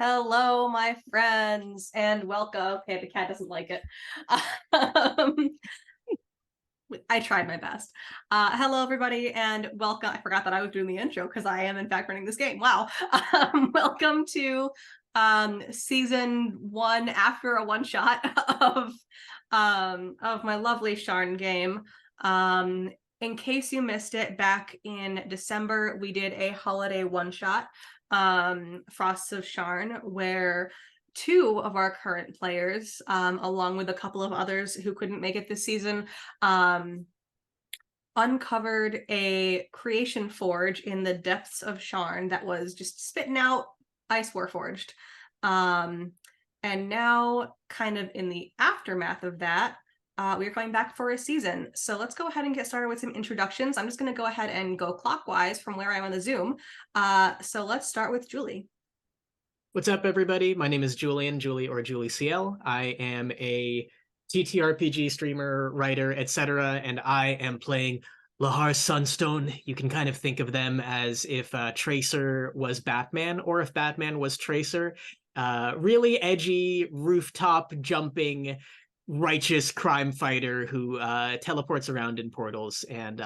Hello, my friends, and welcome. Okay, the cat doesn't like it. Um, I tried my best. Hello, everybody, and welcome. I forgot that I was doing the intro because I am, in fact, running this game. Wow. Welcome to season one after a one shot of my lovely Sharn game. In case you missed it, back in December, we did a holiday one shot, Frosts of Sharn, where two of our current players, along with a couple of others who couldn't make it this season, uncovered a creation forge in the depths of Sharn that was just spitting out ice warforged. And now, kind of in the aftermath of that, we're going back for a season. So let's go ahead and get started with some introductions. I'm just going to go ahead and go clockwise from where I'm on the Zoom. So let's start with Julie. What's up, everybody? My name is Julie or Julie CL. I am a TTRPG streamer, writer, etc., and I am playing Lahar Sunstone. You can kind of think of them as if Tracer was Batman or if Batman was Tracer. Really edgy, rooftop jumping, righteous crime fighter who teleports around in portals and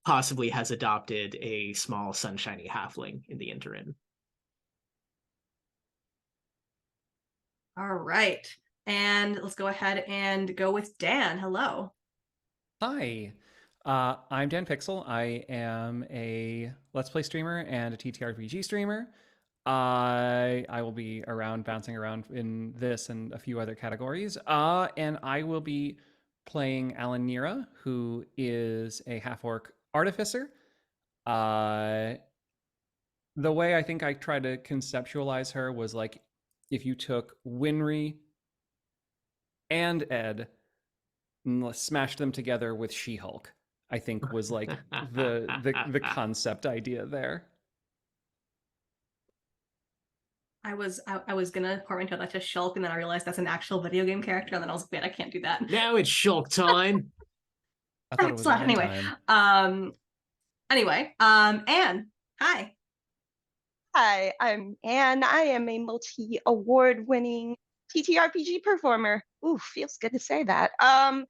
possibly has adopted a small sunshiny halfling in the interim. All right. And let's go ahead and go with Dan. Hello. Hi, I'm Dan Pixel. I am a Let's Play streamer and a TTRPG streamer. I will be around, bouncing around in this and a few other categories. And I will be playing Alan Nira, who is a half-orc artificer. Uh, the way I think I tried to conceptualize her was like if you took Winry and Ed smash them together with She-Hulk, I think was like the concept idea there. I was gonna portmanteau that to Shulk, and then I realized that's an actual video game character, and then I was like, man, I can't do that. Now it's Shulk time. I thought it was Ant Anyway, time. Anne, hi. Hi, I'm Anne. I am a multi-award-winning TTRPG performer. Ooh, feels good to say that. I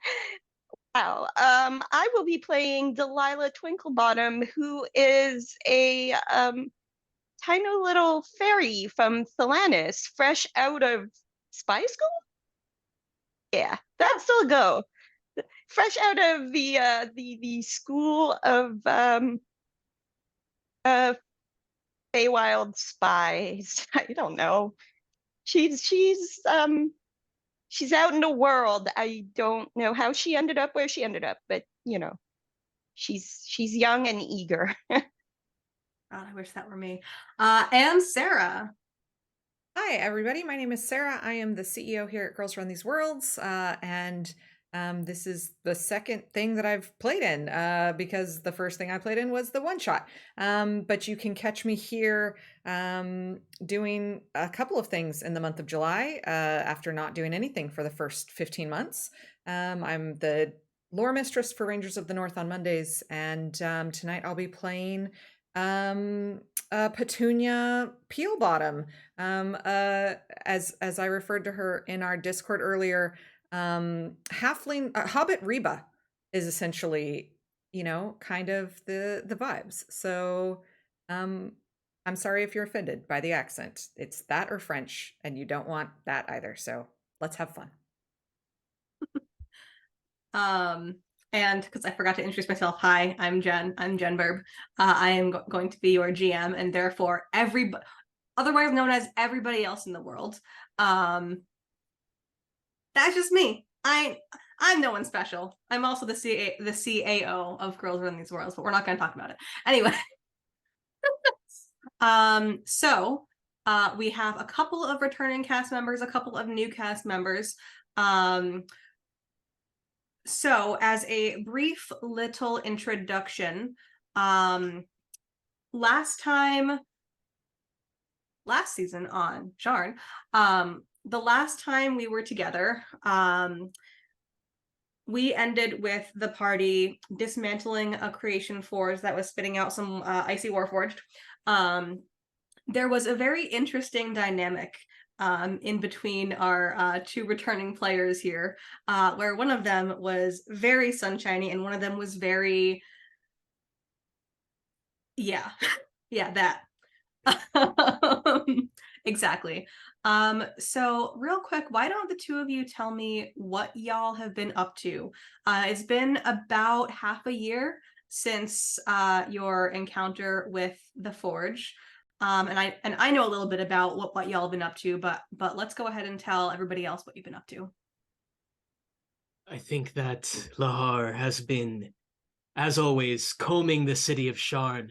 will be playing Delilah Twinklebottom, who is a tiny little fairy from Thelanis, fresh out of spy school. Yeah, that's still a go. Fresh out of the school of Feywild spies. I don't know. She's out in the world. I don't know how she ended up where she ended up, but she's young and eager. God, I wish that were me. And Sarah. Hi, everybody. My name is Sarah. I am the CEO here at Girls Run These Worlds, and this is the second thing that I've played in, because the first thing I played in was the one shot. But you can catch me here doing a couple of things in the month of July after not doing anything for the first 15 months. I'm the lore mistress for Rangers of the North on Mondays, and tonight I'll be playing Petunia Peelbottom. As I referred to her in our Discord earlier, halfling Hobbit Reba is essentially, kind of the vibes. So I'm sorry if you're offended by the accent. It's that or French, and you don't want that either. So let's have fun. And because I forgot to introduce myself, hi, I'm Jen. I'm Jen Burb. I am going to be your GM, and therefore otherwise known as everybody else in the world. That's just me. I'm no one special. I'm also the CAO of Girls Run These Worlds, but we're not going to talk about it anyway. So we have a couple of returning cast members, a couple of new cast members. So as a brief little introduction, last season on Sharn, the last time we were together, we ended with the party dismantling a creation forge that was spitting out some icy warforged. there was a very interesting dynamic in between our two returning players here, where one of them was very sunshiny and one of them was very, yeah, yeah, that. Exactly. So real quick, why don't the two of you tell me what y'all have been up to? It's been about half a year since your encounter with the Forge. And I know a little bit about what y'all have been up to, but let's go ahead and tell everybody else what you've been up to. I think that Lahar has been, as always, combing the city of Sharn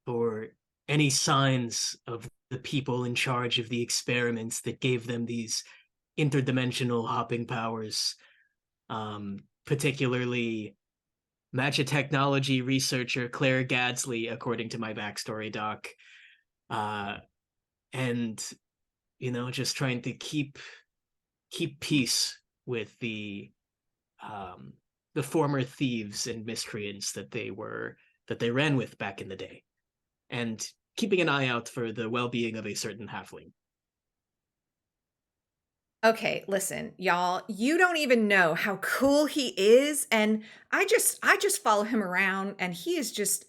for any signs of the people in charge of the experiments that gave them these interdimensional hopping powers. Particularly magic technology researcher Claire Gadsley, according to my backstory doc. And just trying to keep peace with the former thieves and miscreants that they ran with back in the day, and keeping an eye out for the well-being of a certain halfling. Okay, listen, y'all, you don't even know how cool he is, and I just follow him around, and he is just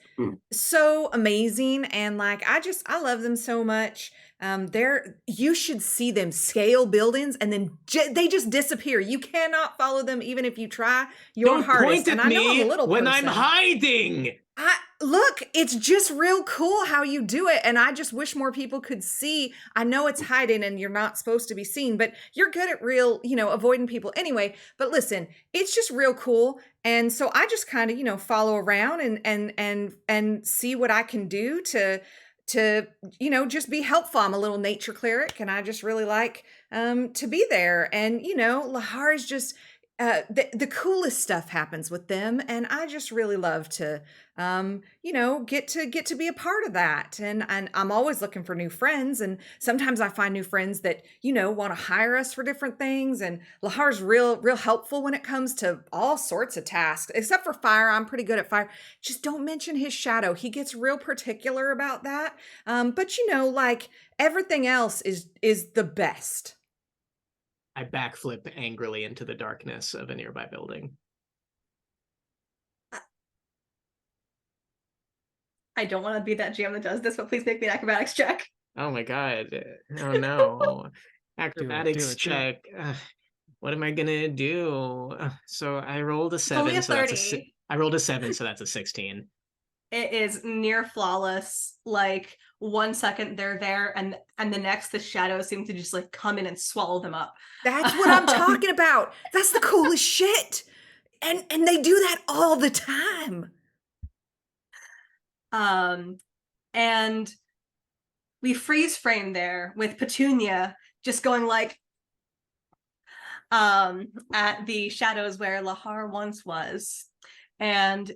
so amazing, and like I love them so much. You should see them scale buildings and then they just disappear. You cannot follow them even if you try your Don't hardest. point at And I know I'm me a little when person. I'm hiding. Look, it's just real cool how you do it. And I just wish more people could see. I know it's hiding and you're not supposed to be seen, but you're good at avoiding people anyway. But listen, it's just real cool. And so I just kind of, follow around and see what I can do to just be helpful. I'm a little nature cleric and I just really like to be there. And, Lahar is just the coolest stuff happens with them, and I just really love to get to be a part of that. And I'm always looking for new friends, and sometimes I find new friends that want to hire us for different things. And Lahar's real helpful when it comes to all sorts of tasks, except for fire. I'm pretty good at fire. Just don't mention his shadow. He gets real particular about that. But like everything else is the best. I backflip angrily into the darkness of a nearby building. I don't want to be that GM that does this, but please make me an acrobatics check. Oh my god. Oh no. Acrobatics do it. check. What am I gonna do? So I rolled a 7. Only a so 30. I rolled a 7, so that's a 16. It is near flawless. Like 1 second they're there, and the next the shadows seem to just like come in and swallow them up. That's what I'm talking about. That's the coolest shit. And they do that all the time. And we freeze frame there with Petunia just going like at the shadows where Lahar once was. And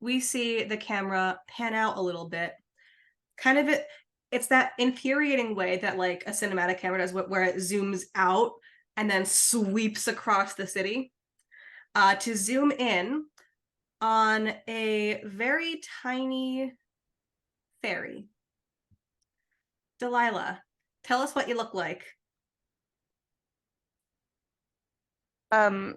we see the camera pan out a little bit. Kind of it's that infuriating way that like a cinematic camera does, where it zooms out and then sweeps across the city, to zoom in on a very tiny fairy. Delilah, tell us what you look like. Delilah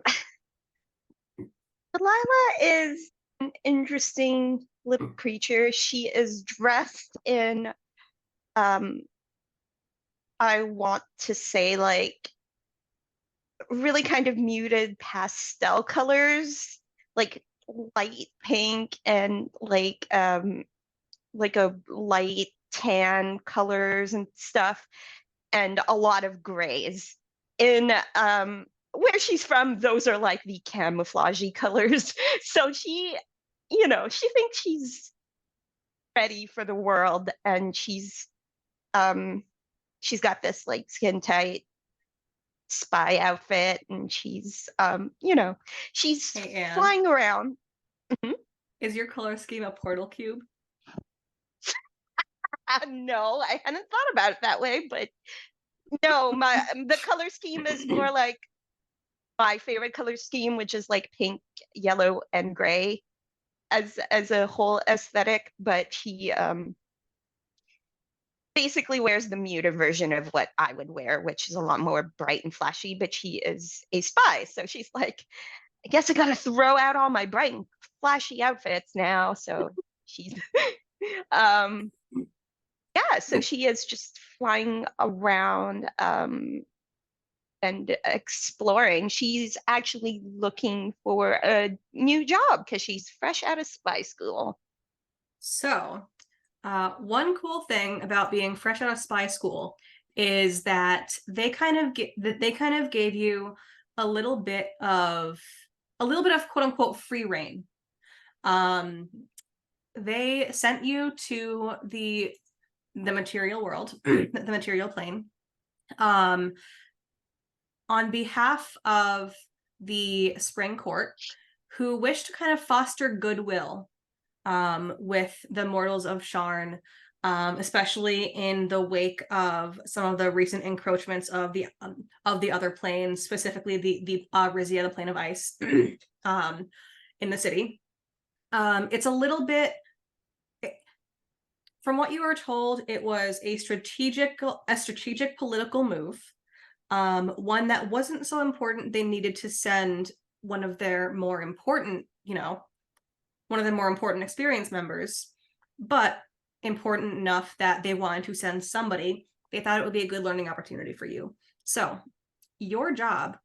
is an interesting little creature. She is dressed in I want to say like really kind of muted pastel colors, like light pink and like a light tan colors and stuff, and a lot of grays. In where she's from, those are like the camouflagey colors. So she thinks she's ready for the world, and she's got this like skin tight spy outfit, and she's she's flying around. Is your color scheme a portal cube? No, I hadn't thought about it that way, but no, the color scheme is more like my favorite color scheme, which is like pink, yellow, and gray as a whole aesthetic. But basically wears the muted version of what I would wear, which is a lot more bright and flashy, but she is a spy. So she's like, I guess I gotta throw out all my bright and flashy outfits now. So she's yeah, so she is just flying around and exploring. She's actually looking for a new job because she's fresh out of spy school. So, one cool thing about being fresh out of spy school is that they kind of gave you a little bit of quote unquote free reign. They sent you to the material world, the material plane, on behalf of the Spring Court, who wish to kind of foster goodwill with the mortals of Sharn, especially in the wake of some of the recent encroachments of the other planes, specifically the Rizia, the plane of ice, in the city. It's a little bit, from what you were told, it was a strategic political move, one that wasn't so important they needed to send one of their more important, one of the more important experienced members, but important enough that they wanted to send somebody. They thought it would be a good learning opportunity for you. So your job,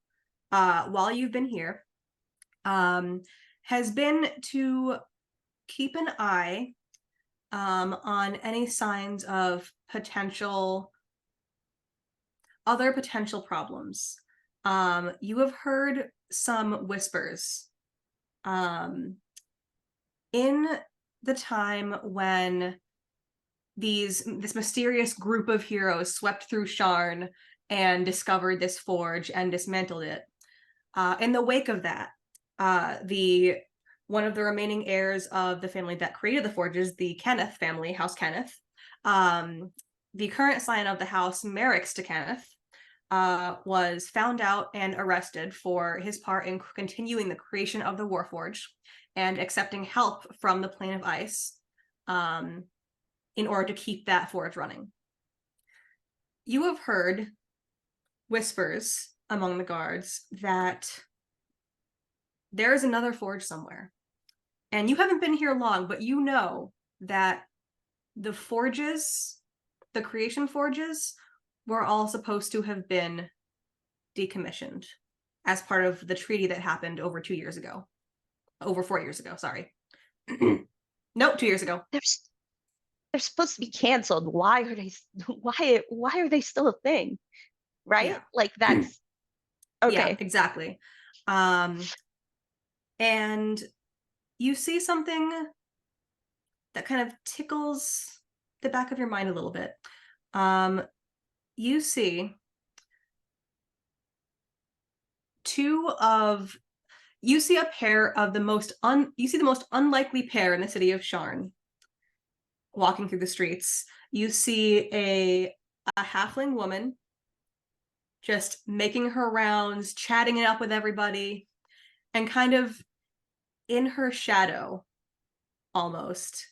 while you've been here, has been to keep an eye on any signs of other potential problems. You have heard some whispers in the time when this mysterious group of heroes swept through Sharn and discovered this forge and dismantled it. In the wake of that, one of the remaining heirs of the family that created the forges, the Kenneth family, House Kenneth, the current scion of the house, Merrick's to Kenneth, was found out and arrested for his part in continuing the creation of the Warforge and accepting help from the plane of ice in order to keep that forge running. You have heard whispers among the guards that there is another forge somewhere. And you haven't been here long, but you know that the forges, the creation forges, were all supposed to have been decommissioned as part of the treaty that happened over 4 years ago, sorry. Nope, 2 years ago. They're supposed to be canceled. Why are they still a thing? Right? Yeah. Like that's okay. Yeah, exactly. And you see something that kind of tickles the back of your mind a little bit. You see a pair of the most unlikely pair in the city of Sharn walking through the streets. You see a halfling woman just making her rounds, chatting it up with everybody, and kind of in her shadow, almost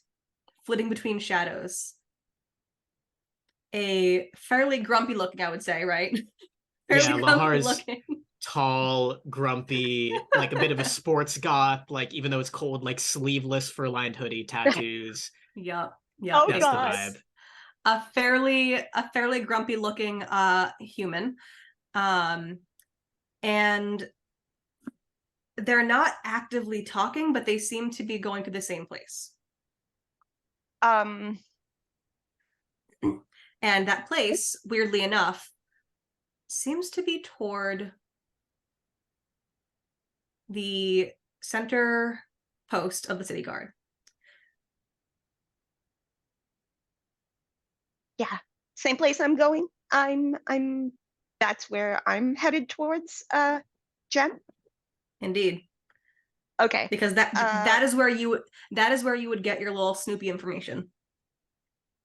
flitting between shadows, a fairly grumpy looking, I would say, right? Yeah, Lahar's tall, grumpy, like a bit of a sports goth, like even though it's cold, like sleeveless fur-lined hoodie, tattoos. Yep. Oh, That's the gosh. vibe. A fairly grumpy looking human. And they're not actively talking, but they seem to be going to the same place. Um, And that place, weirdly enough, seems to be toward the center post of the city guard. yeah, same place I'm going. That's where I'm headed towards, Jen. Indeed. Okay. Because that is where you would get your little Snoopy information.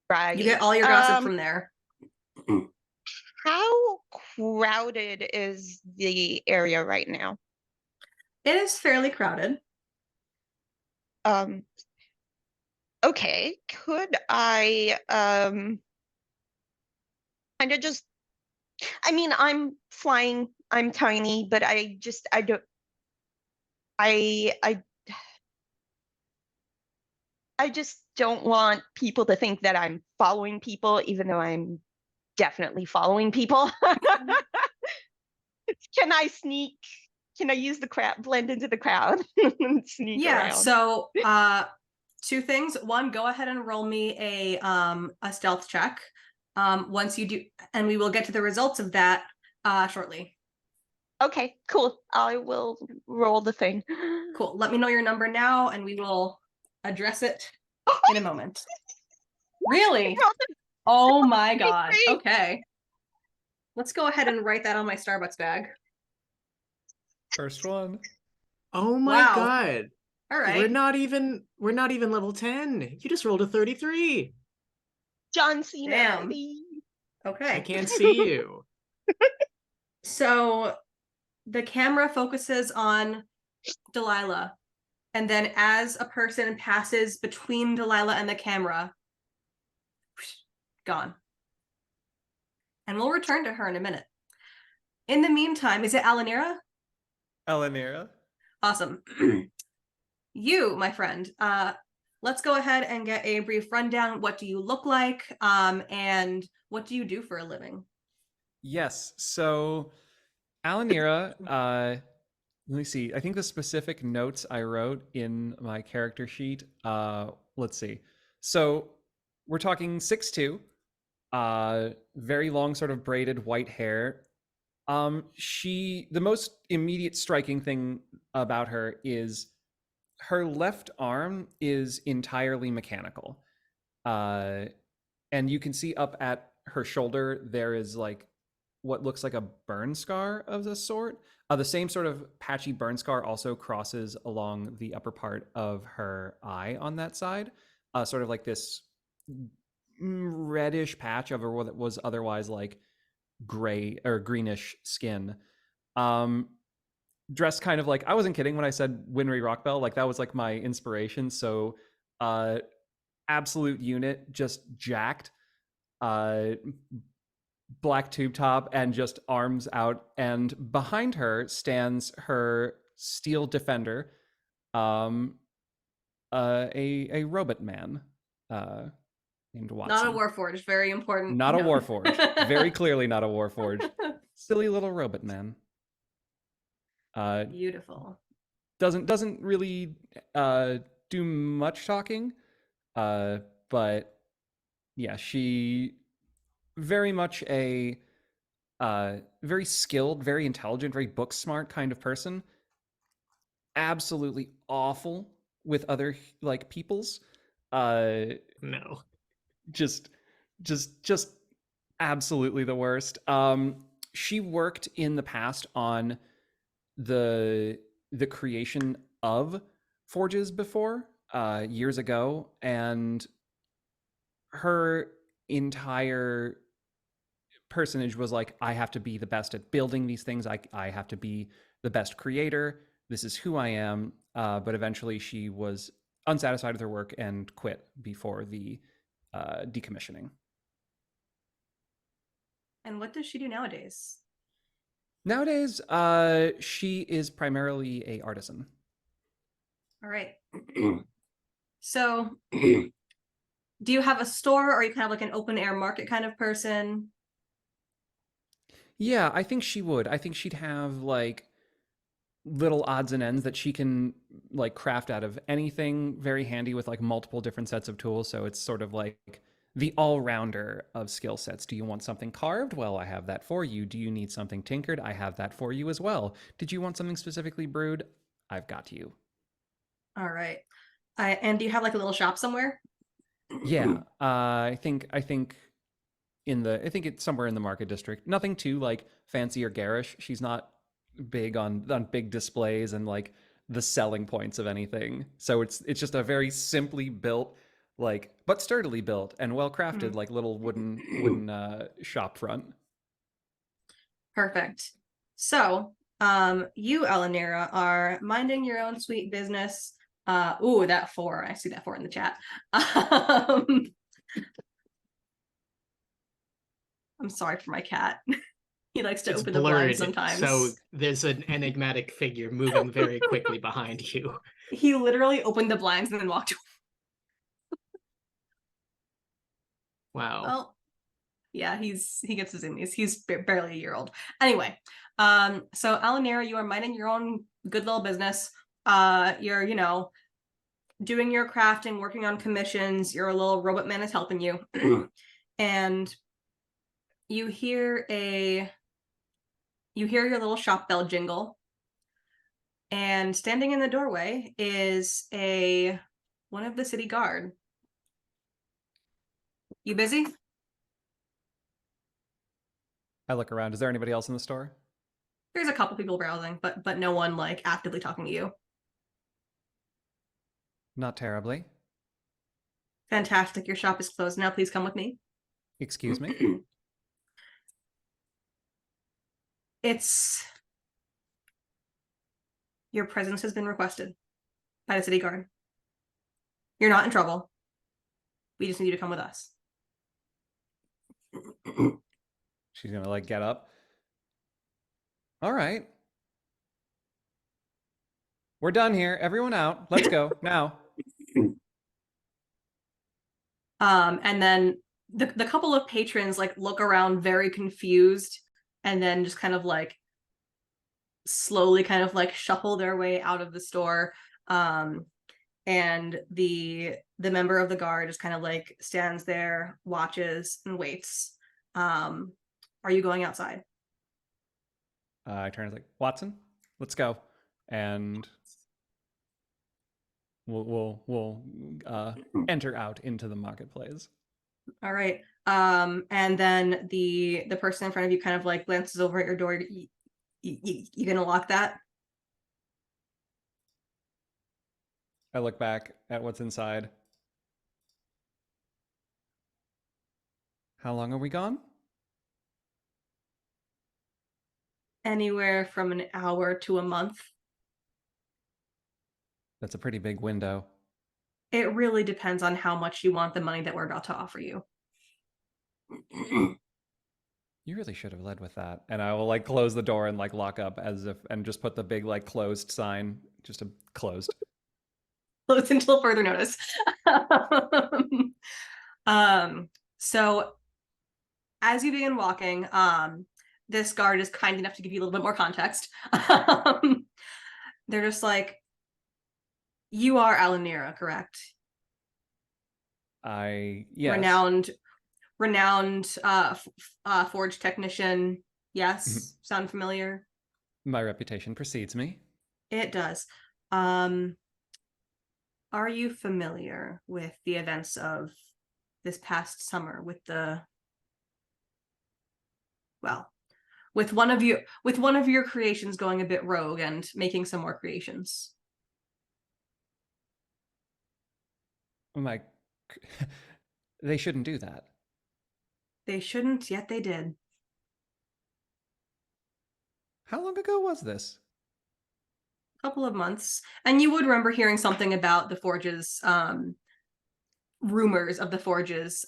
Right. You get all your gossip from there. How crowded is the area right now? It is fairly crowded. Okay. Could I kind of just, I mean, I'm flying, I'm tiny, but I don't, I just don't want people to think that I'm following people, even though I'm definitely following people. Can I sneak? Can I use the crowd, blend into the crowd, and sneak around? So, two things. One, go ahead and roll me a stealth check. Once you do, and we will get to the results of that shortly. Okay, cool. I will roll the thing. Cool. Let me know your number now, and we will address it in a moment. Really? Oh my god. Okay. Let's go ahead and write that on my Starbucks bag. First one. Oh my Wow. god. All right. We're not even level 10. You just rolled a 33. John Cena. Damn. Baby. Okay. I can't see you. So the camera focuses on Delilah, and then as a person passes between Delilah and the camera, gone. And we'll return to her in a minute. In the meantime, is it Alanira? Alanira. Awesome. You, my friend, let's go ahead and get a brief rundown. What do you look like? And what do you do for a living? Yes. So Alanira, let me see. I think the specific notes I wrote in my character sheet. Let's see. So we're talking 6'2", very long, sort of braided white hair. The most immediate striking thing about her is her left arm is entirely mechanical. And you can see up at her shoulder, there is like what looks like a burn scar of the sort. The same sort of patchy burn scar also crosses along the upper part of her eye on that side. Sort of like this reddish patch over what was otherwise like gray or greenish skin. Dressed kind of like, I wasn't kidding when I said Winry Rockbell, like that was like my inspiration. So absolute unit, just jacked, black tube top and just arms out, and behind her stands her steel defender, a robot man named Watson. Not a Warforged, very important. Not a Warforged. Very clearly not a Warforged. Silly little robot man. Beautiful. Doesn't really do much talking, but yeah, she very much a very skilled, very intelligent, very book smart kind of person. Absolutely awful with other like peoples. No. Just absolutely the worst. She worked in the past on the creation of forges before, years ago, and her entire personage was like, I have to be the best at building these things. I have to be the best creator. This is who I am. But eventually she was unsatisfied with her work and quit before the decommissioning. And what does she do nowadays? Nowadays, she is primarily a artisan. All right. So do you have a store, or are you kind of like an open air market kind of person? Yeah, I think she would. I think she'd have like little odds and ends that she can like craft out of anything, very handy with like multiple different sets of tools. So it's sort of like the all-rounder of skill sets. Do you want something carved? Well, I have that for you. Do you need something tinkered? I have that for you as well. Did you want something specifically brewed? I've got you. All right. And do you have like a little shop somewhere? Yeah, I think it's somewhere in the market district. Nothing too like fancy or garish. She's not big on big displays and like the selling points of anything. So it's just a very simply built, like, but sturdily built and well crafted, like little wooden shop front. Perfect. So you, Alanira, are minding your own sweet business. Ooh, that 4. I see that 4 in the chat. I'm I'm sorry for my cat. He likes to It's open the blinds blurred, sometimes. so there's an enigmatic figure moving very quickly behind you. He literally opened the blinds and then walked away. Wow. Well, yeah, he gets his Emmys. He's barely a year old. Anyway, so Alanira, you are minding your own good little business. You're, doing your crafting, working on commissions. Your little robot man is helping you. And you hear your little shop bell jingle. And standing in the doorway is one of the city guard. You busy? I look around. Is there anybody else in the store? There's a couple people browsing, but no one like actively talking to you. Not terribly. Fantastic. Your shop is closed now. Please come with me. Excuse me? Your presence has been requested by the city guard. You're not in trouble. We just need you to come with us. She's gonna like get up. All right. We're done here. Everyone out. Let's go now. And then the couple of patrons like look around very confused and then just kind of like slowly kind of like shuffle their way out of the store. And the member of the guard just kind of like stands there, watches, and waits. Are you going outside? I turn to like, Watson, let's go. And we'll enter out into the marketplace. All right. And then the person in front of you kind of like glances over at your door. You gonna lock that? I look back at what's inside. How long are we gone? Anywhere from an hour to a month. That's a pretty big window. It really depends on how much you want the money that we're about to offer you. You really should have led with that. And I will like close the door and like lock up and just put the big like closed sign, just a closed. Closed until further notice. So as you begin walking, this guard is kind enough to give you a little bit more context. They're just like, you are Alanira, correct? Yes. Renowned forge technician. Yes. Sound familiar? My reputation precedes me. It does. Are you familiar with the events of this past summer with one of your creations going a bit rogue and making some more creations? They shouldn't do that. They shouldn't, yet they did. How long ago was this? Couple of months. And you would remember hearing something about the forges, rumors of the forges,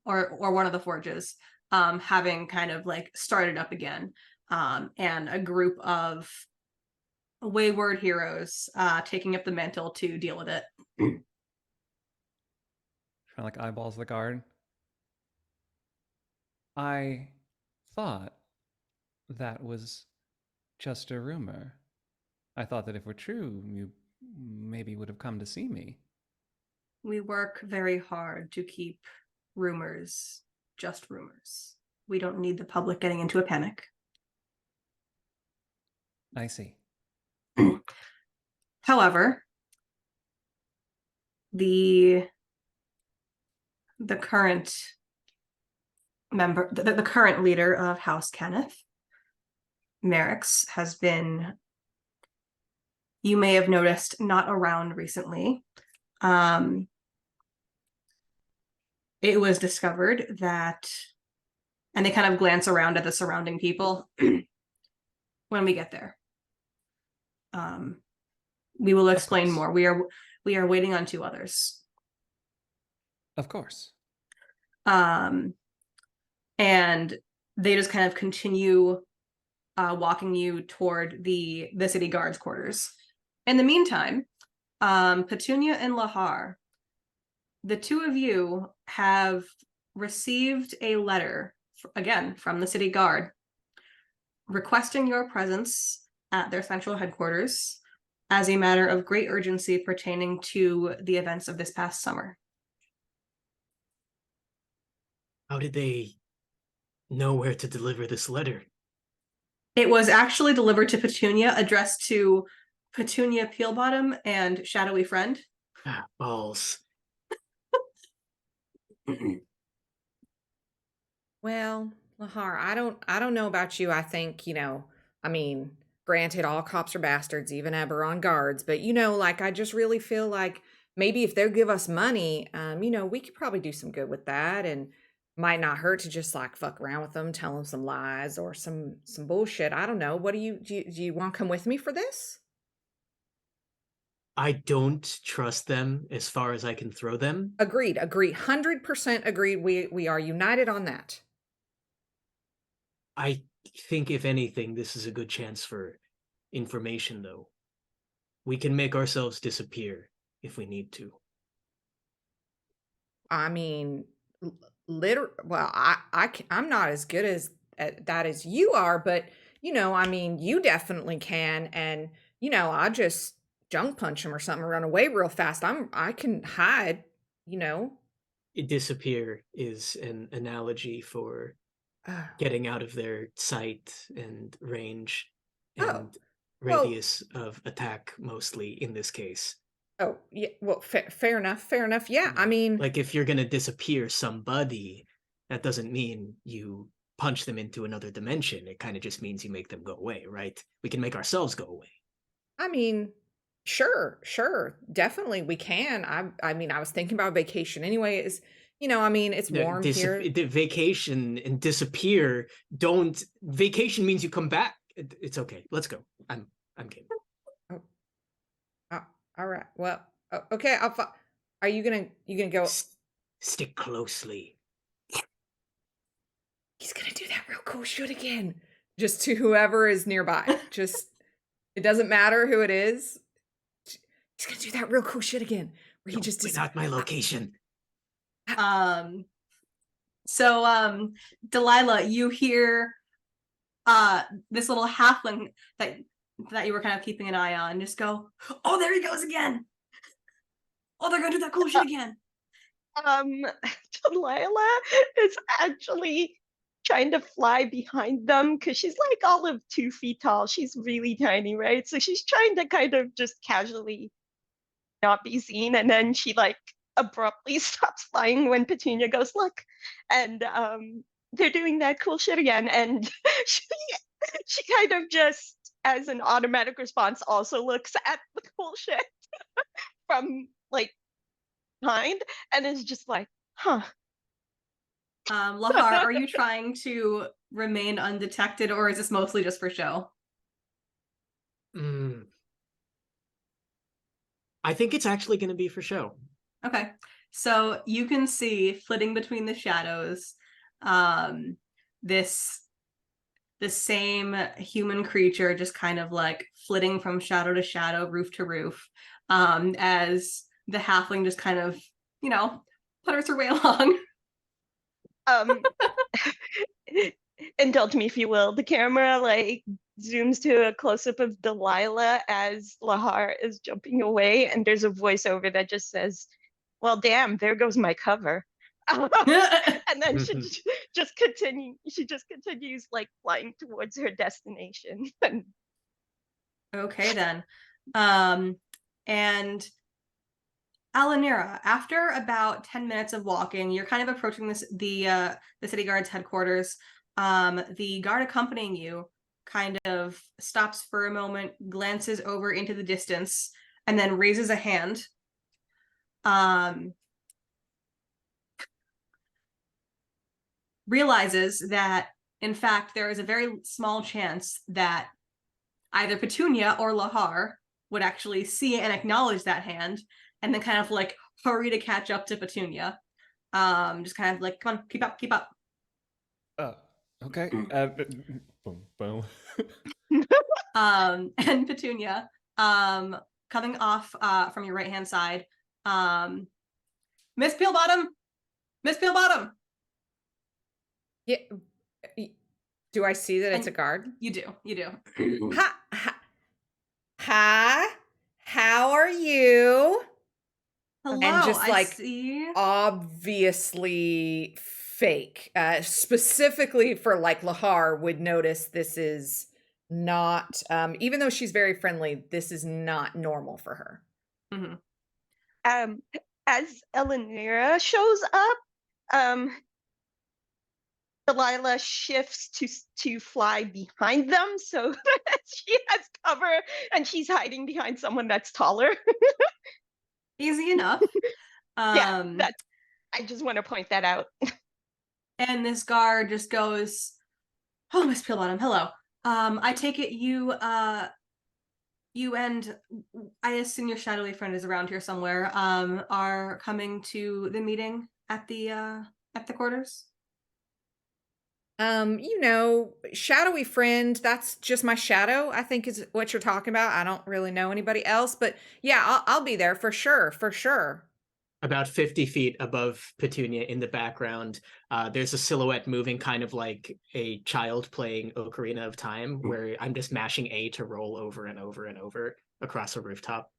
or one of the forges, having kind of like started up again, and a group of wayward heroes taking up the mantle to deal with it. Trying to like eyeballs the guard. I thought that was just a rumor. I thought that if it were true, you maybe would have come to see me. We work very hard to keep rumors just rumors. We don't need the public getting into a panic. I see. However, the current member, the current leader of House Kenneth, Merrick's, has been, you may have noticed, not around recently. It was discovered that, and they kind of glance around at the surrounding people. When we get there, we will explain more. We are waiting on 2 others. Of course. And they just kind of continue walking you toward the city guards quarters. In the meantime, Petunia and Lahar, the two of you have received a letter, again, from the city guard, requesting your presence at their central headquarters as a matter of great urgency pertaining to the events of this past summer. How did they know where to deliver this letter? It was actually delivered to Petunia, addressed to Petunia Peelbottom and Shadowy Friend. Ah, balls. Well, Lahar, I don't know about you. I think, I mean, granted, all cops are bastards, even Eberron guards, but like I just really feel like maybe if they'll give us money, we could probably do some good with that, and might not hurt to just like fuck around with them, tell them some lies or some bullshit. I don't know. What do you want to come with me for this? I don't trust them as far as I can throw them. Agreed. 100% agreed. We are united on that. I think, if anything, this is a good chance for information, though. We can make ourselves disappear if we need to. I mean, well, I'm not as good at that as you are, but I mean, you definitely can, and I just junk punch him or something, run away real fast. I can hide. Disappear is an analogy for getting out of their sight and range and radius of attack, mostly in this case. Oh, yeah. Well, fair enough. Fair enough. Yeah. I mean, like if you're going to disappear somebody, that doesn't mean you punch them into another dimension. It kind of just means you make them go away, right? We can make ourselves go away. I mean, sure. Definitely we can. I mean, I was thinking about vacation anyway. I mean, it's warm here. Vacation and disappear vacation means you come back. It's okay. Let's go. I'm game. All right. Well, okay. Are you gonna go? Stick closely. He's gonna do that real cool shit again, just to whoever is nearby. Just it doesn't matter who it is. He's gonna do that real cool shit again, where he just is not my location. So Delilah, you hear this little halfling that you were kind of keeping an eye on just go, oh, there he goes again. Oh, they're gonna do that cool shit again. Delilah is actually trying to fly behind them because she's like all of 2 feet tall. She's really tiny, right? So she's trying to kind of just casually not be seen, and then she like abruptly stops flying when Petunia goes, look, and they're doing that cool shit again, and she kind of just, as an automatic response, also looks at the cool shit from like behind and is just like, huh. Lahar, are you trying to remain undetected, or is this mostly just for show? I think it's actually going to be for show. Okay, so you can see flitting between the shadows, this same human creature just kind of like flitting from shadow to shadow, roof to roof, as the halfling just kind of, putters her way along. Indulge me if you will. The camera like zooms to a close-up of Delilah as Lahar is jumping away, and there's a voiceover that just says, well, damn, there goes my cover. And then she just continues like flying towards her destination. Okay, then. And Alanira, after about 10 minutes of walking, you're kind of approaching the city guard's headquarters. The guard accompanying you kind of stops for a moment, glances over into the distance, and then raises a hand. Realizes that, in fact, there is a very small chance that either Petunia or Lahar would actually see and acknowledge that hand, and then kind of like hurry to catch up to Petunia. Just kind of like, come on, keep up. Okay. Boom, boom. And Petunia, coming off from your right hand side, Miss Peelbottom, Miss Peelbottom. Yeah. Do I see that it's a And- guard? You do. Hi. Hi. How are you? Hello. And just I like see. obviously fake. Specifically for like Lahar would notice this is not even though she's very friendly, this is not normal for her. Mm-hmm. As Elenira shows up, Delilah shifts to fly behind them so that she has cover and she's hiding behind someone that's taller. Easy enough. Yeah, that's. I just want to point that out. And this guard just goes, "Oh, Miss Peelbottom, hello. I take it you and I assume your shadowy friend is around here somewhere. Are coming to the meeting at the quarters." You know, shadowy friend, that's just my shadow, I think is what you're talking about. I don't really know anybody else, but yeah, I'll be there for sure. About 50 feet above Petunia in the background, there's a silhouette moving kind of like a child playing Ocarina of Time, where I'm just mashing A to roll over and over and over across a rooftop.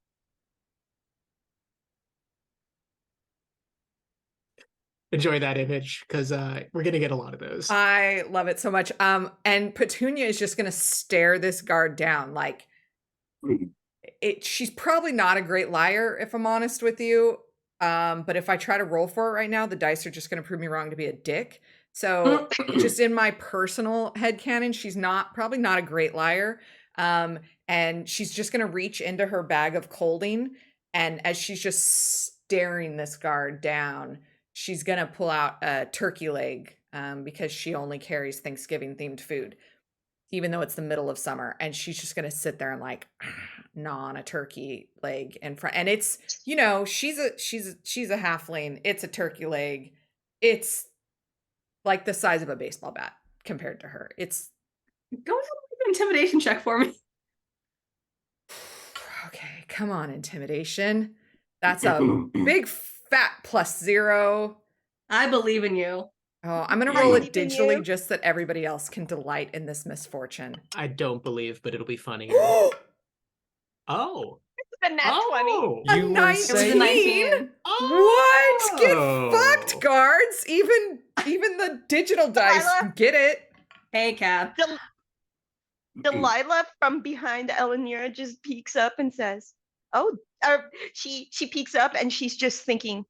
Enjoy that image, because we're going to get a lot of those. I love it so much. And Petunia is just gonna stare this guard down. Like she's probably not a great liar, if I'm honest with you. But if I try to roll for it right now, the dice are just gonna prove me wrong to be a dick. So just in my personal headcanon, she's probably not a great liar. And she's just gonna reach into her bag of colding, and as she's just staring this guard down, she's gonna pull out a turkey leg, because she only carries Thanksgiving themed food, even though it's the middle of summer. And she's just gonna sit there and like gnaw on a turkey leg in front. And it's, you know, she's a halfling. It's a turkey leg. It's like the size of a baseball bat compared to her. It's Go ahead and make an intimidation check for me. okay. Come on, intimidation. That's a big fat +0. I believe in you. Oh, I'm gonna I roll it believe in digitally you. just that everybody else can delight in this misfortune. I don't believe, but it'll be funny. Oh, Oh. The nat 20. Oh. a You were 19? It was a saying 19. What? Get Oh. fucked, guards. Even the digital dice Delilah. get it. Hey, Cap. Delilah from behind Elenira just peeks up and says, "Oh," she peeks up and she's just thinking,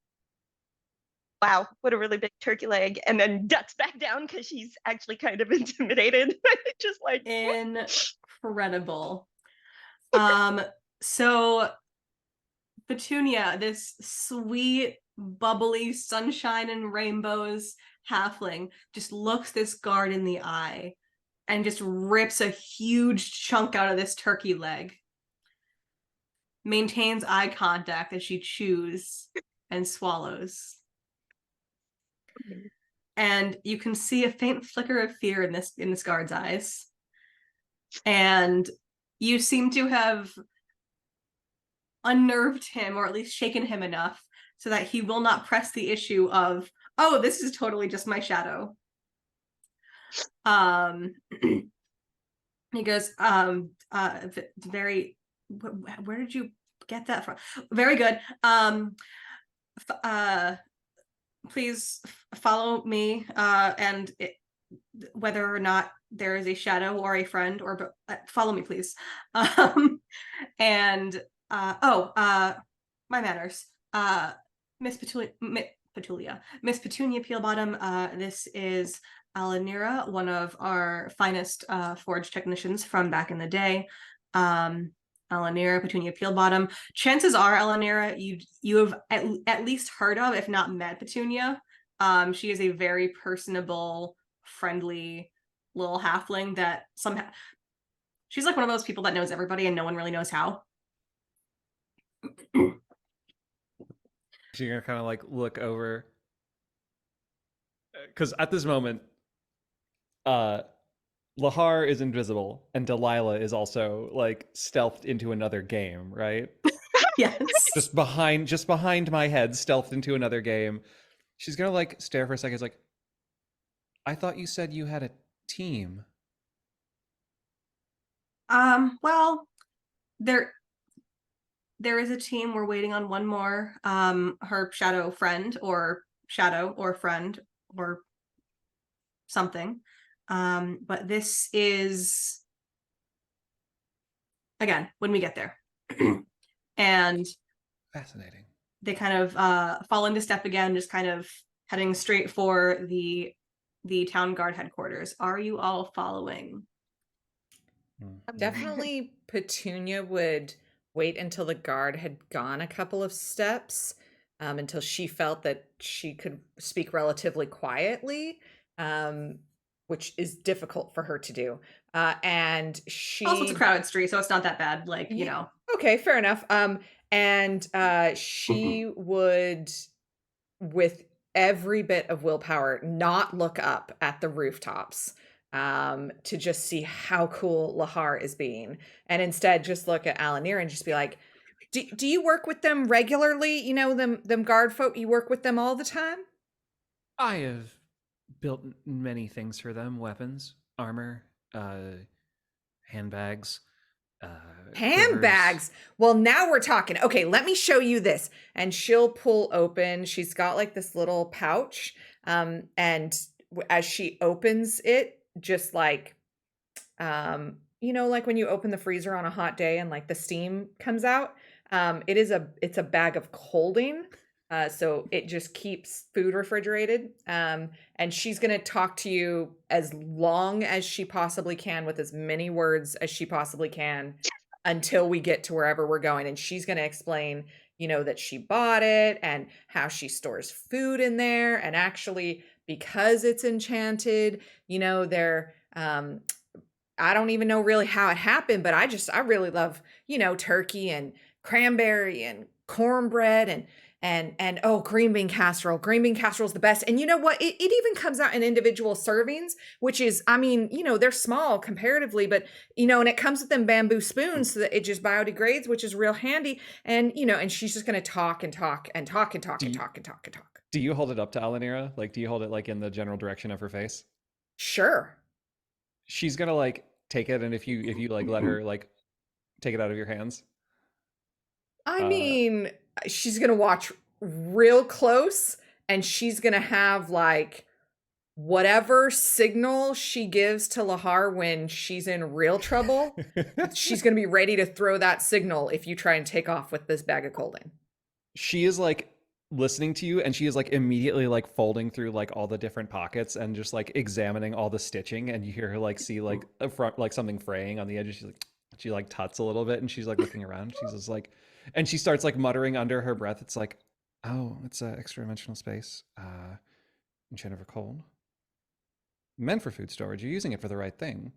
"Wow, what a really big turkey leg," and then ducks back down because she's actually kind of intimidated. Just like, Incredible. So Petunia, this sweet, bubbly, sunshine and rainbows halfling, just looks this guard in the eye and just rips a huge chunk out of this turkey leg. Maintains eye contact as she chews and swallows. And you can see a faint flicker of fear in this guard's eyes. And you seem to have unnerved him, or at least shaken him enough so that he will not press the issue of, "Oh, this is totally just my shadow." He goes, very, where did you get that from? Very good. Please follow me, and whether or not there is a shadow or a friend, or follow me, please. And my manners. Miss Petunia Peelbottom, this is Alanira, one of our finest forge technicians from back in the day. Alanira, Petunia Peelbottom. Chances are, Alanira, you have at least heard of, if not met, Petunia. She is a very personable, friendly little halfling that somehow she's like one of those people that knows everybody and no one really knows how. So you're gonna kind of like look over, because at this moment, Lahar is invisible, and Delilah is also like stealthed into another game, right? Yes. just behind my head, stealthed into another game. She's gonna like stare for a second. It's like, I thought you said you had a team. Well, there is a team. We're waiting on one more. Her shadow friend or friend or something. But this is again when we get there. And Fascinating. they kind of fall into step again, just kind of heading straight for the town guard headquarters. Are you all following? Definitely Petunia would wait until the guard had gone a couple of steps, until she felt that she could speak relatively quietly, which is difficult for her to do. And she Also, it's a crowded street, so it's not that bad. Like, you know. Okay, fair enough. And she would, with every bit of willpower, not look up at the rooftops to just see how cool Lahar is being, and instead just look at Alanir and just be like, do you work with them regularly? You know, them guard folk, you work with them all the time? I have built many things for them: weapons, armor, handbags. Handbags. Well, now we're talking. Okay, let me show you this. And she'll pull open. She's got like this little pouch. And as she opens it, just like, you know, like when you open the freezer on a hot day and like the steam comes out. It's a bag of colding. So it just keeps food refrigerated. And she's going to talk to you as long as she possibly can with as many words as she possibly can until we get to wherever we're going. And she's going to explain, you know, that she bought it and how she stores food in there. And actually, because it's enchanted, you know, I don't even know really how it happened, but I really love, you know, turkey and cranberry and cornbread and oh, green bean casserole. Green bean casserole is the best. And you know what? It even comes out in individual servings, which is, I mean, you know, they're small comparatively, but, you know, and it comes with them bamboo spoons so that it just biodegrades, which is real handy. And, you know, and she's just going to talk and talk and talk and talk and talk and talk and talk. Do you hold it up to Alanira? Like, do you hold it like in the general direction of her face? Sure. She's gonna like take it, and if you like let her like take it out of your hands. I mean, she's going to watch real close and she's going to have like whatever signal she gives to Lahar when she's in real trouble. She's going to be ready to throw that signal if you try and take off with this bag of colding. She is like listening to you, and she is like immediately like folding through like all the different pockets and just like examining all the stitching, and you hear her like see like a front like something fraying on the edge. She like tuts a little bit, and she's like looking around. She's just like, and she starts like muttering under her breath. It's like, oh, it's a extra dimensional space. Enchanted for cold. Meant for food storage. You're using it for the right thing.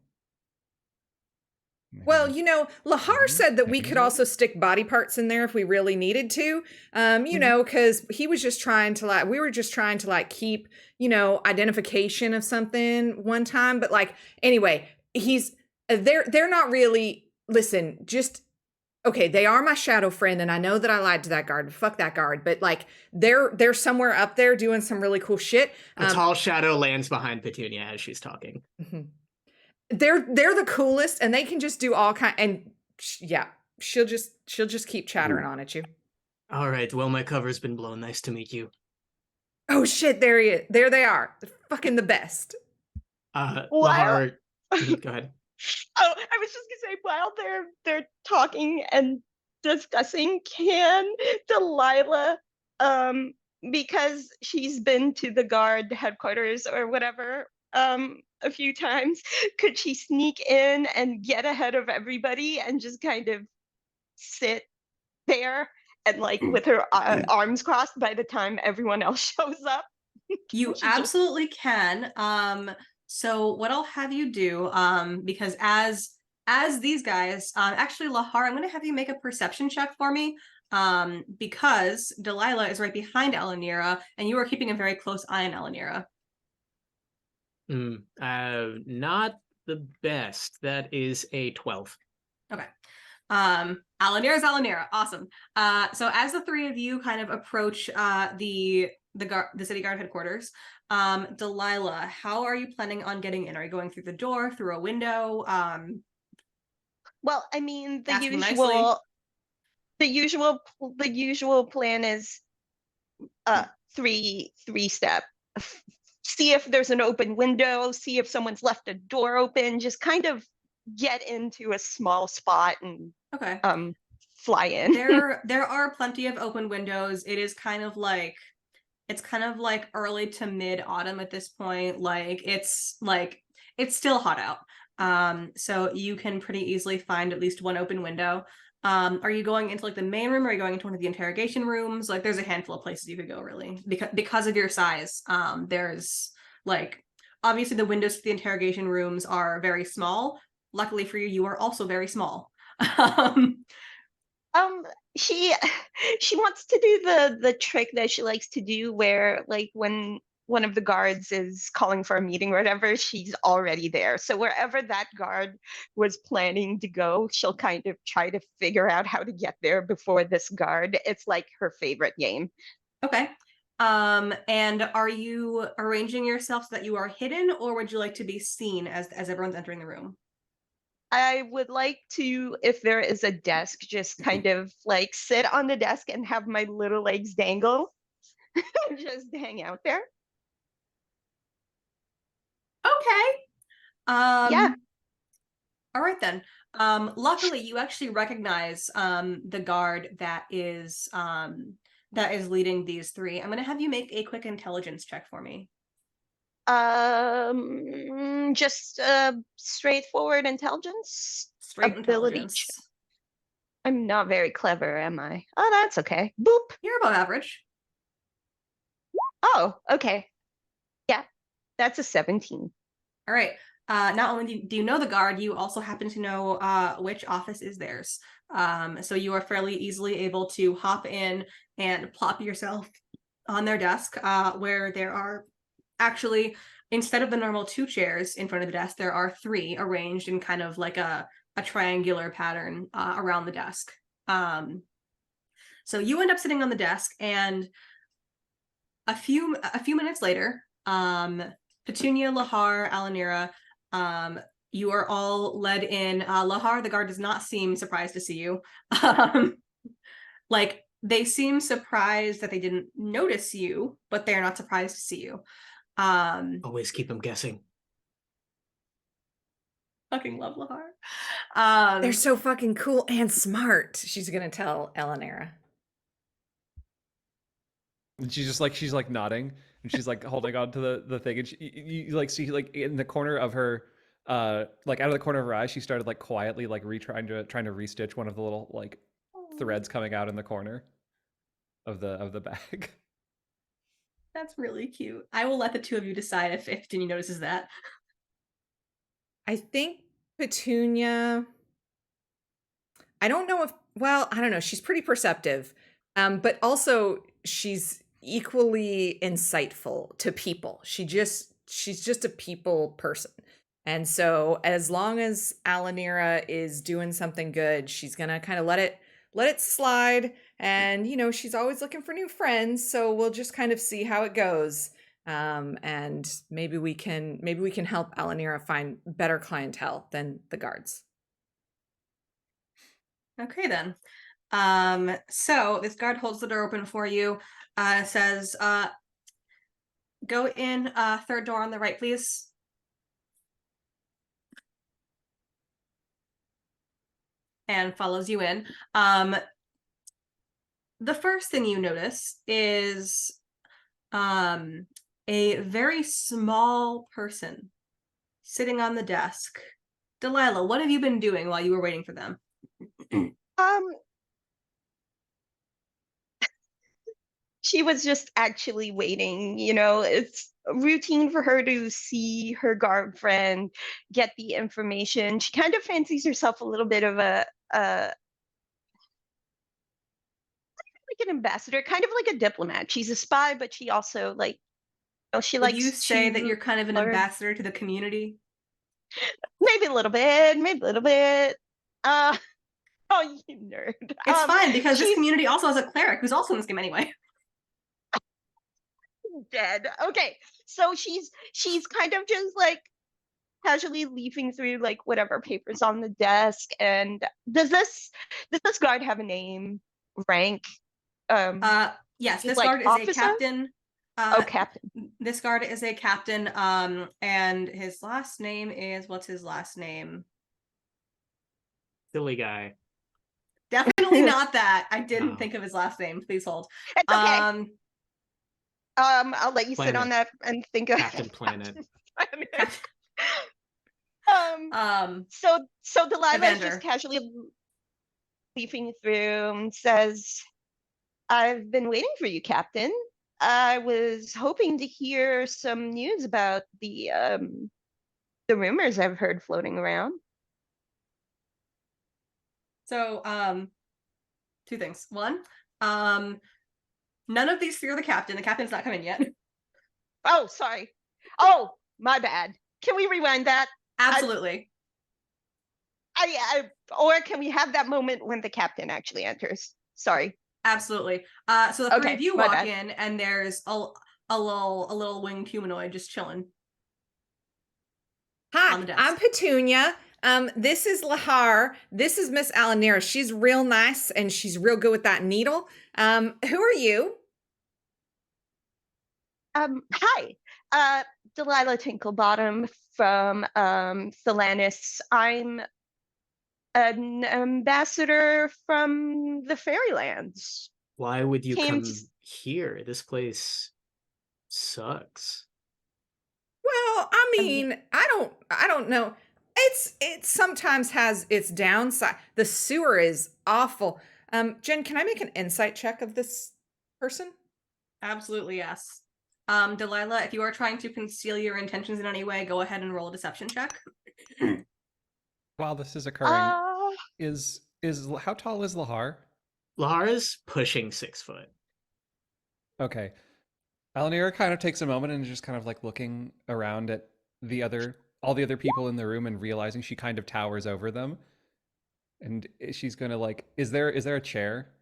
Well, you know, Lahar said that we could also stick body parts in there if we really needed to. You know, because we were just trying to like keep, you know, identification of something one time. But like, anyway, they're not really, listen, just, okay, they are my shadow friend, and I know that I lied to that guard. Fuck that guard. But like, they're somewhere up there doing some really cool shit. A tall shadow lands behind Petunia as she's talking. Mm-hmm. They're the coolest, and they can just do all kind. And yeah, she'll just keep chattering on at you. All right. Well, my cover's been blown. Nice to meet you. Oh shit! There he is. There they are. They're fucking the best. Lahar, go ahead. Oh, I was just gonna say, while they're talking and discussing, can Delilah, because she's been to the guard headquarters or whatever, a few times, could she sneak in and get ahead of everybody and just kind of sit there and like with her arms crossed by the time everyone else shows up? You absolutely can. So what I'll have you do, because as these guys, actually Lahar, I'm going to have you make a perception check for me, because Delilah is right behind Alanira, and you are keeping a very close eye on Alanira. Not the best. That is a 12. Okay. Alanira's Alanira. Awesome. So as the three of you kind of approach the city guard headquarters, Delilah, how are you planning on getting in? Are you going through the door, through a window? Well, I mean, the Asking nicely. usual plan is three step. See if there's an open window, see if someone's left a door open, just kind of get into a small spot and Okay. fly in. There are plenty of open windows. It is kind of like early to mid autumn at this point. It's still hot out. So you can pretty easily find at least one open window. Are you going into like the main room, or are you going into one of the interrogation rooms? Like there's a handful of places you could go, really, because of your size. There's like, obviously the windows to the interrogation rooms are very small. Luckily for you, you are also very small. She wants to do the trick that she likes to do, where like when one of the guards is calling for a meeting or whatever, she's already there. So wherever that guard was planning to go, she'll kind of try to figure out how to get there before this guard. It's like her favorite game. Okay. And are you arranging yourself so that you are hidden, or would you like to be seen as everyone's entering the room? I would like to, if there is a desk, just kind of like sit on the desk and have my little legs dangle. Just hang out there. Okay. Yeah. All right then. Luckily you actually recognize the guard that is leading these three. I'm gonna have you make a quick intelligence check for me. Just straightforward intelligence. Straight Ability intelligence. I'm not very clever, am I? Oh, that's okay. Boop. You're above average. Oh, okay. Yeah, that's a 17. All right. Not only do you know the guard, you also happen to know which office is theirs. So you are fairly easily able to hop in and plop yourself on their desk, where there are actually, instead of the normal 2 chairs in front of the desk, there are 3 arranged in kind of like a triangular pattern around the desk. So you end up sitting on the desk, and a few minutes later, Petunia, Lahar, Alanira, you are all led in. Lahar, the guard, does not seem surprised to see you. Like, they seem surprised that they didn't notice you, but they're not surprised to see you. Always keep them guessing. Fucking love Lahar. They're so fucking cool and smart. She's gonna tell Elanera. And she's like nodding, and she's like holding on to the thing, and you like see like in the corner of her like out of the corner of her eye, she started like quietly like trying to restitch one of the little like threads coming out in the corner of the bag. That's really cute. I will let the 2 of you decide if Ginny notices that. I think Petunia. I don't know if. Well, I don't know. She's pretty perceptive, but also she's equally insightful to people. She's just a people person. And so as long as Alanira is doing something good, she's gonna kind of let it slide. And she's always looking for new friends, so we'll just kind of see how it goes. And maybe we can help Alanira find better clientele than the guards. Okay then. So this guard holds the door open for you, says, go in, 3rd door on the right, please. And follows you in. The first thing you notice is a very small person sitting on the desk. Delilah, what have you been doing while you were waiting for them? She was just actually waiting. It's routine for her to see her guard friend, get the information. She kind of fancies herself a little bit of a like an ambassador, kind of like a diplomat. She's a spy, but she also like Oh, she Would likes you say that to you're kind of an flirt. ambassador to the community? Maybe a little bit, maybe a little bit. Oh, you nerd. It's fine because this she's community also has a cleric who's also in this game anyway. dead. Okay, so she's kind of just like casually leafing through like whatever papers on the desk. And does this guard have a name, rank? Yes, He's this like guard is a officer? captain. Oh, captain. This guard is a captain. And his last name is, what's his last name? Silly guy. Definitely not that. I didn't No. think of his last name. Please hold. It's okay. I'll let you sit on Planet. that and think of Captain Planet. So Delilah is Evander. just casually leafing through and says, "I've been waiting for you, Captain. I was hoping to hear some news about the rumors I've heard floating around." So, two things. One, none of these three are the captain. The captain's not coming yet. Oh, sorry. Oh, my bad. Can we rewind that? Absolutely. Or can we have that moment when the captain actually enters? Sorry. Absolutely. So the three Okay, of you my walk bad. in, and there's a little winged humanoid just chilling. Hi, On the desk. I'm Petunia. This is Lahar. This is Miss Alanira. She's real nice and she's real good with that needle. Who are you? Hi. Delilah Tinklebottom from Thelanis. I'm an ambassador from the Fairylands. Why would you Came come to- here? This place sucks. Well, I mean, I don't know. It sometimes has its downside. The sewer is awful. Jen, can I make an insight check of this person? Absolutely, yes. Delilah, if you are trying to conceal your intentions in any way, go ahead and roll a deception check. While this is occurring, is how tall is Lahar? Lahara's pushing 6 foot. Okay. Alanira kind of takes a moment and is just kind of like looking around at all the other people in the room and realizing she kind of towers over them. And she's gonna like, is there a chair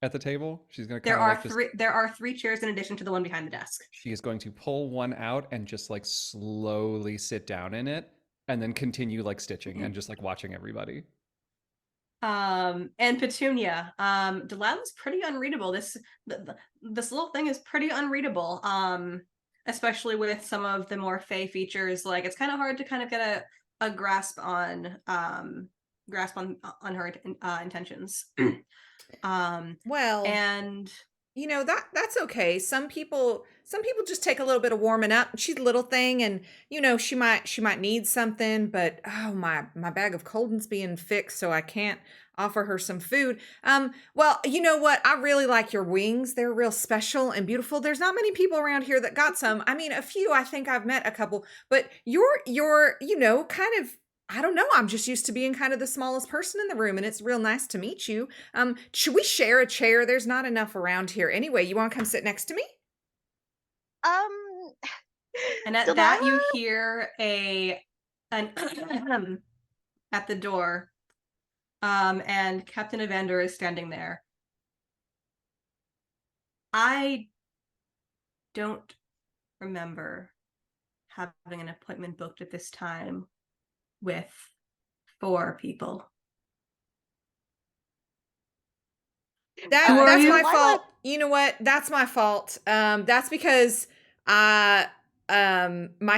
at the table? She's gonna kind There are three chairs in addition to the one behind the desk. She is going to pull one out and just like slowly sit down in it and then continue like stitching and just like watching everybody. And Petunia, Delilah's pretty unreadable. This little thing is pretty unreadable. Especially with some of the more fey features. Like it's kind of hard to kind of get a grasp on her intentions. Well, and you know, that's okay. Some people just take a little bit of warming up. She's a little thing, and you know, she might need something, but oh, my bag of coldens being fixed, so I can't offer her some food. Well, you know what? I really like your wings. They're real special and beautiful. There's not many people around here that got some. I mean, a few. I think I've met a couple, but you're you know, kind of, I don't know. I'm just used to being kind of the smallest person in the room, and it's real nice to meet you. Should we share a chair? There's not enough around here. Anyway, you want to come sit next to me? And at that you hear an at the door. And Captain Evander is standing there. I don't remember having an appointment booked at this time with 4 people. That's my fault. You know what? That's my fault. That's because my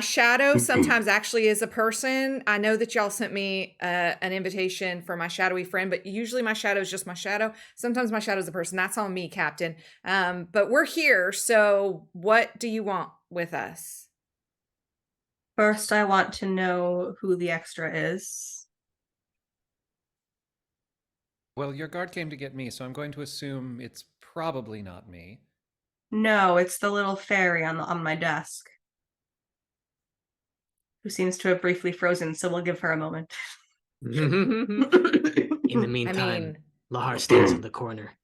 shadow sometimes actually is a person. I know that y'all sent me an invitation for my shadowy friend, but usually my shadow is just my shadow. Sometimes my shadow is a person. That's on me, Captain. But we're here. So what do you want with us? First, I want to know who the extra is. Well, your guard came to get me, so I'm going to assume it's probably not me. No, it's the little fairy on my desk, who seems to have briefly frozen, so we'll give her a moment. In the meantime, Lahar stands in the corner.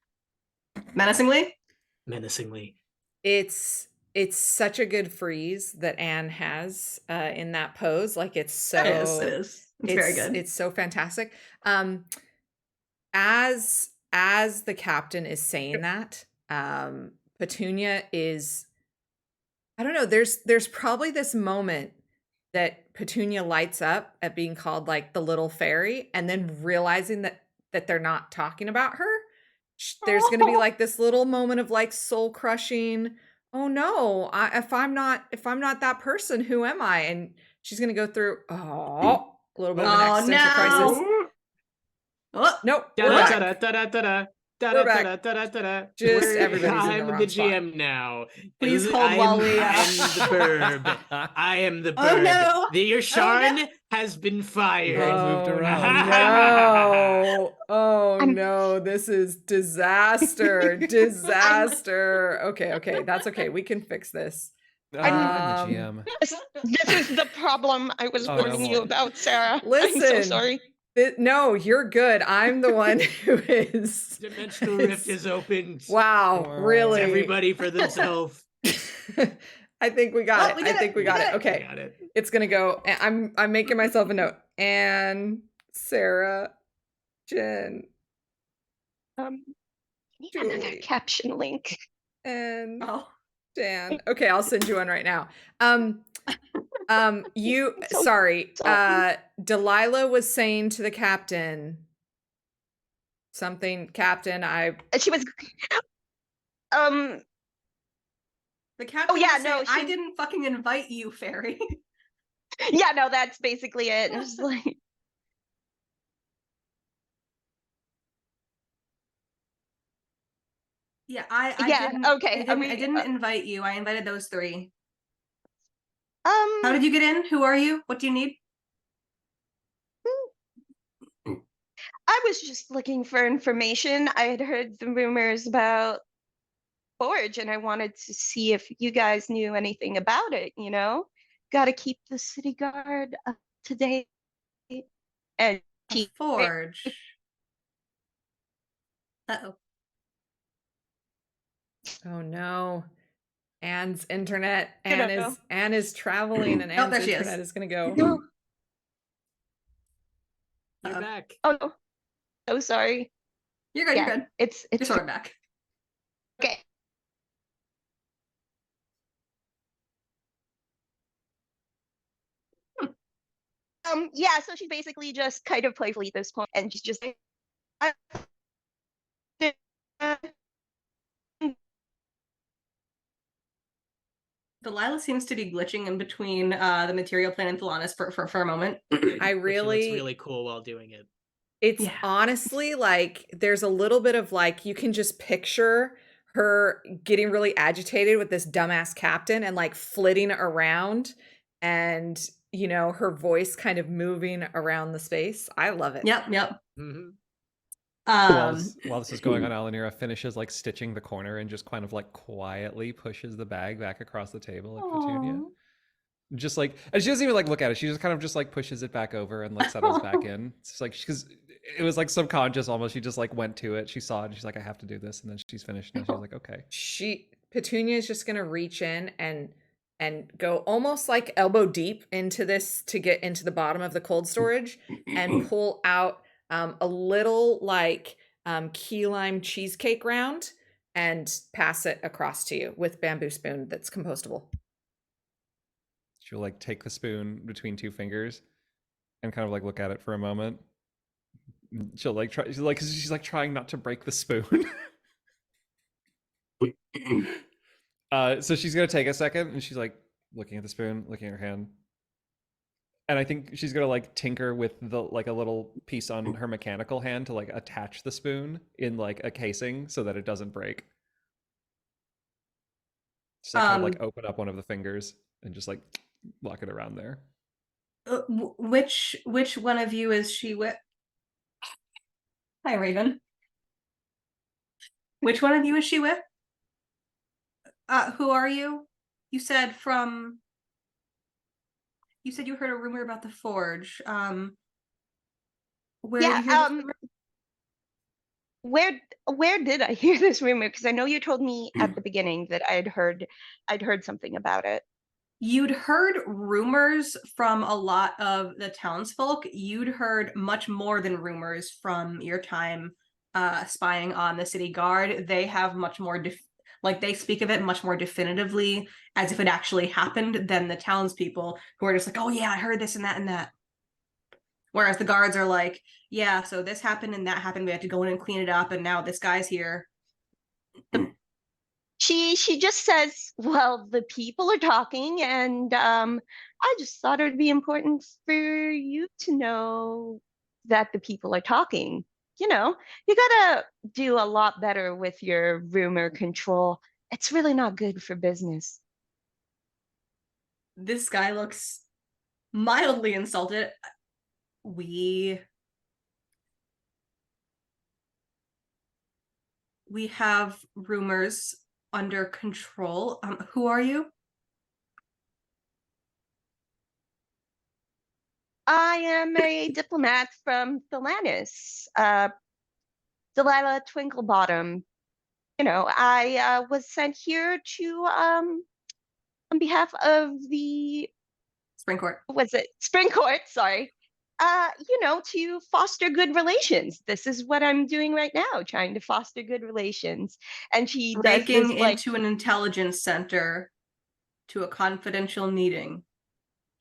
Menacingly? Menacingly. It's it's such a good freeze that Anne has in that pose. Like it's so It is. It's very good. It's so fantastic. As the captain is saying that, Petunia is, I don't know, there's probably this moment that Petunia lights up at being called like the little fairy, and then realizing that they're not talking about her. There's going to be like this little moment of like soul crushing. Oh no, if I'm not that person, who am I? And she's going to go through a little bit of an existential crisis. Oh, Nope, Da we're da back. da da da da. We're back. Just everybody's in the I'm wrong the spot. GM now. Please hold while we, I am the bird. I am the Oh, bird. no. Your Sharn no. has been fired. Oh, moved around. No. Oh no, this is disaster. Disaster. Okay, that's okay. We can fix this. I'm the GM. This is the problem I was Oh, warning no. you about, Sarah. I'm so Listen. sorry. No, you're good. I'm the one who is. Dimensional rift is open. Wow, really? Everybody for themselves. I think we got it. we I did think it. we We got did it. it. Okay. We got it. It's gonna go. I'm making myself a note. And Sarah, Jen, Need another Julie. caption link. and Oh. Dan. Okay, I'll send you one right now. You So sorry. sorry. Delilah was saying to the captain something. Captain, And she was The captain yeah, was no, saying, I she- didn't fucking invite you, fairy. yeah, no, that's basically it. It was like Yeah, I Yeah, didn't. okay, I are we, didn't invite you. I invited those three. um How did you get in? Who are you? What do you need? I was just looking for information. I had heard the rumors about Forge and I wanted to see if you guys knew anything about it, you know? Got to keep the city guard up to date. And A forge. Uh-oh. oh no. Anne's internet. know. Anne is traveling, and Oh, Anne's there she internet is. is gonna go. No. You're Uh-oh. back. Oh no. So sorry. You're good. Yeah, You're good. it's You're sort of back. okay. Yeah, so she's basically just kind of playfully at this point, and she's just like, Delilah seems to be glitching in between the material plane and Thelanis for a moment. I But she looks really, really cool while doing it. it's Yeah. honestly like there's a little bit of like you can just picture her getting really agitated with this dumbass captain and like flitting around, and you know her voice kind of moving around the space. I love it. Yep. Yep. Mhm. While this is going on, Alanira finishes like stitching the corner and just kind of like quietly pushes the bag back across the table at Petunia. Aw. Just like, and she doesn't even like look at it. She just kind of just like pushes it back over and like settles back in. It's like, because it was like subconscious almost. She just like went to it. She saw it and she's like, I have to do this. And then she's finished and she's like, okay. Petunia is just gonna reach in and go almost like elbow deep into this to get into the bottom of the cold storage and pull out a little like key lime cheesecake round and pass it across to you with bamboo spoon that's compostable. She'll like take the spoon between two fingers and kind of like look at it for a moment. She'll like try, she's like trying not to break the spoon. So she's gonna take a second and she's like looking at the spoon, looking at her hand. And I think she's gonna like tinker with the like a little piece on her mechanical hand to like attach the spoon in like a casing so that it doesn't break. Just like kind of like open up one of the fingers and just like lock it around there. Which one of you is she with? Hi, Raven. Which one of you is she with? Who are you? You said from. You said you heard a rumor about the forge. Where Yeah, did you hear this rumor? where did I hear this rumor? Because I know you told me at the beginning that I'd heard something about it. You'd heard rumors from a lot of the townsfolk. You'd heard much more than rumors from your time spying on the city guard. They have much more they speak of it much more definitively as if it actually happened than the townspeople, who are just like, oh yeah, I heard this and that and that. Whereas the guards are like, yeah, so this happened and that happened. We had to go in and clean it up, and now this guy's here. She just says, well, the people are talking, and I just thought it would be important for you to know that the people are talking. You know, you gotta do a lot better with your rumor control. It's really not good for business. This guy looks mildly insulted. We have rumors under control. Who are you? I am a diplomat from Thelanis, Delilah Twinklebottom. You know, I was sent here to, on behalf of the Spring Court. was it Spring Court? Sorry. You know, to foster good relations. This is what I'm doing right now, trying to foster good relations. And she does Breaking this like, into an intelligence center to a confidential meeting.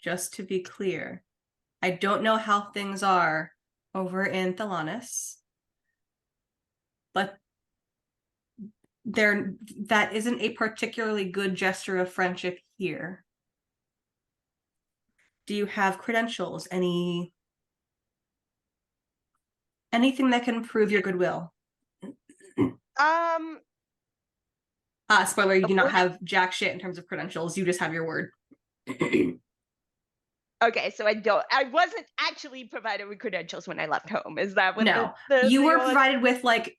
Just to be clear, I don't know how things are over in Thelanis, but that isn't a particularly good gesture of friendship here. Do you have credentials? Anything that can prove your goodwill? Spoiler, you do not have jack shit in terms of credentials. You just have your word. okay, so I wasn't actually provided with credentials when I left home. Is that what No, you were provided with like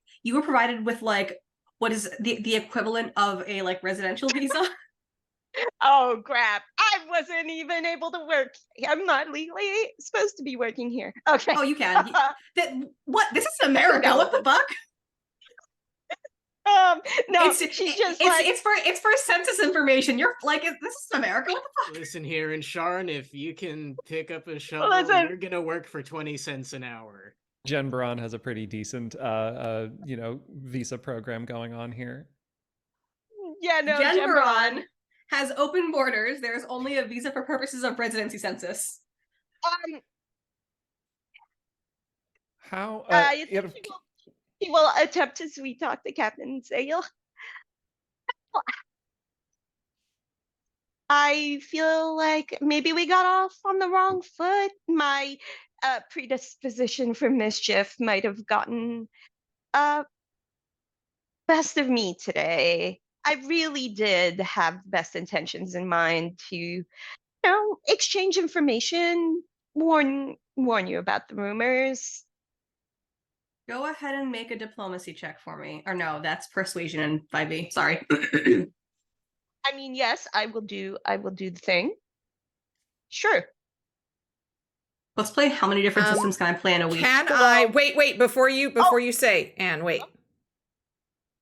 what is the equivalent of a like residential visa? Oh crap, I wasn't even able to work. I'm not legally supposed to be working here. Okay. Oh, you can. What? This is America. No. What the fuck? No, It's like, it's for census information. You're like, this is America. What the fuck? Listen here in Sharn, if you can pick up a shovel, Listen. you're gonna work for 20 cents an hour. Jen Braun has a pretty decent, visa program going on here. yeah, no, Jen Jen Braun has open borders. There's only a visa for purposes of residency census. How? He will attempt to sweet talk the captain and say, I feel like maybe we got off on the wrong foot. My predisposition for mischief might have gotten best of me today. I really did have best intentions in mind to, you know, exchange information, warn you about the rumors. Go ahead and make a diplomacy check for me. Or no, that's persuasion in 5e. Sorry. I mean, yes, I will do the thing. Sure. Let's play how many different systems can I play in a week? Can Well, I wait before you say, Anne, wait.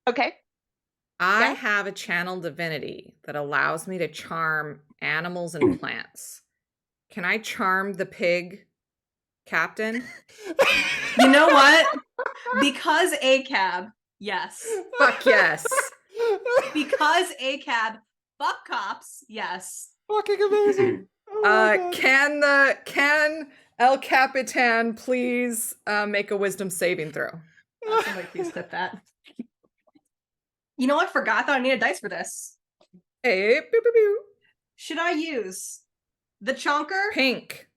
Okay. I Yeah. have a channel divinity that allows me to charm animals and plants. Can I charm the pig captain? You know what? Because ACAB, yes. Fuck yes. Because ACAB, fuck cops, yes. Fucking amazing. Oh my God. Can El Capitan please make a wisdom saving throw? Somebody please clip that. You know, I forgot that I need a dice for this. Hey, pew, pew, pew. Should I use the chonker? Pink.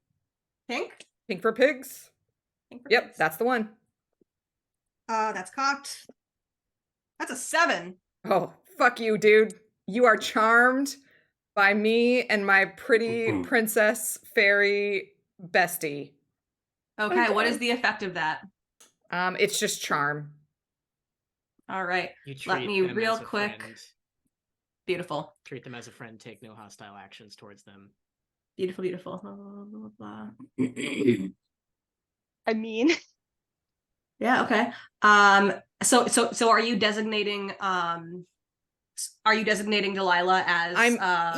Pink? Pink for pigs. Pink for Yep, pigs. that's the one. That's cocked. That's a 7. Oh, fuck you, dude. You are charmed by me and my pretty princess fairy bestie. Okay, what is the effect of that? It's just charm. All right, You let treat me them real as a quick. friend. Beautiful. Treat them as a friend. Take no hostile actions towards them. Beautiful, beautiful. Blah, blah, blah, blah. I mean, Yeah, okay. So are you designating Delilah as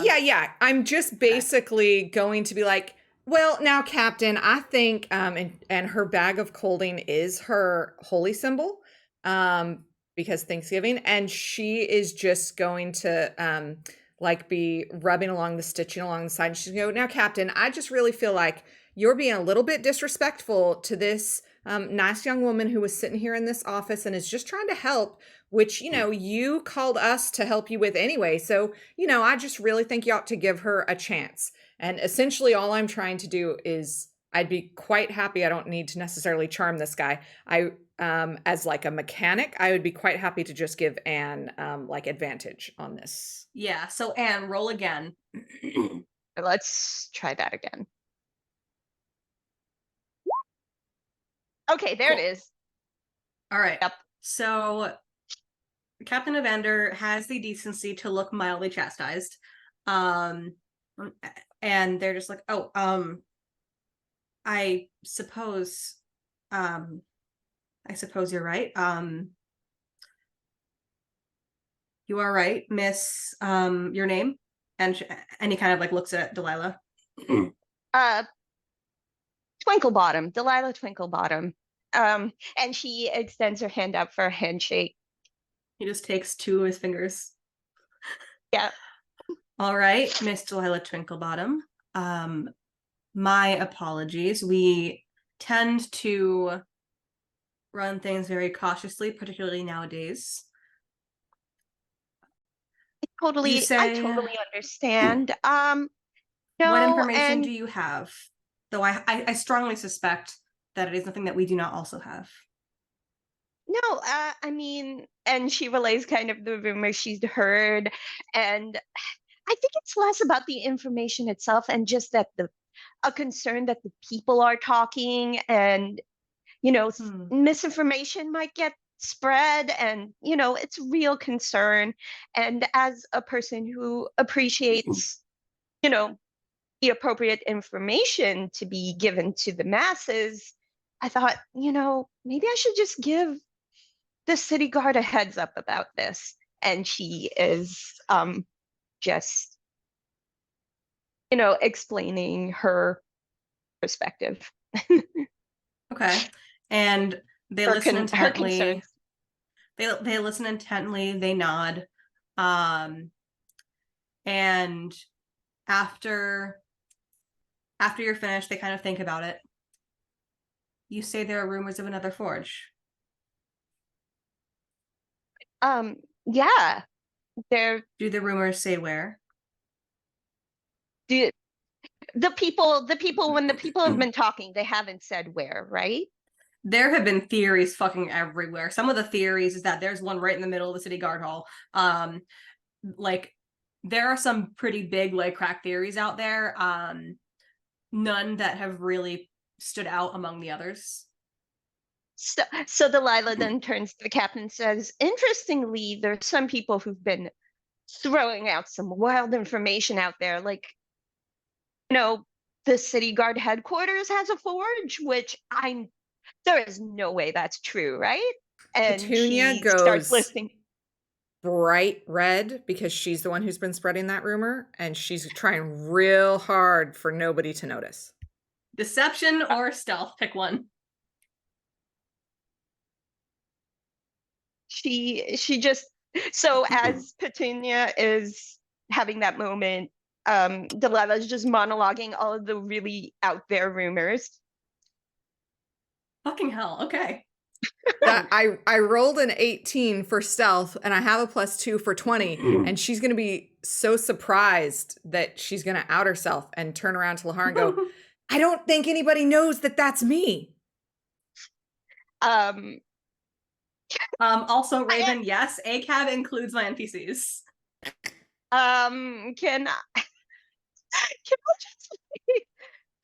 Yeah. I'm just basically going to be like, well, now, Captain, I think and her bag of colding is her holy symbol. Because Thanksgiving, and she is just going to like be rubbing along the stitching along the side. And she's going to go, now, Captain, I just really feel like you're being a little bit disrespectful to this nice young woman who was sitting here in this office and is just trying to help, which, you know, you called us to help you with anyway. So, you know, I just really think you ought to give her a chance. And essentially all I'm trying to do is I'd be quite happy. I don't need to necessarily charm this guy. As like a mechanic, I would be quite happy to just give Anne like advantage on this. Yeah, so Anne, roll again. Let's try that again. Okay, there Cool. it is. All right. Yep. So Captain Evander has the decency to look mildly chastised. And they're just like, oh, I suppose you're right. You are right, Miss, your name? And he kind of like looks at Delilah. Twinklebottom, Delilah Twinklebottom. And she extends her hand up for a handshake. He just takes two of his fingers. Yeah. All right, Miss Delilah Twinklebottom. My apologies. We tend to run things very cautiously, particularly nowadays. I totally understand. What No, information do you have? Though I strongly suspect that it is something that we do not also have. No, I mean, and she relays kind of the rumors she's heard, and I think it's less about the information itself and just that a concern that the people are talking, and you know, misinformation might get spread, and you know, it's real concern. And as a person who appreciates, you know, the appropriate information to be given to the masses, I thought, you know, maybe I should just give the city guard a heads up about this. And she is just, you know, explaining her perspective. Okay. And they listen Her intently. concerns. They listen intently, they nod. And after you're finished, they kind of think about it. You say there are rumors of another forge. Yeah. There Do the rumors say where? the people when the people have been talking, they haven't said where, right? There have been theories fucking everywhere. Some of the theories is that there's one right in the middle of the city guard hall. Like there are some pretty big like crack theories out there. None that have really stood out among the others. So Delilah then turns to the captain and says, interestingly, there's some people who've been throwing out some wild information out there, like, you know, the city guard headquarters has a forge, which there is no way that's true, right? And Petunia she goes starts listing bright red because she's the one who's been spreading that rumor, and she's trying real hard for nobody to notice. Deception or stealth, pick one. She just, so as Petunia is having that moment, Delilah is just monologuing all of the really out there rumors. Fucking hell, okay. I rolled an 18 for stealth, and I have a +2 for 20, and she's going to be so surprised that she's going to out herself and turn around to Lahar and go, I don't think anybody knows that that's me. Also, Raven, yes, ACAB includes my NPCs. Can I just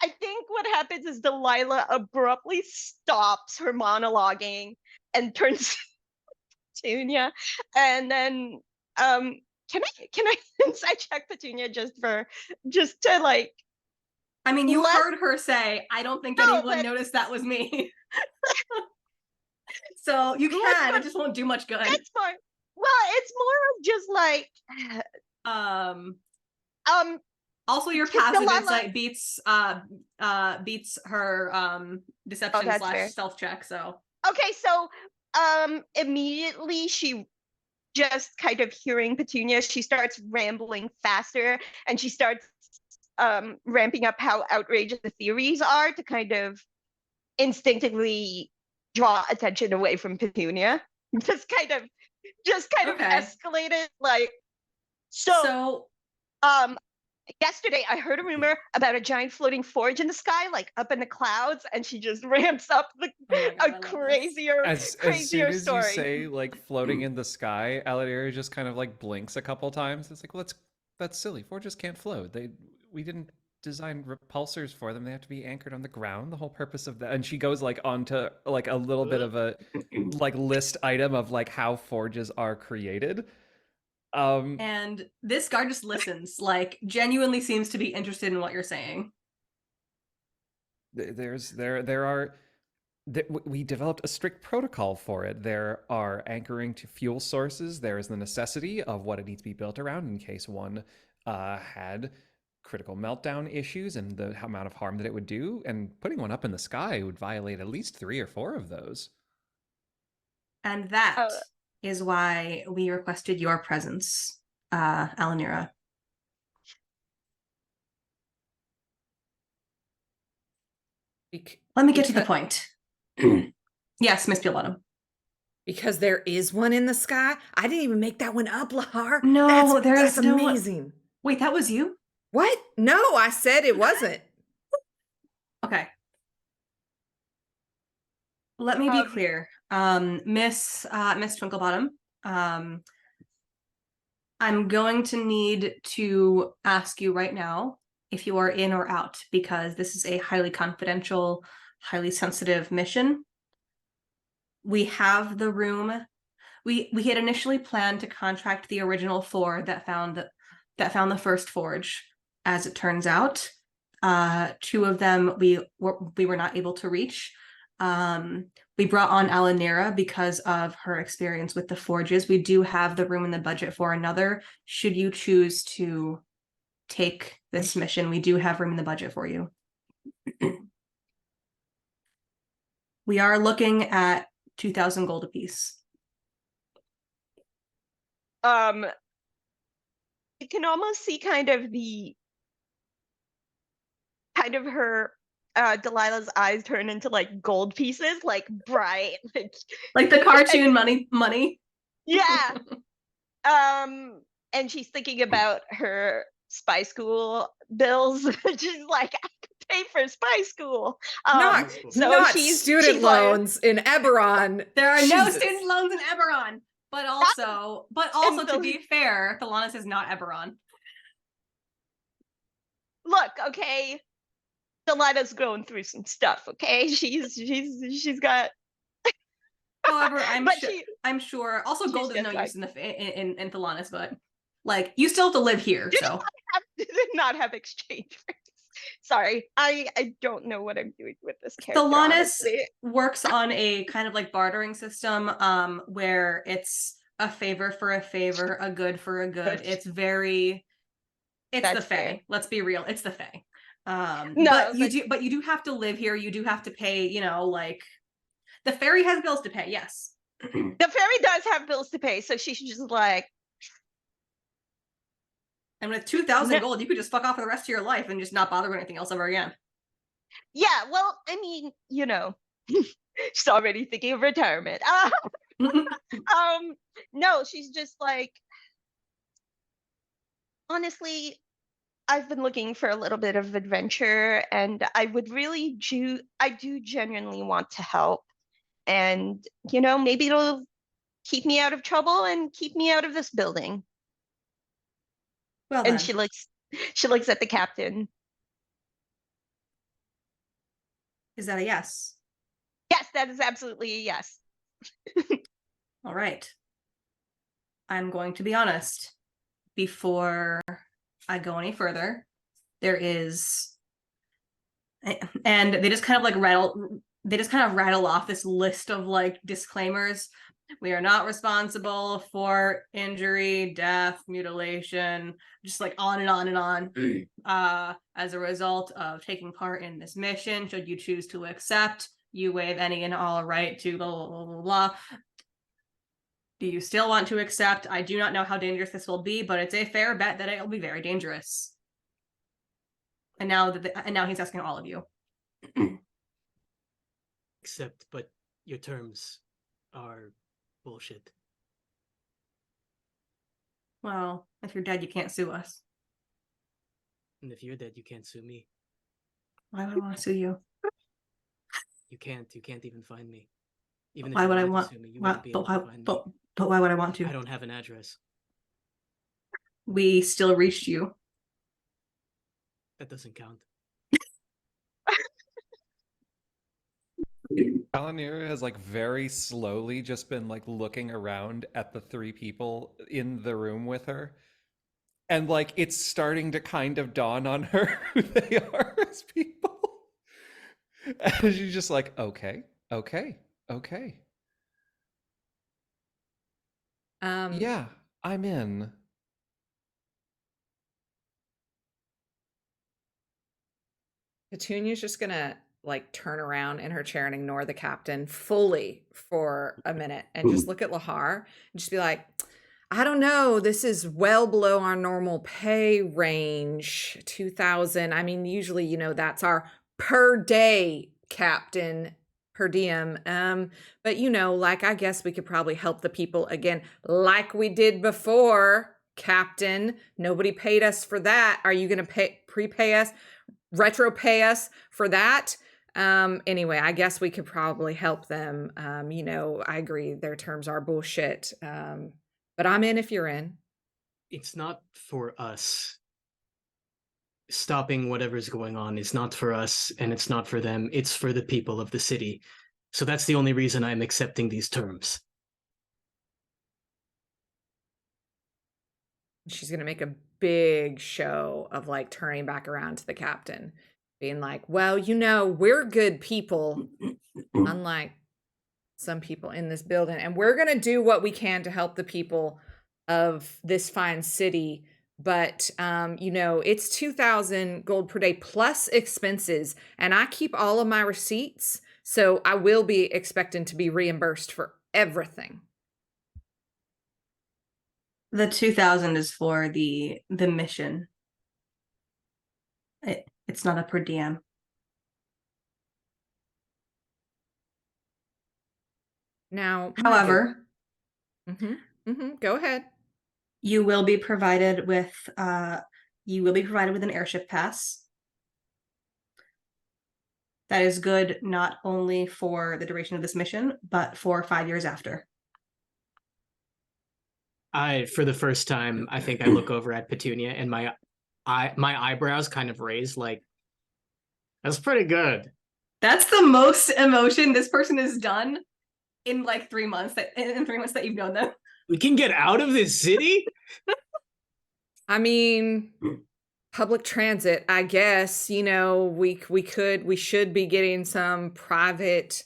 I think what happens is Delilah abruptly stops her monologuing and turns to Petunia, and then can I insight check Petunia just to like, I mean, you heard her say, I don't think anyone noticed that was me. So you Good, can, but it just won't do much good. it's more. Well, it's more of just like, Um, um, also your Delilah- passive insight beats her deception that's slash fair. stealth check, so Okay, so immediately she just kind of hearing Petunia, she starts rambling faster, and she starts ramping up how outrageous the theories are to kind of instinctively draw attention away from Petunia. Just kind of Okay. escalate it. Like, so yesterday I heard a rumor about a giant floating forge in the sky, like up in the clouds, and she just ramps up Oh my God, I a love this. crazier As crazier soon as story. you say like floating in the sky, Aladira just kind of like blinks a couple times. It's like, well, that's silly. Forges can't float. We didn't design repulsors for them. They have to be anchored on the ground. The whole purpose of that. And she goes like onto like a little bit of a like list item of like how forges are created. And this guard just listens, like genuinely seems to be interested in what you're saying. We developed a strict protocol for it. There are anchoring to fuel sources. There is the necessity of what it needs to be built around in case one had critical meltdown issues and the amount of harm that it would do. And putting one up in the sky would violate at least 3 or 4 of those. And that is why we requested your presence, Alanira. Let me get to the point. Yes, Miss Peelbottom. Because there is one in the sky. I didn't even make that one up, Lahar. No, that's amazing. Wait, that was you? What? No, I said it wasn't. Okay. Let me be clear. Miss Twinklebottom, I'm going to need to ask you right now if you are in or out, because this is a highly confidential, highly sensitive mission. We have the room. We had initially planned to contract the original 4 that found the first forge. As it turns out, 2 of them we were not able to reach. We brought on Alanira because of her experience with the forges. We do have the room in the budget for another. Should you choose to take this mission, we do have room in the budget for you. We are looking at 2,000 gold apiece. You can almost see kind of her Delilah's eyes turn into like gold pieces, like bright, like the cartoon money. Yeah. And she's thinking about her spy school bills. She's like, I could pay for spy school. Not student loans in Eberron. There are no student loans in Eberron. But also to be fair, Thelanis is not Eberron. Look, okay, Delilah's going through some stuff. Okay, she's got. However, I'm sure. Also, gold is no use in Thelanis, but like you still have to live here. So did not have exchange rates. Sorry, I don't know what I'm doing with this character. Thelanis works on a kind of like bartering system, where it's a favor for a favor, a good for a good. It's the Fae. Let's be real. It's the Fae. But you do have to live here. You do have to pay, like the fairy has bills to pay. Yes. The fairy does have bills to pay. So she's just like, and with 2,000 gold, you could just fuck off for the rest of your life and just not bother with anything else ever again. Yeah. Well, I mean, she's already thinking of retirement. No, she's just like, honestly, I've been looking for a little bit of adventure, and I do genuinely want to help. And, maybe it'll keep me out of trouble and keep me out of this building. Well then. And she looks at the captain. Is that a yes? Yes, that is absolutely a yes. All right. I'm going to be honest. Before I go any further, there is, and they just kind of like they just kind of rattle off this list of like disclaimers. We are not responsible for injury, death, mutilation, just like on and on and on. As a result of taking part in this mission, should you choose to accept, you waive any and all right to blah, blah, blah, blah, blah. Do you still want to accept? I do not know how dangerous this will be, but it's a fair bet that it will be very dangerous. And now he's asking all of you. Accept, but your terms are bullshit. Well, if you're dead, you can't sue us. And if you're dead, you can't sue me. Why would I want to sue you? You can't even find me. Even Why if would you I wanted want? to sue me, you Why, wouldn't be able to find me. but why would I want to? I don't have an address. We still reached you. That doesn't count. Palanir has like very slowly just been like looking around at the three people in the room with her. And like it's starting to kind of dawn on her who they are as people. And she's just like, okay. Yeah, I'm in. Petunia's just gonna like turn around in her chair and ignore the captain fully for a minute and just look at Lahar and just be like, I don't know, this is well below our normal pay range. 2,000. I mean, usually, you know, that's our per day captain, per diem. But you know, like I guess we could probably help the people again, like we did before, Captain. Nobody paid us for that. Are you gonna prepay us? Retro pay us for that? Anyway, I guess we could probably help them. You know, I agree their terms are bullshit. But I'm in if you're in. It's not for us. Stopping whatever's going on is not for us, and it's not for them. It's for the people of the city. So that's the only reason I'm accepting these terms. She's gonna make a big show of like turning back around to the captain, being like, well, you know, we're good people, unlike some people in this building, and we're gonna do what we can to help the people of this fine city. But you know, it's 2,000 gold per day plus expenses, and I keep all of my receipts, so I will be expecting to be reimbursed for everything. The 2,000 is for the mission. It's not a per diem. Now, however, go ahead. You will be provided with an airship pass. That is good not only for the duration of this mission, but for 5 years after. For the first time, I think I look over at Petunia and my eyebrows kind of raise, like, that's pretty good. That's the most emotion this person has done in like 3 months that you've known them. We can get out of this city? I mean, public transit, I guess, you know, we should be getting some private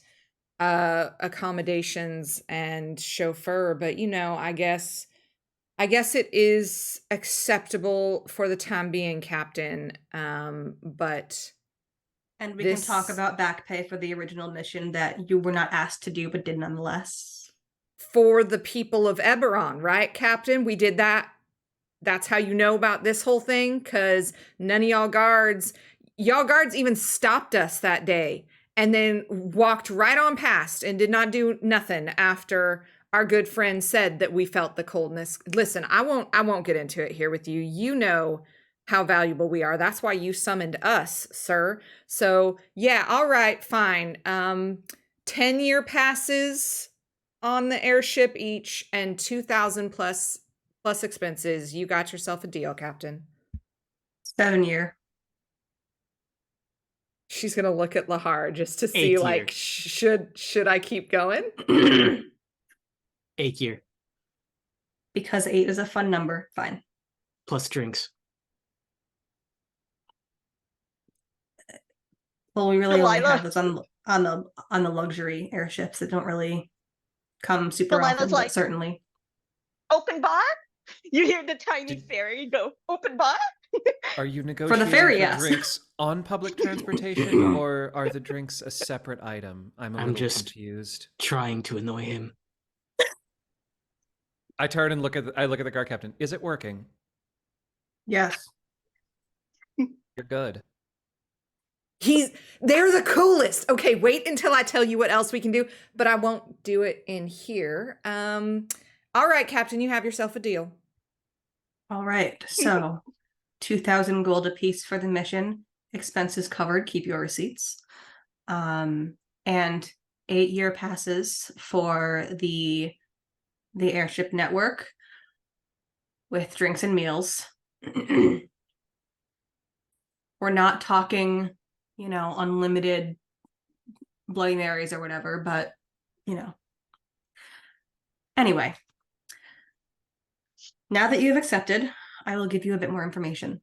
accommodations and chauffeur, but you know, I guess it is acceptable for the time being, Captain. But and we can talk about back pay for the original mission that you were not asked to do but did nonetheless. For the people of Eberron, right, Captain? We did that. That's how you know about this whole thing, because none of y'all guards even stopped us that day and then walked right on past and did not do nothing after our good friend said that we felt the coldness. Listen, I won't get into it here with you. You know how valuable we are. That's why you summoned us, sir. So yeah, all right, fine. 10-year passes on the airship each and 2,000 plus expenses. You got yourself a deal, Captain. 7-year. She's gonna look at Lahar just to see, like, should I keep going? 8-year. Because 8 is a fun number. Fine. Plus drinks. Well, we really only have those on on the luxury airships that don't really come super Delilah's often, but like- certainly. Open bar? You hear the tiny Did- fairy go, open bar? Are you negotiating ferry, for yes. drinks on public transportation, or are the drinks a separate item? I'm I'm little just- confused. Trying to annoy him. I turn and look at the guard captain. Is it working? Yes. You're good. They're the coolest. Okay, wait until I tell you what else we can do, but I won't do it in here. All right, Captain, you have yourself a deal. All right. So 2,000 gold apiece for the mission. Expenses covered. Keep your receipts. And 8-year passes for the airship network with drinks and meals. We're not talking, unlimited Bloody Marys or whatever, but anyway, now that you've accepted, I will give you a bit more information.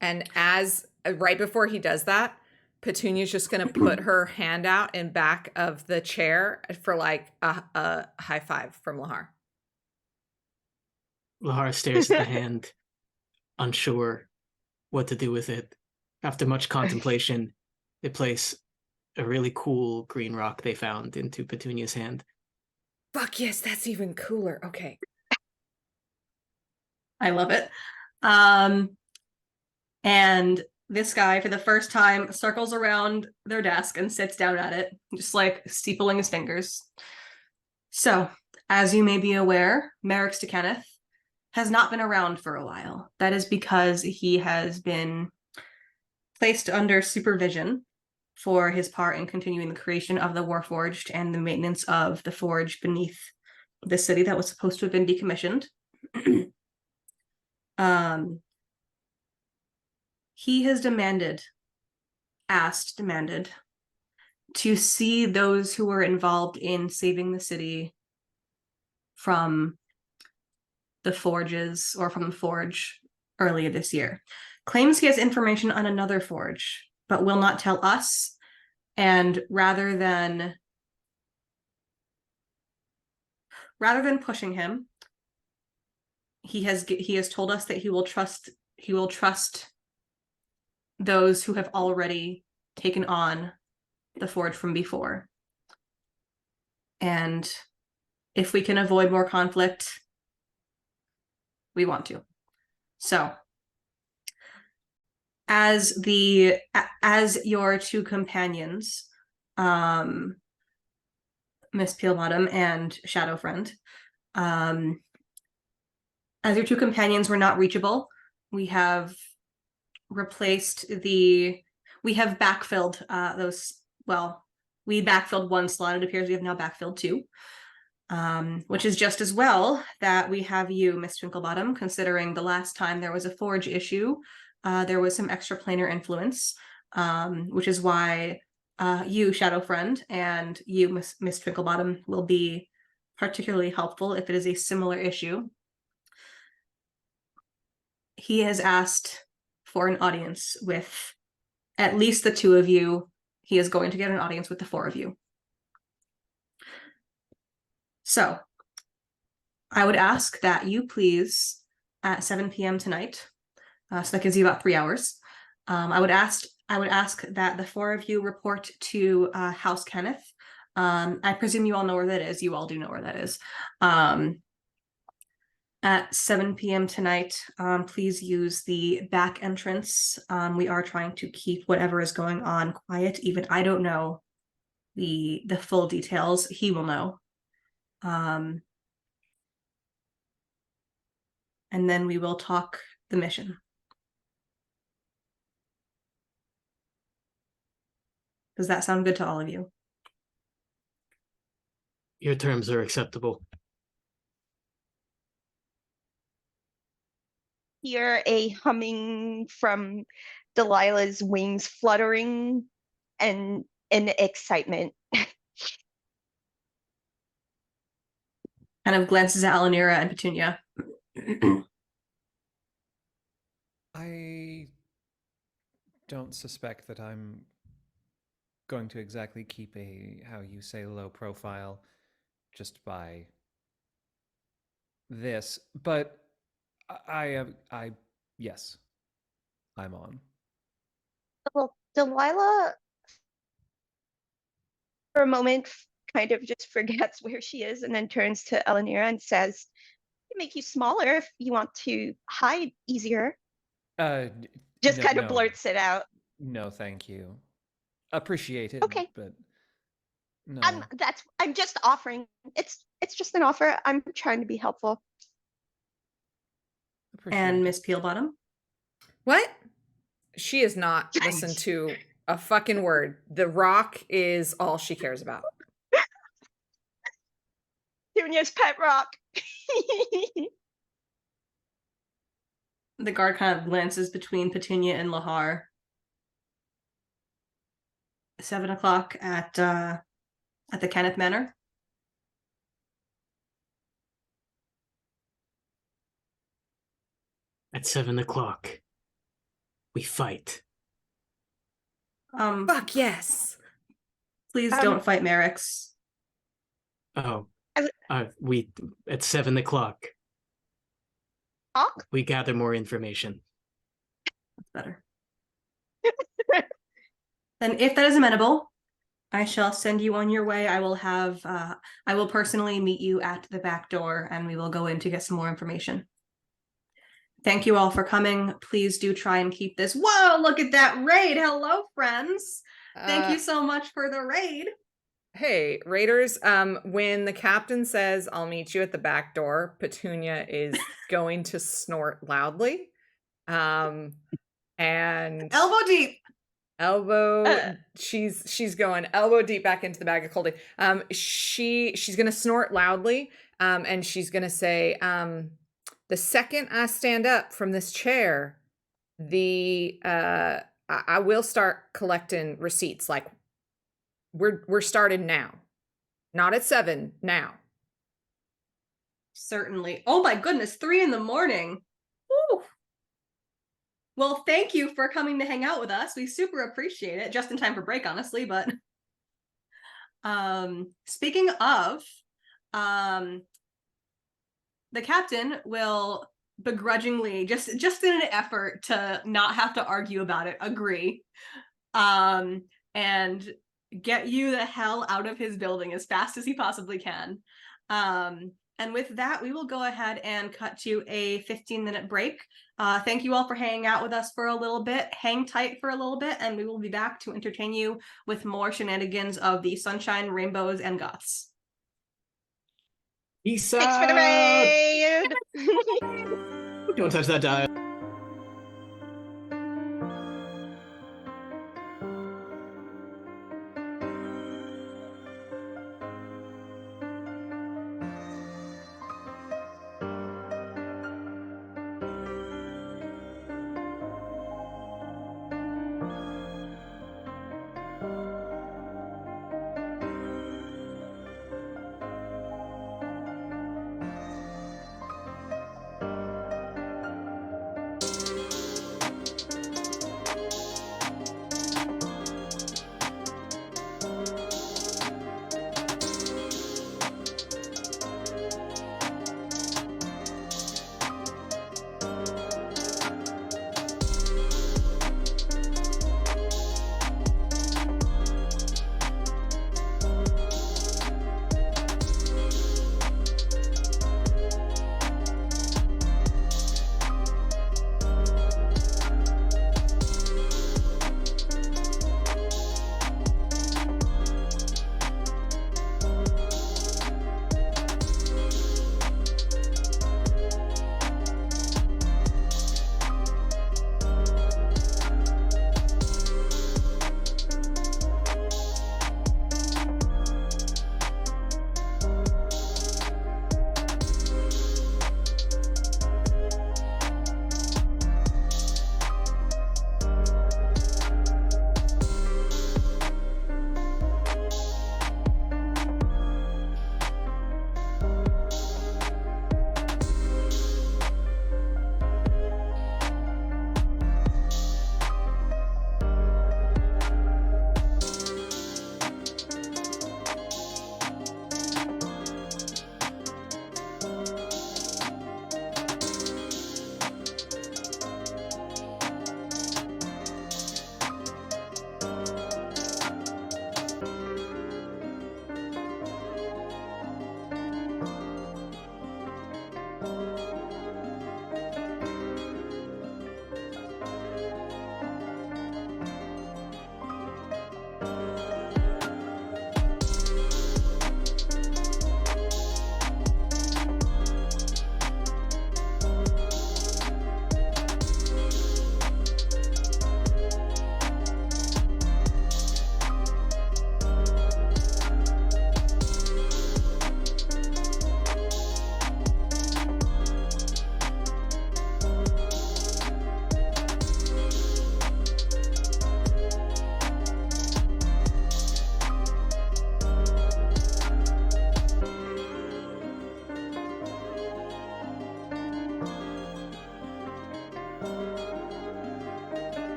And as right before he does that, Petunia's just going to put her hand out in back of the chair for like a high five from Lahar. Lahar stares at the hand, unsure what to do with it. After much contemplation, they place a really cool green rock they found into Petunia's hand. Fuck yes, that's even cooler. Okay. I love it. And this guy, for the first time, circles around their desk and sits down at it, just like steepling his fingers. So, as you may be aware, Merrick Kenneth has not been around for a while. That is because he has been placed under supervision for his part in continuing the creation of the Warforged and the maintenance of the forge beneath the city that was supposed to have been decommissioned. He has demanded to see those who were involved in saving the city from the forges or from the forge earlier this year. Claims he has information on another forge, but will not tell us. And rather than pushing him, he has told us that he will trust those who have already taken on the forge from before. And if we can avoid more conflict, we want to. So, as your two companions, Miss Peelbottom and Shadow Friend, as your two companions were not reachable, we have backfilled we backfilled one slot. It appears we have now backfilled 2, which is just as well that we have you, Miss Twinklebottom, considering the last time there was a forge issue, there was some extraplanar influence, which is why you, Shadow Friend, and you, Miss Twinklebottom, will be particularly helpful if it is a similar issue. He has asked for an audience with at least the 2 of you. He is going to get an audience with the 4 of you. So, I would ask that you please, at 7 p.m. tonight, so that gives you about 3 hours, I would ask that the 4 of you report to House Kenneth. I presume you all know where that is. You all do know where that is. At 7 p.m. tonight, please use the back entrance. We are trying to keep whatever is going on quiet. Even I don't know the full details. He will know. And then we will talk the mission. Does that sound good to all of you? Your terms are acceptable. Hear a humming from Delilah's wings fluttering and in excitement. Kind of glances at Alanira and Petunia. I don't suspect that I'm going to exactly keep a, how you say, low profile just by this, but yes, I'm on. Well, Delilah, for a moment, kind of just forgets where she is and then turns to Elanira and says, "I can make you smaller if you want to hide easier." Just kind of No, blurts it out. no, thank you. Appreciate it, Okay. but no. I'm just offering. It's just an offer. I'm trying to be helpful. Appreciate And it. Miss Peelbottom. What? She has not listened to a fucking word. The rock is all she cares about. Junior's pet rock. The guard kind of glances between Petunia and Lahar. 7 o'clock at the Kenneth Manor. At 7 o'clock, we fight. Fuck yes. Please don't fight Merrick's. Oh, we at 7 o'clock. Talk? We gather more information. That's better. Then, if that is amenable, I shall send you on your way. I will personally meet you at the back door, and we will go in to get some more information. Thank you all for coming. Please do try and keep this. Whoa, look at that raid. Hello, friends. Thank you so much for the raid. Hey, Raiders, when the captain says, "I'll meet you at the back door," Petunia is going to snort loudly. And Elbow deep. She's going elbow deep back into the bag of holding. She's gonna snort loudly, and she's gonna say, "The second I stand up from this chair, I will start collecting receipts. Like we're started now, not at 7 now." Certainly. Oh my goodness, 3 in the morning. Woo. Well, thank you for coming to hang out with us. We super appreciate it. Just in time for break, honestly, but speaking of, the captain will begrudgingly, just in an effort to not have to argue about it, agree. And get you the hell out of his building as fast as he possibly can. And with that, we will go ahead and cut to a 15-minute break. Thank you all for hanging out with us for a little bit. Hang tight for a little bit, and we will be back to entertain you with more shenanigans of the sunshine, rainbows, and goths. Peace Thanks for the raid. Don't touch that dial.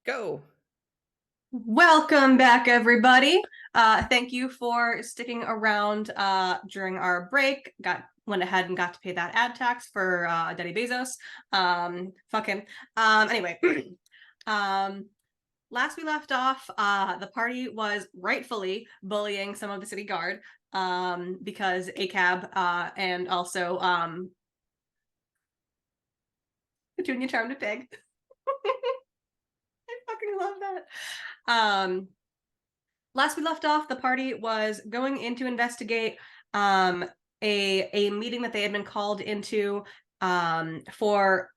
Go. Welcome back, everybody. Thank you for sticking around during our break. Went ahead and got to pay that ad tax for Daddy Bezos. Fuck him. Anyway, last we left off, the party was rightfully bullying some of the city guard because ACAB and also Petunia charmed a pig. I fucking love that. Last we left off, the party was going in to investigate a meeting that they had been called into for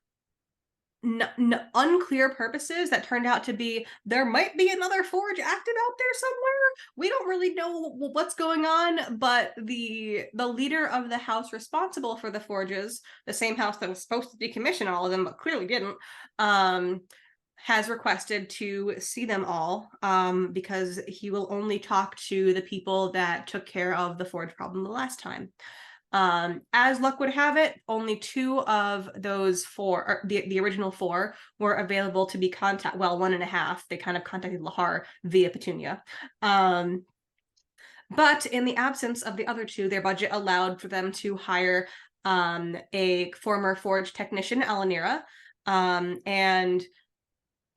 unclear purposes that turned out to be there might be another forge active out there somewhere. We don't really know what's going on, but the leader of the house responsible for the forges, the same house that was supposed to decommission all of them but clearly didn't, has requested to see them all because he will only talk to the people that took care of the forge problem the last time. As luck would have it, only 2 of those 4, or the original 4, were available to be contacted. Well, 1.5. They kind of contacted Lahar via Petunia. But in the absence of the other 2, their budget allowed for them to hire a former forge technician, Alanira, and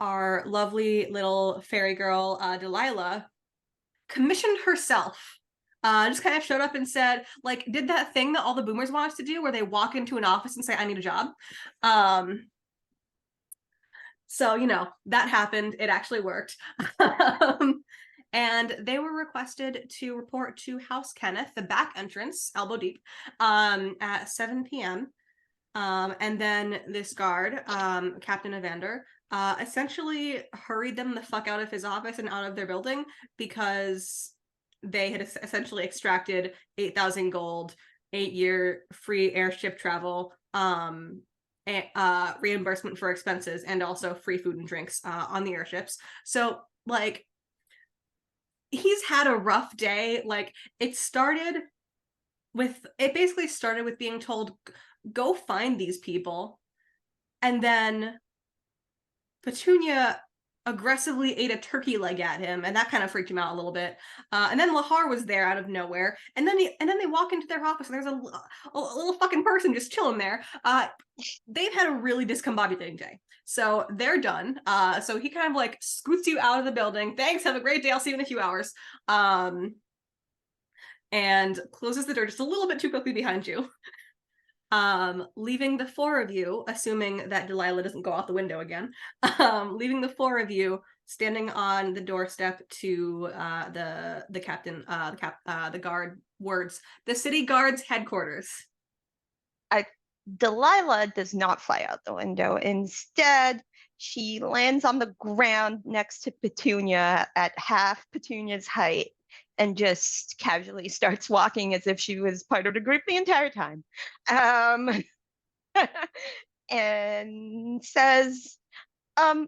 our lovely little fairy girl, Delilah, commissioned herself. Just kind of showed up and said, like, did that thing that all the boomers want us to do where they walk into an office and say, I need a job. So, you know, that happened. It actually worked. And they were requested to report to House Kenneth, the back entrance, elbow deep, at 7 p.m. And then this guard, Captain Evander, essentially hurried them the fuck out of his office and out of their building because they had essentially extracted 8,000 gold, 8-year free airship travel, reimbursement for expenses, and also free food and drinks on the airships. So, like, he's had a rough day. Like, it basically started with being told, go find these people, and then Petunia aggressively ate a turkey leg at him, and that kind of freaked him out a little bit. And then Lahar was there out of nowhere, and then they walk into their office, and there's a little fucking person just chilling there. They've had a really discombobulating day, so they're done. So he kind of like scoots you out of the building. Thanks, have a great day. I'll see you in a few hours. And closes the door just a little bit too quickly behind you. Leaving the 4 of you, assuming that Delilah doesn't go out the window again, leaving the 4 of you standing on the doorstep to the captain, the guard words, the city guard's headquarters. Delilah does not fly out the window. Instead, she lands on the ground next to Petunia at half Petunia's height and just casually starts walking as if she was part of the group the entire time. And says, yeah,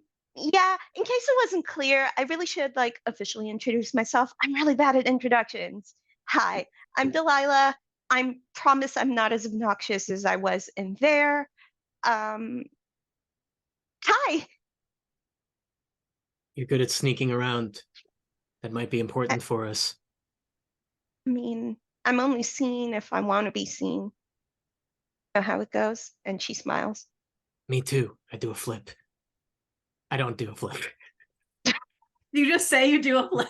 in case it wasn't clear, I really should like officially introduce myself. I'm really bad at introductions. Hi, I'm Delilah. I promise I'm not as obnoxious as I was in there. Hi. You're good at sneaking around. That might be important for us. I mean, I'm only seen if I want to be seen. Know how it goes? And she smiles. Me too. I do a flip. I don't do a flip. You just say you do a flip.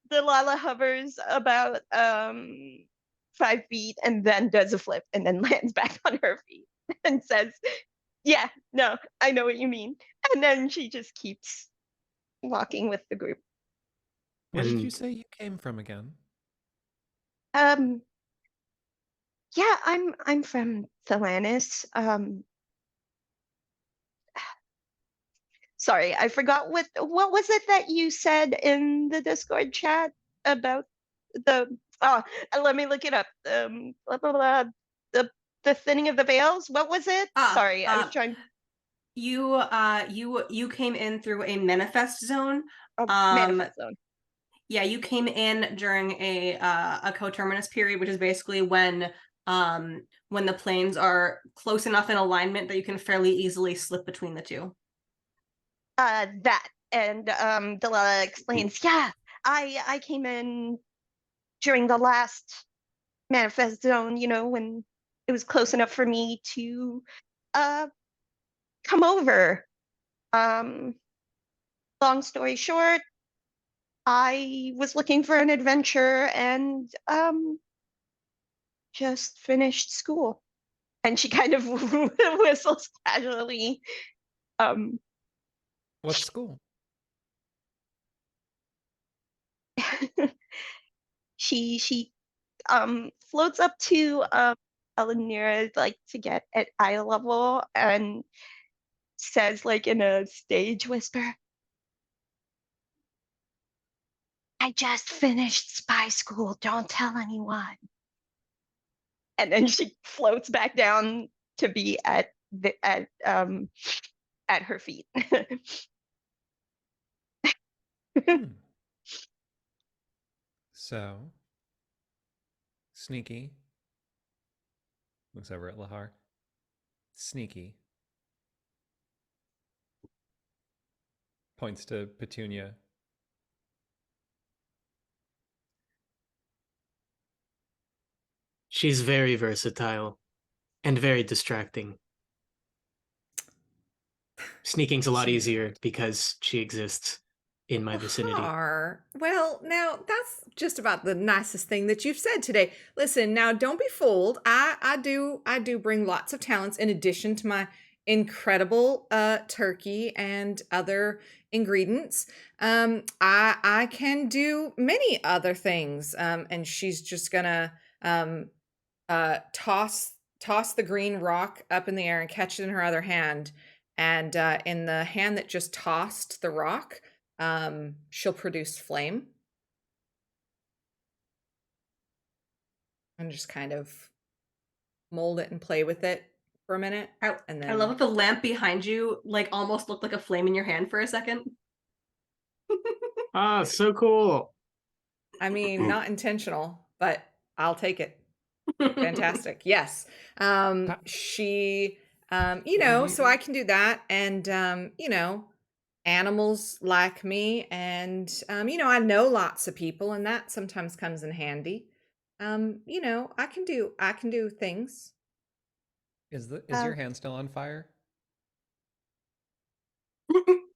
Delilah hovers about 5 feet and then does a flip and then lands back on her feet and says, yeah, no, I know what you mean. And then she just keeps walking with the group. Where did you say you came from again? Yeah, I'm from Thelanis. Sorry, I forgot what was it that you said in the Discord chat about the let me look it up. Blah, blah, blah, the thinning of the veils. What was it? Sorry, I was trying. You came in through a manifest zone. Manifest zone. Yeah, you came in during a coterminus period, which is basically when when the planes are close enough in alignment that you can fairly easily slip between the two. That and Delilah explains, yeah, I came in during the last manifest zone, you know, when it was close enough for me to come over. Long story short, I was looking for an adventure and just finished school. And she kind of whistles casually. What school? She floats up to Elanira like to get at eye level and says like in a stage whisper, I just finished spy school, don't tell anyone. And then she floats back down to be at her feet. So, Sneaky looks over at Lahar. Sneaky points to Petunia. She's very versatile and very distracting. Sneaking's a lot easier because she exists in my vicinity. Well, now that's just about the nicest thing that you've said today. Listen, now don't be fooled. I do bring lots of talents in addition to my incredible turkey and other ingredients. I can do many other things. And she's just gonna toss the green rock up in the air and catch it in her other hand. And in the hand that just tossed the rock, she'll produce flame. And just kind of mold it and play with it for a minute. And then I love that the lamp behind you like almost looked like a flame in your hand for a second. Ah, so cool. I mean, not intentional, but I'll take it. Fantastic. Yes. She you know, so I can do that. And you know, animals like me, and you know, I know lots of people, and that sometimes comes in handy. You know, I can do things. Is your hand still on fire?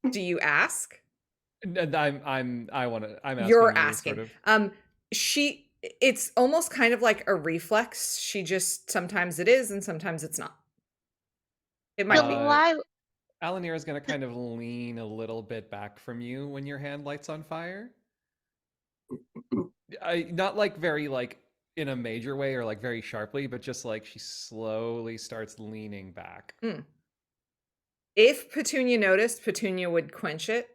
Do you ask? I'm asking You're you asking. sort of. It's almost kind of like a reflex. She just, sometimes it is and sometimes it's not. It might be. Alanir is going to kind of lean a little bit back from you when your hand lights on fire. Not like very like in a major way or like very sharply, but just like she slowly starts leaning back. If Petunia noticed, Petunia would quench it,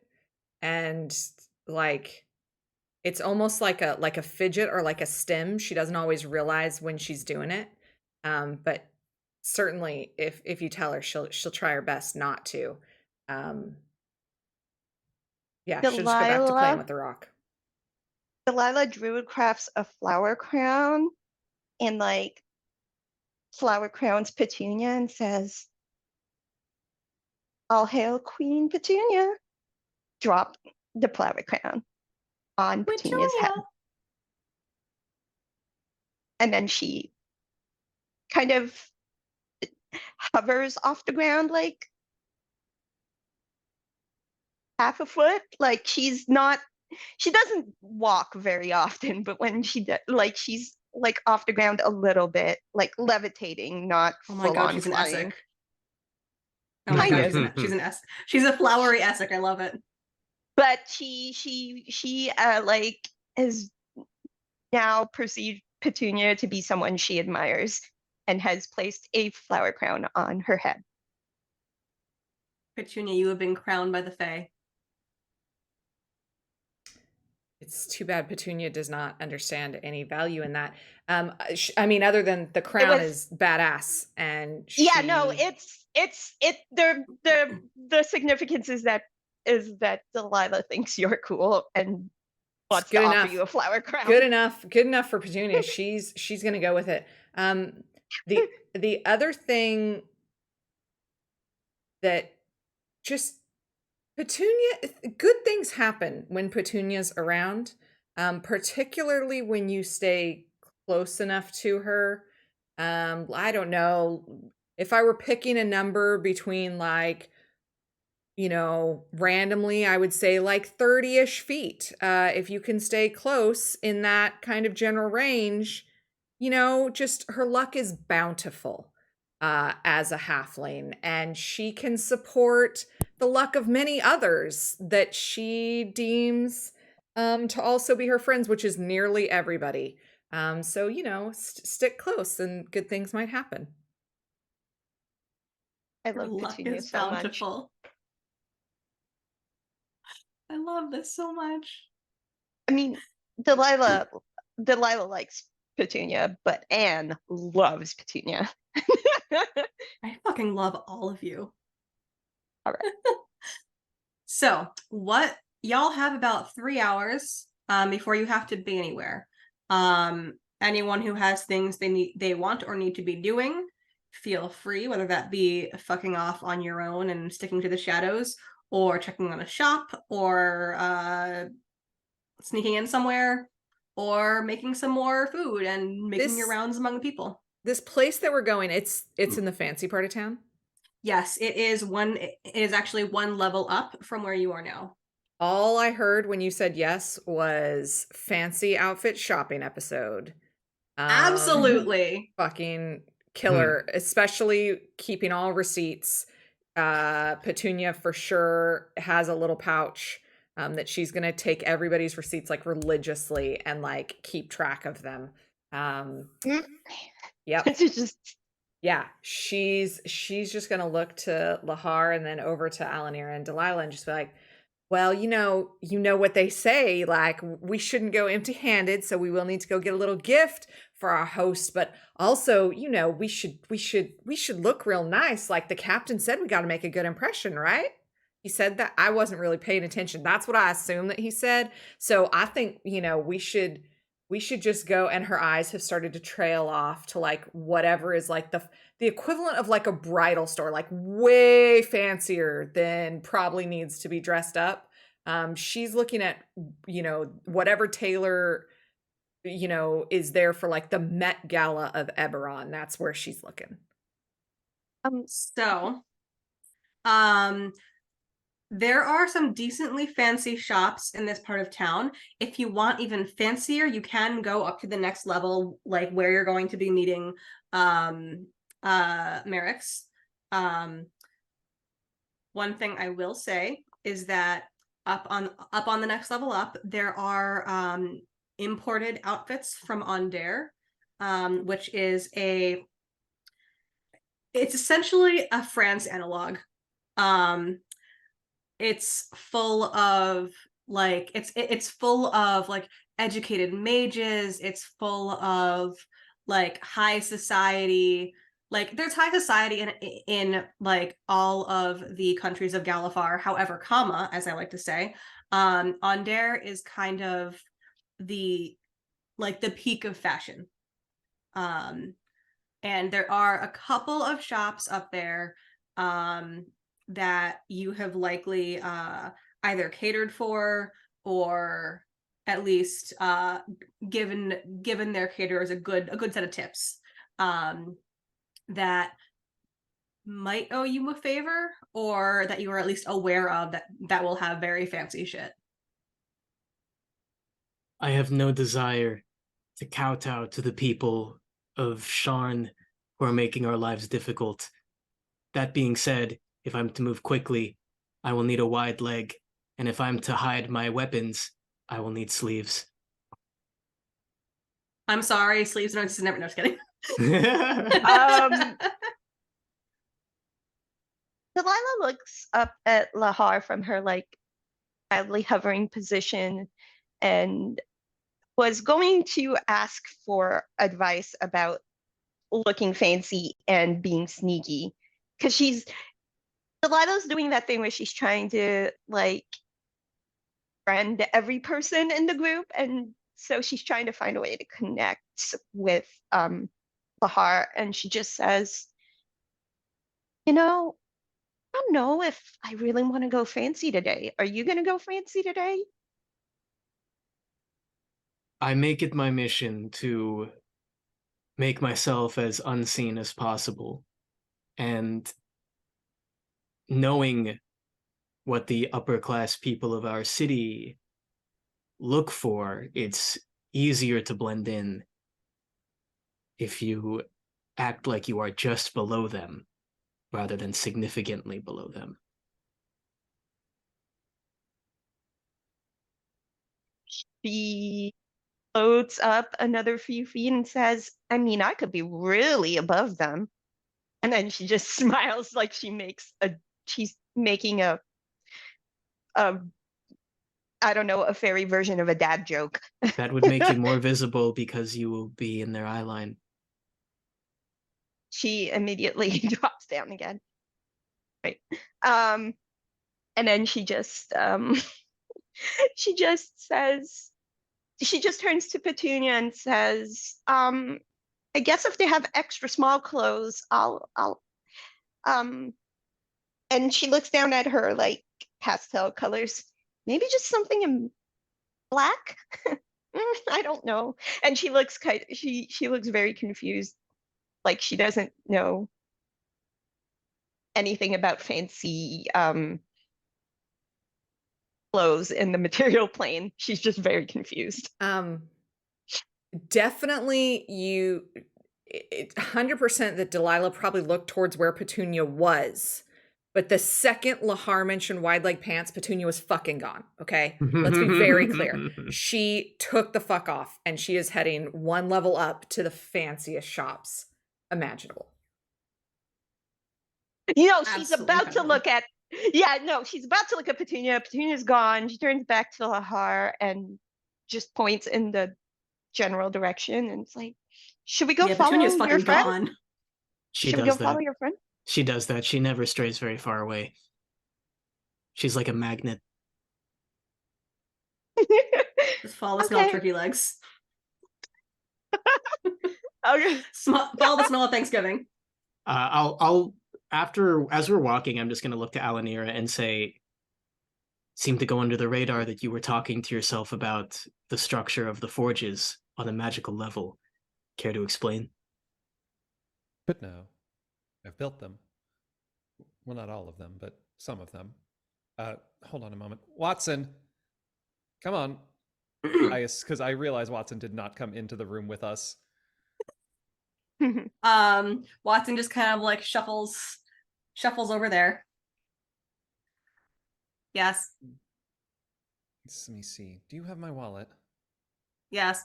and like it's almost like a fidget or like a stim. She doesn't always realize when she's doing it, but certainly if you tell her, she'll try her best not to. Yeah, she'll just go back to playing with the rock. Delilah Druid crafts a flower crown and like flower crowns Petunia and says, all hail Queen Petunia. Drop the flower crown on Petunia's head. And then she kind of hovers off the ground like half a foot. Like she doesn't walk very often, but when she like she's like off the ground a little bit, like levitating, not oh my god, she's flying. an Essek. Oh my god, she's a flowery Essek. I love it. But she like has now perceived Petunia to be someone she admires and has placed a flower crown on her head. Petunia, you have been crowned by the Fae. It's too bad Petunia does not understand any value in that. I mean, other than the crown is badass, and yeah, no, the significance is that Delilah thinks you're cool, and wants good to enough. offer you a flower crown. Good enough for Petunia. She's gonna go with it. The other thing that just Petunia, good things happen when Petunia's around, particularly when you stay close enough to her. I don't know, if I were picking a number between like, randomly, I would say like 30-ish feet. If you can stay close in that kind of general range, just her luck is bountiful as a halfling, and she can support the luck of many others that she deems to also be her friends, which is nearly everybody. So, stick close and good things might happen. I Your love luck Petunia is so much. bountiful. I love this so much. I mean, Delilah likes Petunia, but Anne loves Petunia. I fucking love all of you. All right. So, what y'all have about 3 hours before you have to be anywhere. Anyone who has things they want or need to be doing, feel free, whether that be fucking off on your own and sticking to the shadows, or checking on a shop, or sneaking in somewhere, or making some more food and making your rounds among the people. This place that we're going, it's in the fancy part of town? Yes, it is actually one level up from where you are now. All I heard when you said yes was fancy outfit shopping episode. Absolutely. Fucking killer, especially keeping all receipts. Petunia for sure has a little pouch that she's gonna take everybody's receipts like religiously and like keep track of them. Yep. It's just Yeah, she's just gonna look to Lahar and then over to Alanir and Delilah and just be like, well, you know what they say, like we shouldn't go empty-handed, so we will need to go get a little gift for our host, but also, we should look real nice. Like the captain said, we got to make a good impression, right? He said that. I wasn't really paying attention. That's what I assumed that he said. So I think, we should just go, and her eyes have started to trail off to like whatever is like the equivalent of like a bridal store, like way fancier than probably needs to be dressed up. She's looking at, whatever tailor, is there for like the Met Gala of Eberron. That's where she's looking. There are some decently fancy shops in this part of town. If you want even fancier, you can go up to the next level, like where you're going to be meeting Merrick's. One thing I will say is that up on the next level up, there are imported outfits from Ondare, which is it's essentially a France analog. It's full of like it's full of like educated mages. It's full of like high society. Like there's high society in like all of the countries of Galifar. However, as I like to say, Ondare is kind of the peak of fashion. And there are a couple of shops up there that you have likely either catered for or at least given their caterers a good set of tips that might owe you a favor, or that you are at least aware of that will have very fancy shit. I have no desire to kowtow to the people of Sharn who are making our lives difficult. That being said, if I'm to move quickly, I will need a wide leg, and if I'm to hide my weapons, I will need sleeves. I'm sorry, sleeves don't exist. Never. No, just kidding. Delilah looks up at Lahar from her like badly hovering position and was going to ask for advice about looking fancy and being sneaky, because Delilah's doing that thing where she's trying to like friend every person in the group, and so she's trying to find a way to connect with Lahar, and she just says, I don't know if I really want to go fancy today. Are you going to go fancy today? I make it my mission to make myself as unseen as possible. And knowing what the upper class people of our city look for, it's easier to blend in if you act like you are just below them rather than significantly below them. She floats up another few feet and says, I mean, I could be really above them. And then she just smiles like she's making a I don't know, a fairy version of a dad joke. That would make you more visible because you will be in their eye line. She immediately drops down again. Right. And then she just she just says, she just turns to Petunia and says, I guess if they have extra small clothes, I'll and she looks down at her like pastel colors. Maybe just something in black? I don't know. And she looks she looks very confused, like she doesn't know anything about fancy clothes in the material plane. She's just very confused. Definitely you 100% that Delilah probably looked towards where Petunia was. But the second Lahar mentioned wide leg pants, Petunia was fucking gone. Okay. Let's be very clear. She took the fuck off and she is heading one level up to the fanciest shops imaginable. She's Absolutely about to incredible. look at she's about to look at Petunia. Petunia's gone. She turns back to Lahar and just points in the general direction and it's like, should we go Yeah, follow Petunia's your fucking friend? gone. Should we go follow your friend? She does that. She never strays very far away. She's like a magnet. Just follow the smell of turkey legs. Okay. Follow the smell of Thanksgiving. I'll after, as we're walking, I'm just going to look to Alanira and say, seemed to go under the radar that you were talking to yourself about the structure of the forges on a magical level. Care to explain? But no, I've built them. Well, not all of them, but some of them. Hold on a moment. Watson, come on. Because I realize Watson did not come into the room with us. Watson just kind of like shuffles over there. Yes. Let me see. Do you have my wallet? Yes.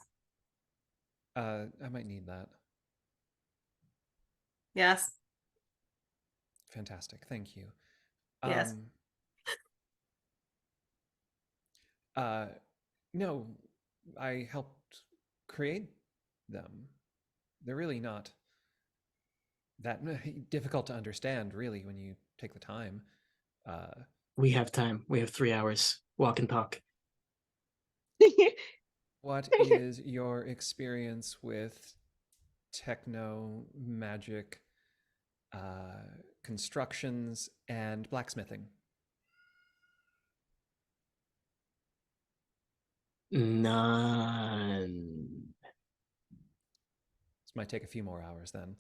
I might need that. Yes. Fantastic. Thank you. Yes. No, I helped create them. They're really not that difficult to understand, really, when you take the time. We have time. We have 3 hours. Walk and talk. What is your experience with techno magic constructions and blacksmithing? None. This might take a few more hours then.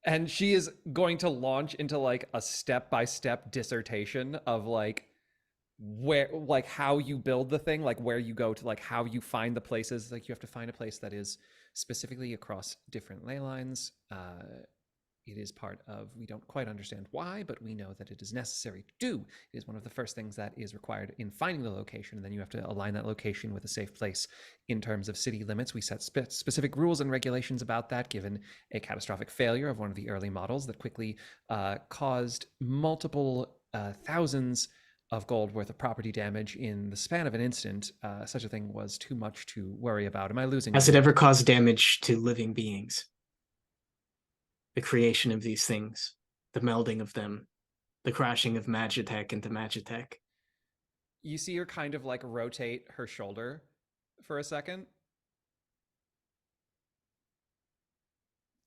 And she is going to launch into like a step-by-step dissertation of like where, like how you build the thing, like where you go to, like how you find the places. Like you have to find a place that is specifically across different ley lines. It is part of, we don't quite understand why, but we know that it is necessary to do. It is one of the first things that is required in finding the location, and then you have to align that location with a safe place in terms of city limits. We set specific rules and regulations about that, given a catastrophic failure of one of the early models that quickly caused multiple thousands of gold worth of property damage in the span of an instant. Such a thing was too much to worry about. Am I losing? Has it ever caused damage to living beings? The creation of these things, the melding of them, the crashing of Magitech into Magitech. You see her kind of like rotate her shoulder for a second.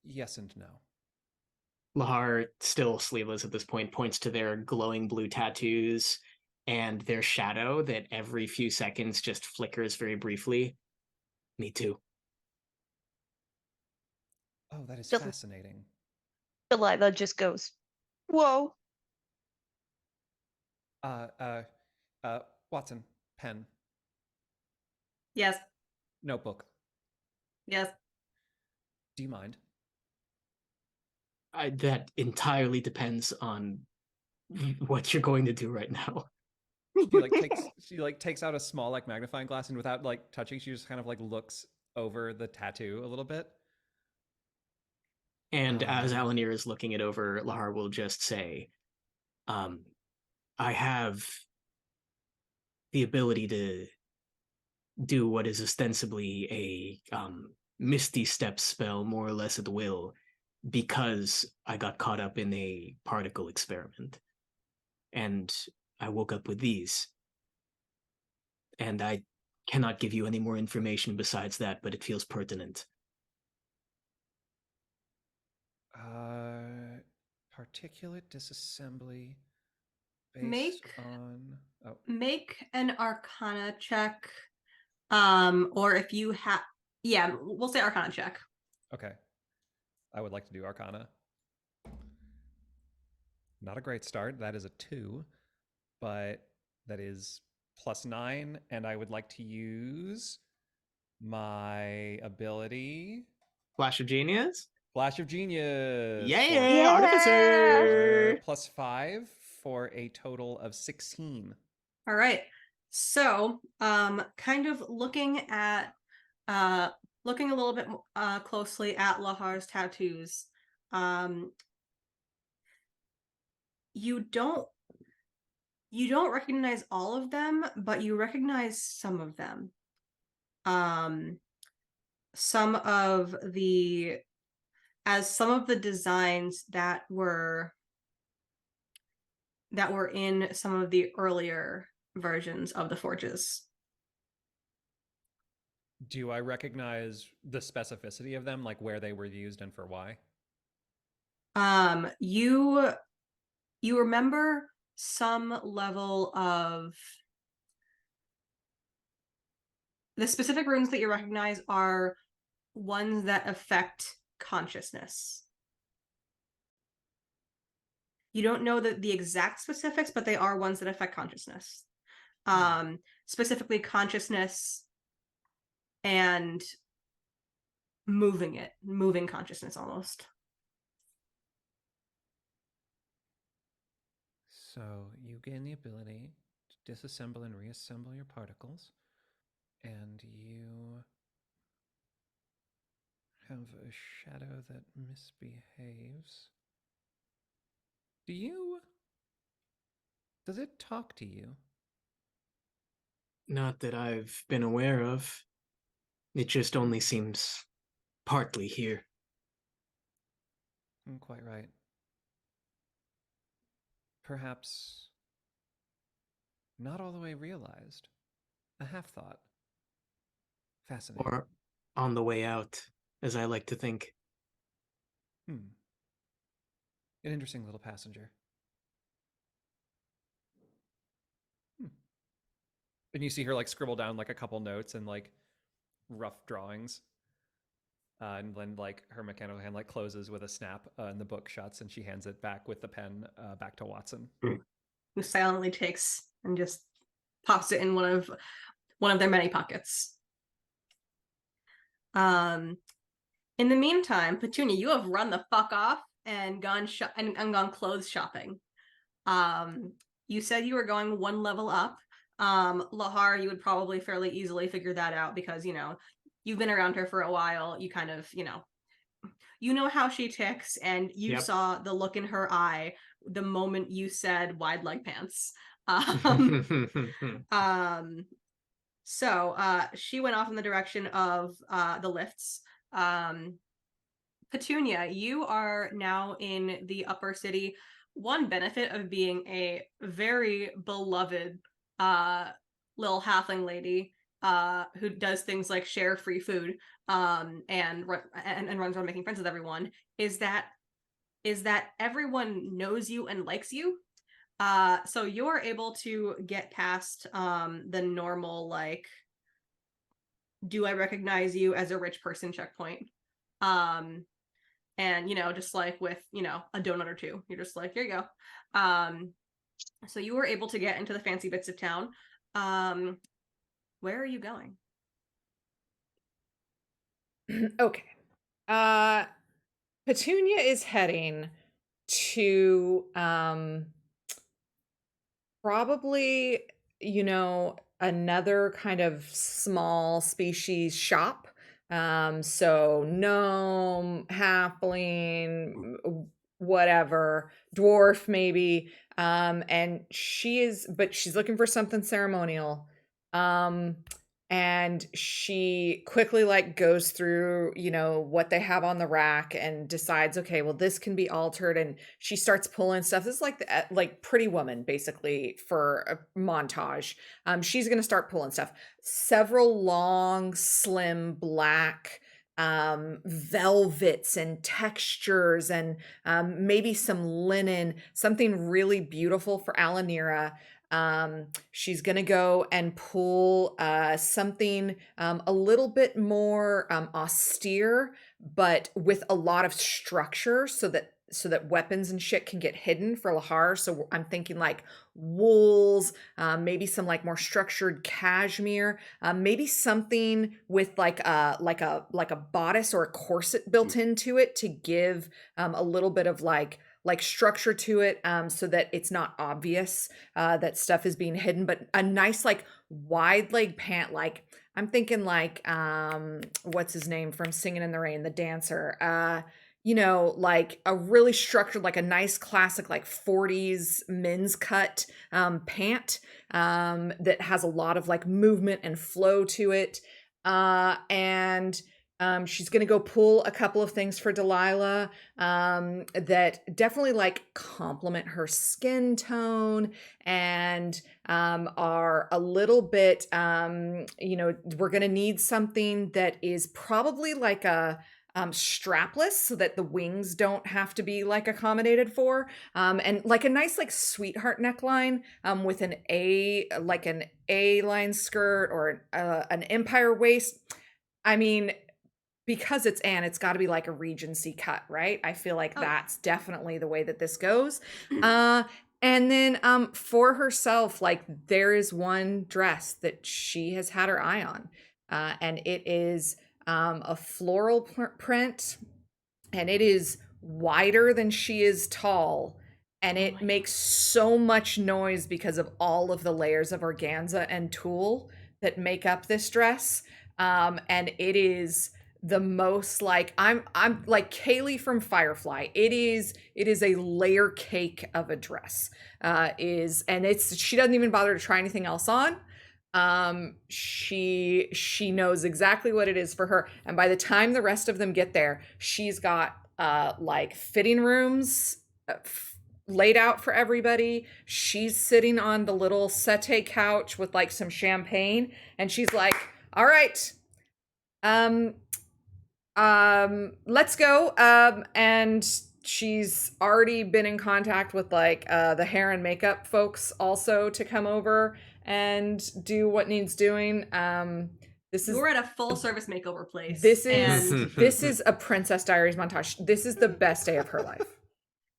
Yes and no. Lahar, still sleeveless at this point, points to their glowing blue tattoos and their shadow that every few seconds just flickers very briefly. Me too. Oh, that is Del- fascinating. Delilah just goes, "Whoa." Uh, uh, Watson, pen, Yes. notebook. Yes. Do you mind? That entirely depends on what you're going to do right now. She takes out a small like magnifying glass, and without like touching, she just kind of like looks over the tattoo a little bit. And as Alanir is looking it over, Lahar will just say, I have the ability to do what is ostensibly a Misty Step spell, more or less at will, because I got caught up in a particle experiment. And I woke up with these. And I cannot give you any more information besides that, but it feels pertinent. Particulate disassembly based Make- on Make an Arcana check. Or if you have, yeah, we'll say Arcana check. Okay. I would like to do Arcana. Not a great start. That is a 2, but that is +9, and I would like to use my ability Flash of Genius? Flash of Genius. Yeah, Yeah. Artificer! +5 for a total of 16. All right. So, kind of looking at, looking a little bit closely at Lahar's tattoos, you don't recognize all of them, but you recognize some of them. Some of the designs that were in some of the earlier versions of the forges. Do I recognize the specificity of them, like where they were used and for why? You remember some level of the specific runes that you recognize are ones that affect consciousness. You don't know the exact specifics, but they are ones that affect consciousness. Specifically consciousness and moving consciousness almost. So you gain the ability to disassemble and reassemble your particles, and you have a shadow that misbehaves. Does it talk to you? Not that I've been aware of. It just only seems partly here. Quite right. Perhaps not all the way realized. A half thought. Fascinating. Or on the way out, as I like to think. An interesting little passenger. And you see her like scribble down like a couple notes and like rough drawings. And then like her mechanical hand like closes with a snap, and the book shuts, and she hands it back with the pen back to Watson. Who silently takes and just pops it in one of their many pockets. In the meantime, Petunia, you have run the fuck off and gone gone clothes shopping. You said you were going one level up. Lahar, you would probably fairly easily figure that out because, you know, you've been around her for a while. You kind of, you know how she ticks, and you saw the look in her eye the moment you said wide leg pants. So she went off in the direction of the lifts. Petunia, you are now in the upper city. One benefit of being a very beloved little halfling lady who does things like share free food and runs around making friends with everyone, is that everyone knows you and likes you. So you're able to get past the normal, like, do I recognize you as a rich person checkpoint. And, just like with, a donut or two, you're just like, here you go. So you were able to get into the fancy bits of town. Where are you going? Okay. Petunia is heading to probably, another kind of small species shop. So gnome, halfling, whatever, dwarf maybe. And she's looking for something ceremonial. And she quickly like goes through what they have on the rack and decides, okay, well, this can be altered, and she starts pulling stuff. This is like like Pretty Woman basically for a montage. She's gonna start pulling stuff, several long slim black velvets and textures, and maybe some linen, something really beautiful for Alanira. She's gonna go and pull something a little bit more austere, but with a lot of structure, so that weapons and shit can get hidden for Lahar. So I'm thinking like wools, maybe some like more structured cashmere, maybe something with like a bodice or a corset built into it to give a little bit of like structure to it, so that it's not obvious that stuff is being hidden, but a nice like wide leg pant. Like I'm thinking like what's his name from Singing in the Rain, the dancer, like a really structured, like a nice classic like 40s men's cut pant that has a lot of like movement and flow to it. And she's going to go pull a couple of things for Delilah that definitely like complement her skin tone and are a little bit, we're going to need something that is probably like a strapless, so that the wings don't have to be like accommodated for, and like a nice like sweetheart neckline with an A-line skirt or an empire waist. I mean, because it's Anne, it's got to be like a Regency cut, right? I feel like that's definitely the way that this goes. And then for herself, like there is one dress that she has had her eye on, and it is a floral print, and it is wider than she is tall, and it makes so much noise because of all of the layers of organza and tulle that make up this dress. And it is the most like I'm like Kaylee from Firefly. It is a layer cake of a dress. She doesn't even bother to try anything else on. She knows exactly what it is for her, and by the time the rest of them get there, she's got like fitting rooms laid out for everybody. She's sitting on the little settee couch with like some champagne, and she's like, all right, let's go. And she's already been in contact with like the hair and makeup folks also to come over and do what needs doing. We're at a full service makeover place. This is a Princess Diaries montage. This is the best day of her life.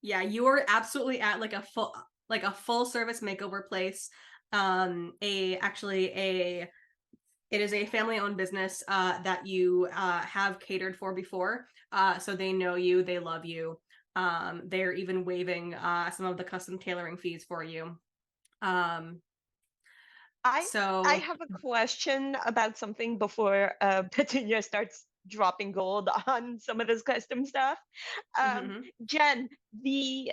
Yeah, you are absolutely at like a full service makeover place. It is a family owned business that you have catered for before. So they know you, they love you. They're even waiving some of the custom tailoring fees for you. I have a question about something before Petunia starts dropping gold on some of this custom stuff. Jen, the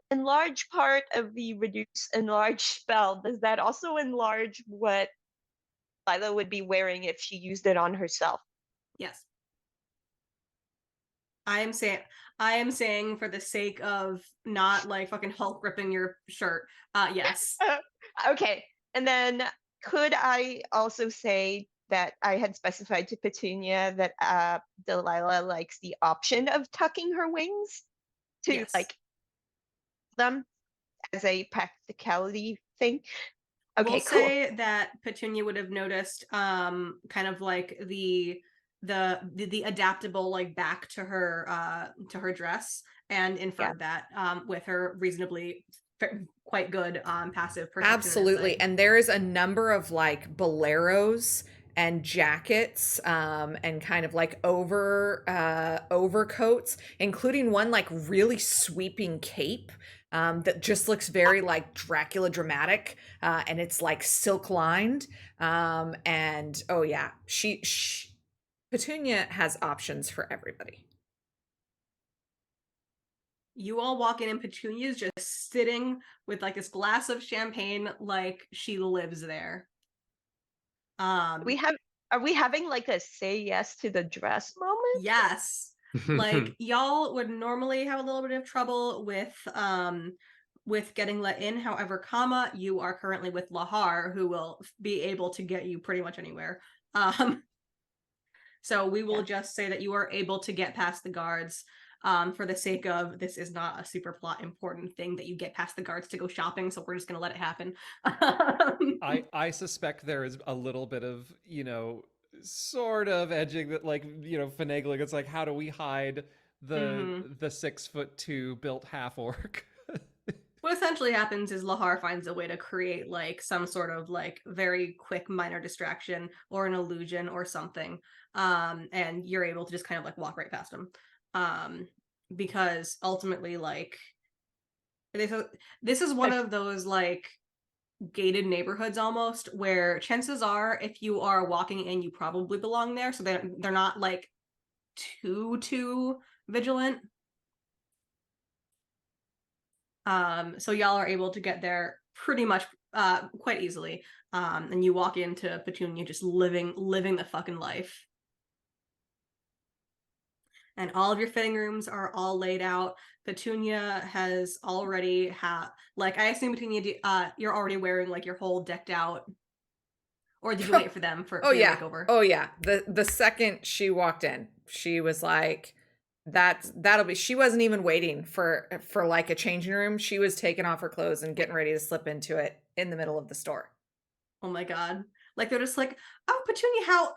enlarge part of the reduce enlarge spell, does that also enlarge what Lila would be wearing if she used it on herself? Yes. I am saying for the sake of not like fucking Hulk ripping your shirt, yes. Okay. And then could I also say that I had specified to Petunia that Delilah likes the option of tucking her wings to Yes. like them as a practicality thing? Okay, We'll cool. say that Petunia would have noticed kind of like the adaptable like back to her dress, and inferred that with her reasonably quite good passive perception. Absolutely. And there is a number of like boleros and jackets and kind of like overcoats, including one like really sweeping cape that just looks very like Dracula dramatic, and it's like silk lined, and oh yeah, she Petunia has options for everybody. You all walk in, and Petunia's just sitting with like this glass of champagne, like she lives there. Are we having like a say yes to the dress moment? Yes. Like y'all would normally have a little bit of trouble with getting let in. However, comma, you are currently with Lahar, who will be able to get you pretty much anywhere. So we will just say that you are able to get past the guards. For the sake of, this is not a super plot important thing that you get past the guards to go shopping, so we're just gonna let it happen. I suspect there is a little bit of, sort of edging that, like, finagling. It's like, how do we hide the 6'2" built half orc? What essentially happens is Lahar finds a way to create like some sort of like very quick minor distraction or an illusion or something, and you're able to just kind of like walk right past him, because ultimately, like, this is one of those like gated neighborhoods almost, where chances are if you are walking in, you probably belong there, so they're not like too vigilant. So y'all are able to get there pretty much quite easily, and you walk into Petunia just living the fucking life. And all of your fitting rooms are all laid out. Petunia has already like, I assume Petunia, you're already wearing like your whole decked out, or did you wait for them for your makeover? Oh yeah. The second she walked in, she was like, that'll be, she wasn't even waiting for like a changing room. She was taking off her clothes and getting ready to slip into it in the middle of the store. Oh my god. Like, they're just like, oh, Petunia, how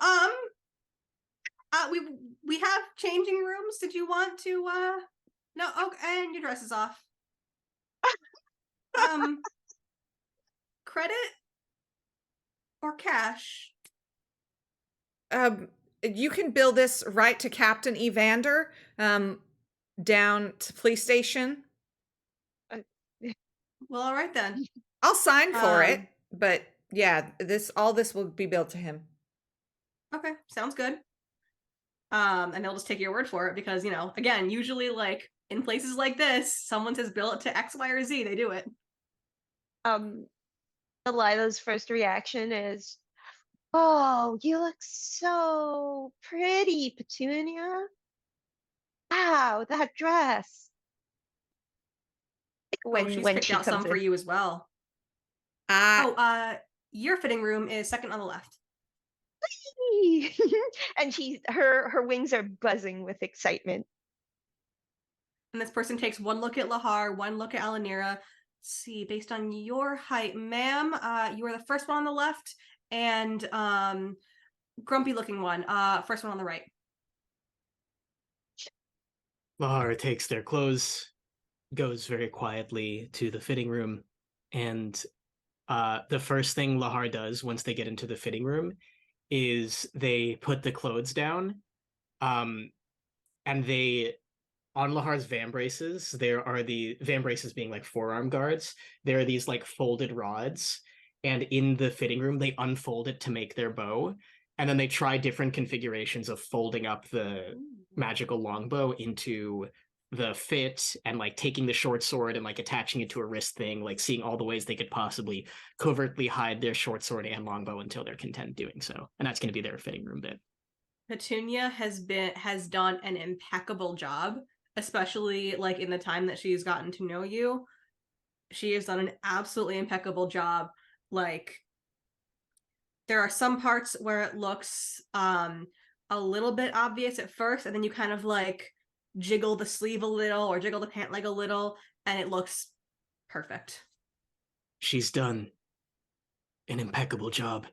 we have changing rooms. Did you want to no, okay, and your dress is off. Credit or cash? You can bill this right to Captain Evander, down to police station. Well, all right then. I'll sign for it, but yeah, all this will be billed to him. Okay, sounds good. And they'll just take your word for it because, again, usually like in places like this, someone says bill it to X, Y, or Z, they do it. Delilah's first reaction is, "Oh, you look so pretty, Petunia. Wow, that dress." Like she's when picked she out some comes for in. you as well. Your fitting room is second on the left. And her wings are buzzing with excitement. And this person takes one look at Lahar, one look at Alanira. Let's see, based on your height, ma'am, you are the first one on the left, and grumpy looking one, first one on the right. Lahar takes their clothes, goes very quietly to the fitting room, and the first thing Lahar does once they get into the fitting room is they put the clothes down, and they, on Lahar's vambraces, there are the vambraces being like forearm guards. There are these like folded rods, and in the fitting room, they unfold it to make their bow, and then they try different configurations of folding up the magical longbow into the fit, and like taking the short sword and like attaching it to a wrist thing, like seeing all the ways they could possibly covertly hide their short sword and longbow until they're content doing so. And that's going to be their fitting room bit. Petunia has done an impeccable job, especially like in the time that she's gotten to know you. She has done an absolutely impeccable job, like there are some parts where it looks a little bit obvious at first, and then you kind of like jiggle the sleeve a little or jiggle the pant leg a little, and it looks perfect. She's done an impeccable job.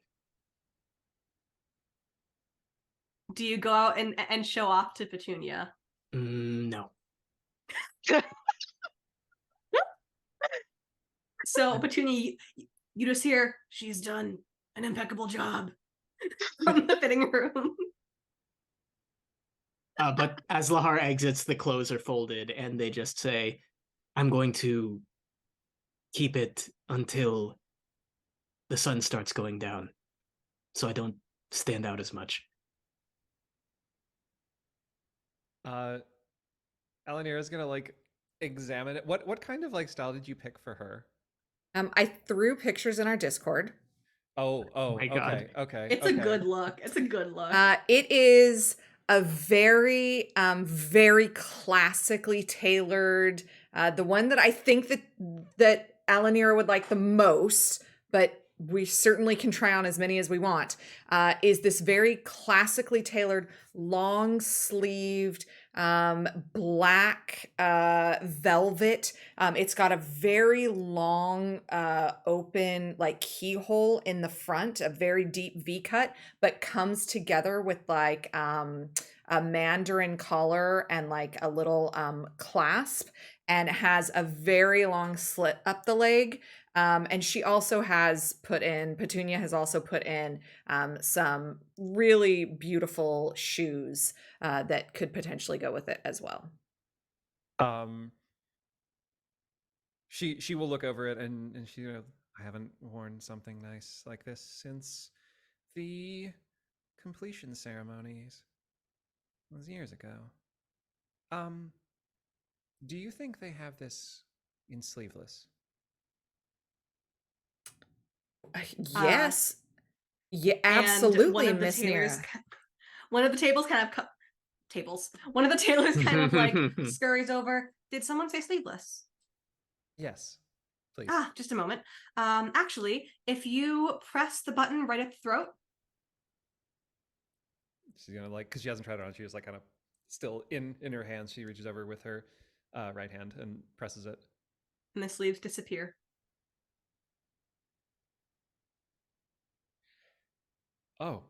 Do you go out and show off to Petunia? No. So Petunia, you just hear, she's done an impeccable job from the fitting room. But as Lahar exits, the clothes are folded, and they just say, I'm going to keep it until the sun starts going down, so I don't stand out as much. Elanir is gonna like examine it. What kind of like style did you pick for her? I threw pictures in our Discord. Oh, my God. okay. It's a good look. It's a good look. It is a very, very classically tailored. The one that I think that Alanira would like the most, but we certainly can try on as many as we want, is this very classically tailored, long-sleeved, black velvet. It's got a very long open like keyhole in the front, a very deep V-cut, but comes together with like a mandarin collar and like a little clasp, and has a very long slit up the leg. And she also has Petunia has also put in some really beautiful shoes that could potentially go with it as well. She will look over it and she, I haven't worn something nice like this since the completion ceremonies. It was years ago. Do you think they have this in sleeveless? Yes. Yeah, absolutely, one of the Miss tailors, Nira. one of the tables kind of one of the tailors kind of like scurries over. Did someone say sleeveless? Yes, please. Just a moment. Actually, if you press the button right at the throat. She's gonna like, because she hasn't tried it on, she was like kind of still in her hands. She reaches over with her right hand and presses it. And the sleeves disappear. Oh,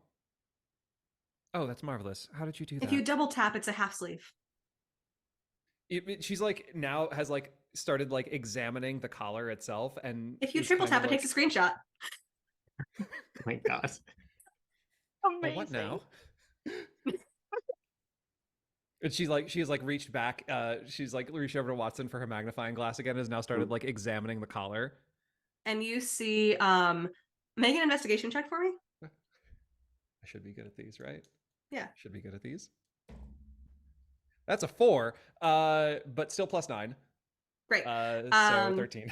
that's marvelous. How did you do that? If you double tap, it's a half sleeve. She's like now has like started like examining the collar itself, and if you triple tap, it takes a screenshot. Oh my God. Amazing. Oh, what now? And she has like reached back. She's like reached over to Watson for her magnifying glass again. Has now started like examining the collar. And you see, make an investigation check for me. I should be good at these, right? Yeah. Should be good at these. That's a 4, but still +9. Great. So 13.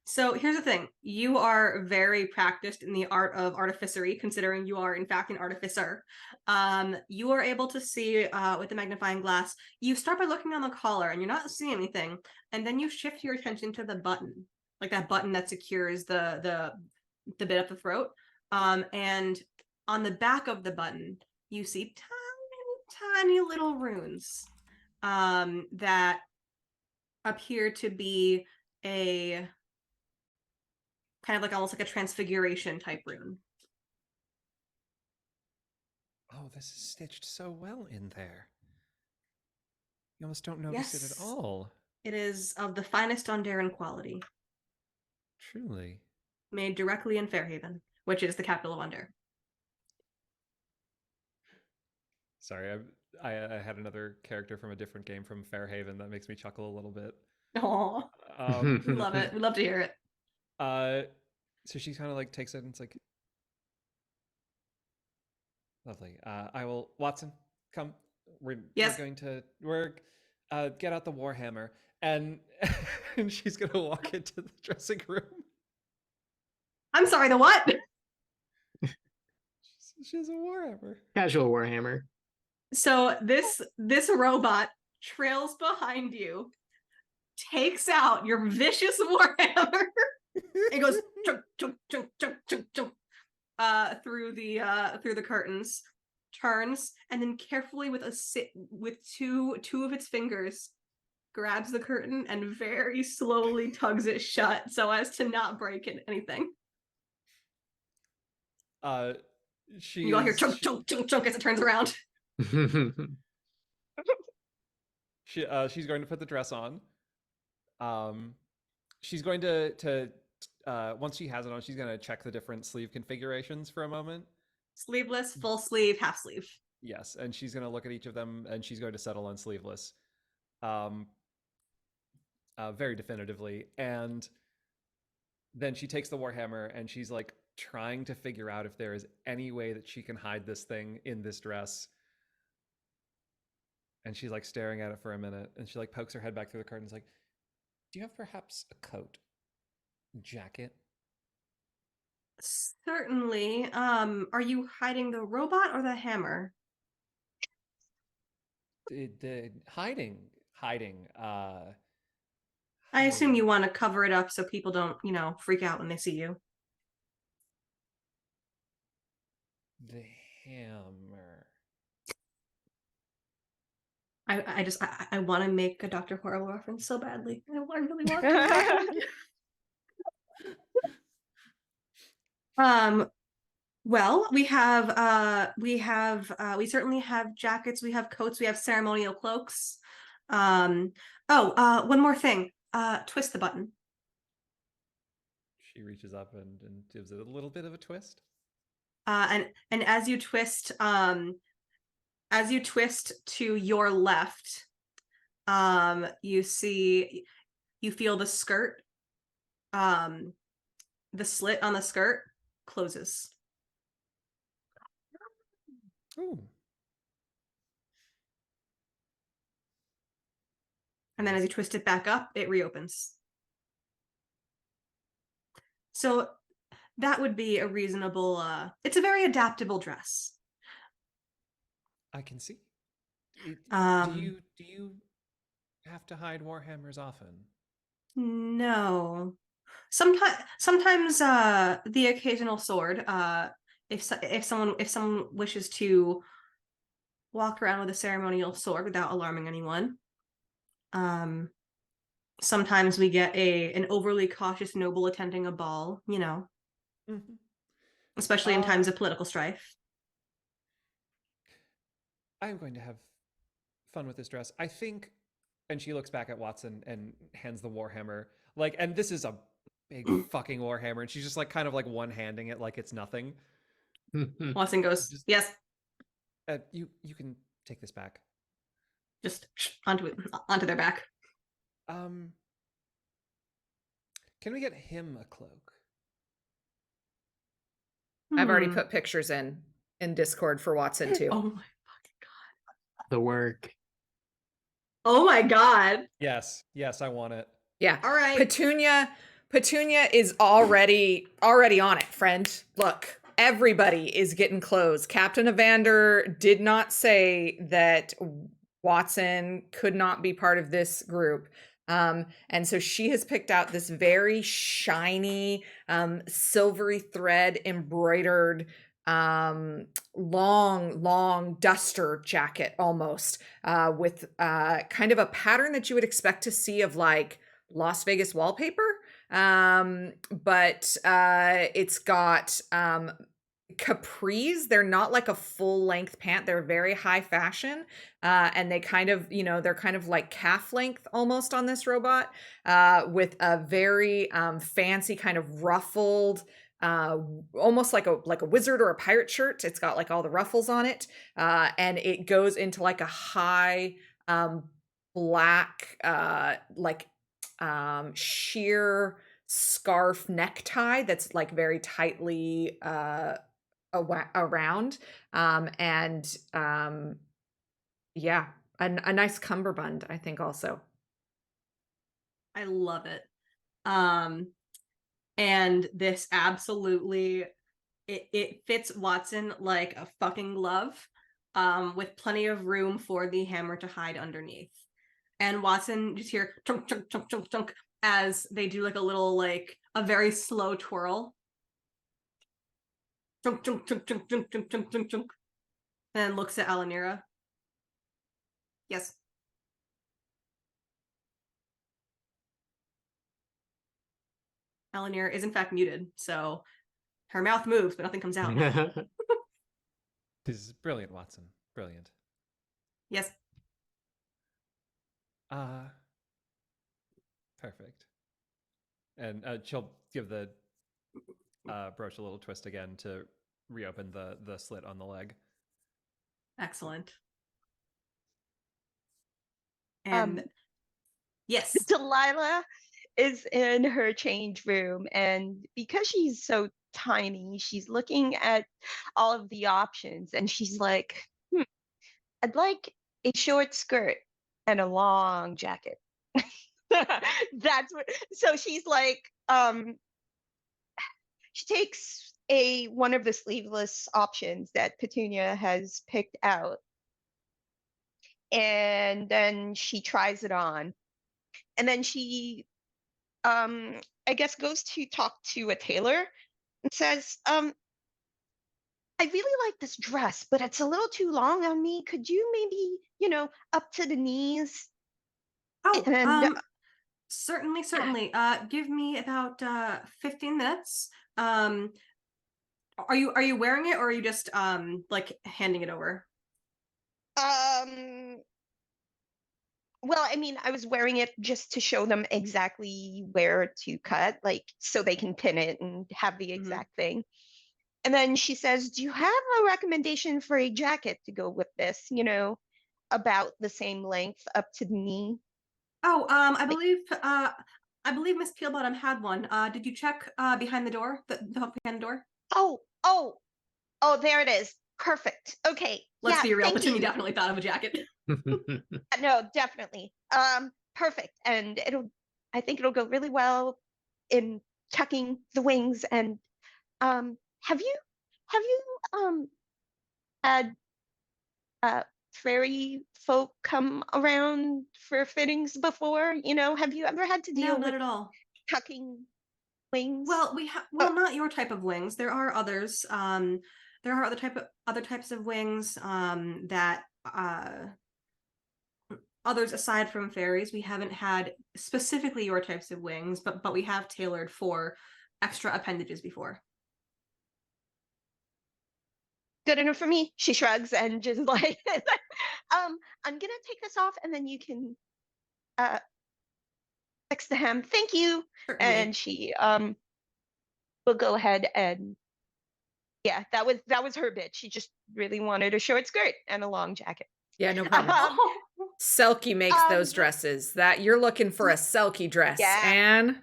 So here's the thing. You are very practiced in the art of artificery, considering you are, in fact, an artificer. You are able to see with the magnifying glass. You start by looking on the collar, and you're not seeing anything. And then you shift your attention to the button, like that button that secures the bit up the throat. And on the back of the button, you see tiny little runes that appear to be a kind of like almost like a transfiguration type rune. Oh, this is stitched so well in there. You almost don't notice it at all. It is of the finest Onderan quality. Truly. Made directly in Fairhaven, which is the capital of Onder. Sorry, I had another character from a different game from Fairhaven that makes me chuckle a little bit. Oh, we love it. We love to hear it. So she kind of like takes it and it's like, lovely. I will, Watson, come. We're going to get out the Warhammer, and and she's gonna walk into the dressing room. I'm sorry, the what? She has a Warhammer. Casual Warhammer. So this robot trails behind you, takes out your vicious Warhammer. It goes chunk, chunk, chunk, chunk, chunk, chunk. through the curtains, turns, and then carefully with two of its fingers grabs the curtain and very slowly tugs it shut so as to not break anything. She You all hear is chunk chunk chunk chunk as it turns around. she's going to put the dress on. She's going to once she has it on, she's going to check the different sleeve configurations for a moment. Sleeveless, full sleeve, half sleeve. Yes, and she's going to look at each of them, and she's going to settle on sleeveless, very definitively. And then she takes the warhammer, and she's like trying to figure out if there is any way that she can hide this thing in this dress. And she's like staring at it for a minute, and she like pokes her head back through the curtains, like, "Do you have perhaps a coat, jacket?" Certainly. Are you hiding the robot or the hammer? The hiding. I assume you want to cover it up so people don't, freak out when they see you. The hammer. I want to make a Dr. Horrible reference so badly. I really want to. Well, we certainly have jackets, we have coats, we have ceremonial cloaks. One more thing. Twist the button. She reaches up and gives it a little bit of a twist. And as you twist to your left, you feel the skirt, the slit on the skirt closes. Ooh. And then as you twist it back up, it reopens. So that would be a reasonable, it's a very adaptable dress. I can see. Do you have to hide warhammers often? No. Sometimes the occasional sword, if someone wishes to walk around with a ceremonial sword without alarming anyone. Sometimes we get an overly cautious noble attending a ball, Mm-hmm. especially in times of political strife. I'm going to have fun with this dress. I think, and she looks back at Watson and hands the warhammer. Like, and this is a big fucking warhammer, and she's just like kind of like one-handing it like it's nothing. Watson goes, yes. You can take this back. Just onto their back. Can we get him a cloak? I've already put pictures in Discord for Watson too. Oh my fucking god. The work. Oh my god. Yes, I want it. Yeah. All right. Petunia is already on it, friend. Look, everybody is getting clothes. Captain Evander did not say that Watson could not be part of this group. And so she has picked out this very shiny, silvery thread embroidered, long duster jacket almost, with kind of a pattern that you would expect to see of like Las Vegas wallpaper. But it's got capris. They're not like a full length pant. They're very high fashion. And they kind of, they're kind of like calf length almost on this robot, with a very fancy kind of ruffled, almost like a wizard or a pirate shirt. It's got like all the ruffles on it. And it goes into like a high black, sheer scarf necktie that's like very tightly around, yeah, a nice cummerbund, I think also. I love it. And this absolutely, it fits Watson like a fucking glove, with plenty of room for the hammer to hide underneath. And Watson just hear chunk, chunk, chunk, chunk, chunk as they do like a little, like a very slow twirl. Chunk, chunk, chunk, chunk, chunk, chunk, chunk, chunk, chunk. And looks at Alanira. Yes. Alanira is in fact muted, so her mouth moves, but nothing comes out. This is brilliant, Watson. Brilliant. Yes. Perfect. And she'll give the brooch a little twist again to reopen the slit on the leg. Excellent. And yes. Delilah is in her change room, and because she's so tiny, she's looking at all of the options, and she's like, I'd like a short skirt and a long jacket. That's what. So she's like, she takes one of the sleeveless options that Petunia has picked out, and then she tries it on, and then she I guess goes to talk to a tailor and says, I really like this dress, but it's a little too long on me. Could you maybe, up to the knees? Oh, And certainly. Give me about 15 minutes. Are you wearing it, or are you just like handing it over? Well, I mean, I was wearing it just to show them exactly where to cut, like so they can pin it and have the exact thing. And then she says, do you have a recommendation for a jacket to go with this, about the same length up to the knee? Oh, I believe Miss Peelbottom had one. Did you check behind the door? The hook behind the door? Oh, there it is. Perfect. Okay. Let's be real. Thank Petunia you. definitely thought of a jacket. No, definitely. Perfect. And I think it'll go really well in tucking the wings. And have you had fairy folk come around for fittings before? Have you ever had to No, deal not with at all. tucking wings? Well, not your type of wings. There are others. There are other types of wings that others aside from fairies. We haven't had specifically your types of wings, but we have tailored for extra appendages before. Good enough for me. She shrugs and just like, I'm gonna take this off, and then you can fix the hem. Thank you. Certainly. And she will go ahead and yeah, that was her bit. She just really wanted a short skirt and a long jacket. Yeah, no problem. Selkie makes those dresses. That you're looking for a Selkie dress, yeah. Anne.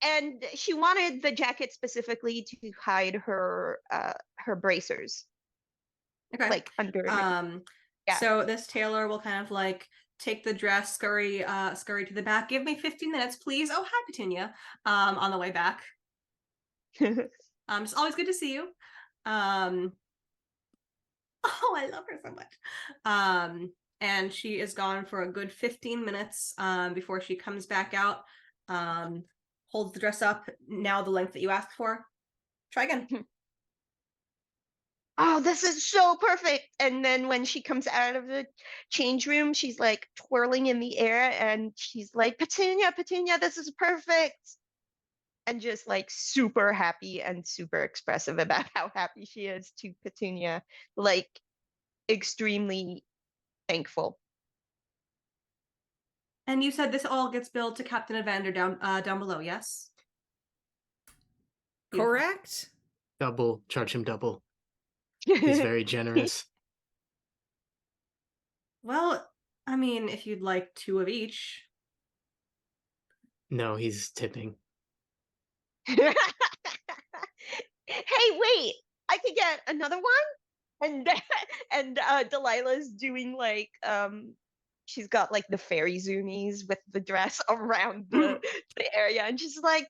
And she wanted the jacket specifically to hide her bracers. Okay. Like under. Yeah. So this tailor will kind of like take the dress, scurry to the back. Give me 15 minutes, please. Oh, hi, Petunia. On the way back. It's always good to see you. Oh, I love her so much. And she is gone for a good 15 minutes before she comes back out. Holds the dress up, now the length that you asked for. Try again. Oh, this is so perfect. And then when she comes out of the change room, she's like twirling in the air and she's like, Petunia, this is perfect. And just like super happy and super expressive about how happy she is to Petunia. Like extremely thankful. And you said this all gets billed to Captain Evander down below, yes? Beautiful. Correct. Double, charge him double. He's very generous. Well, I mean, if you'd like 2 of each. No, he's tipping. Hey, wait! I could get another one, and Delilah's doing like she's got like the fairy zoomies with the dress around the area, and she's like,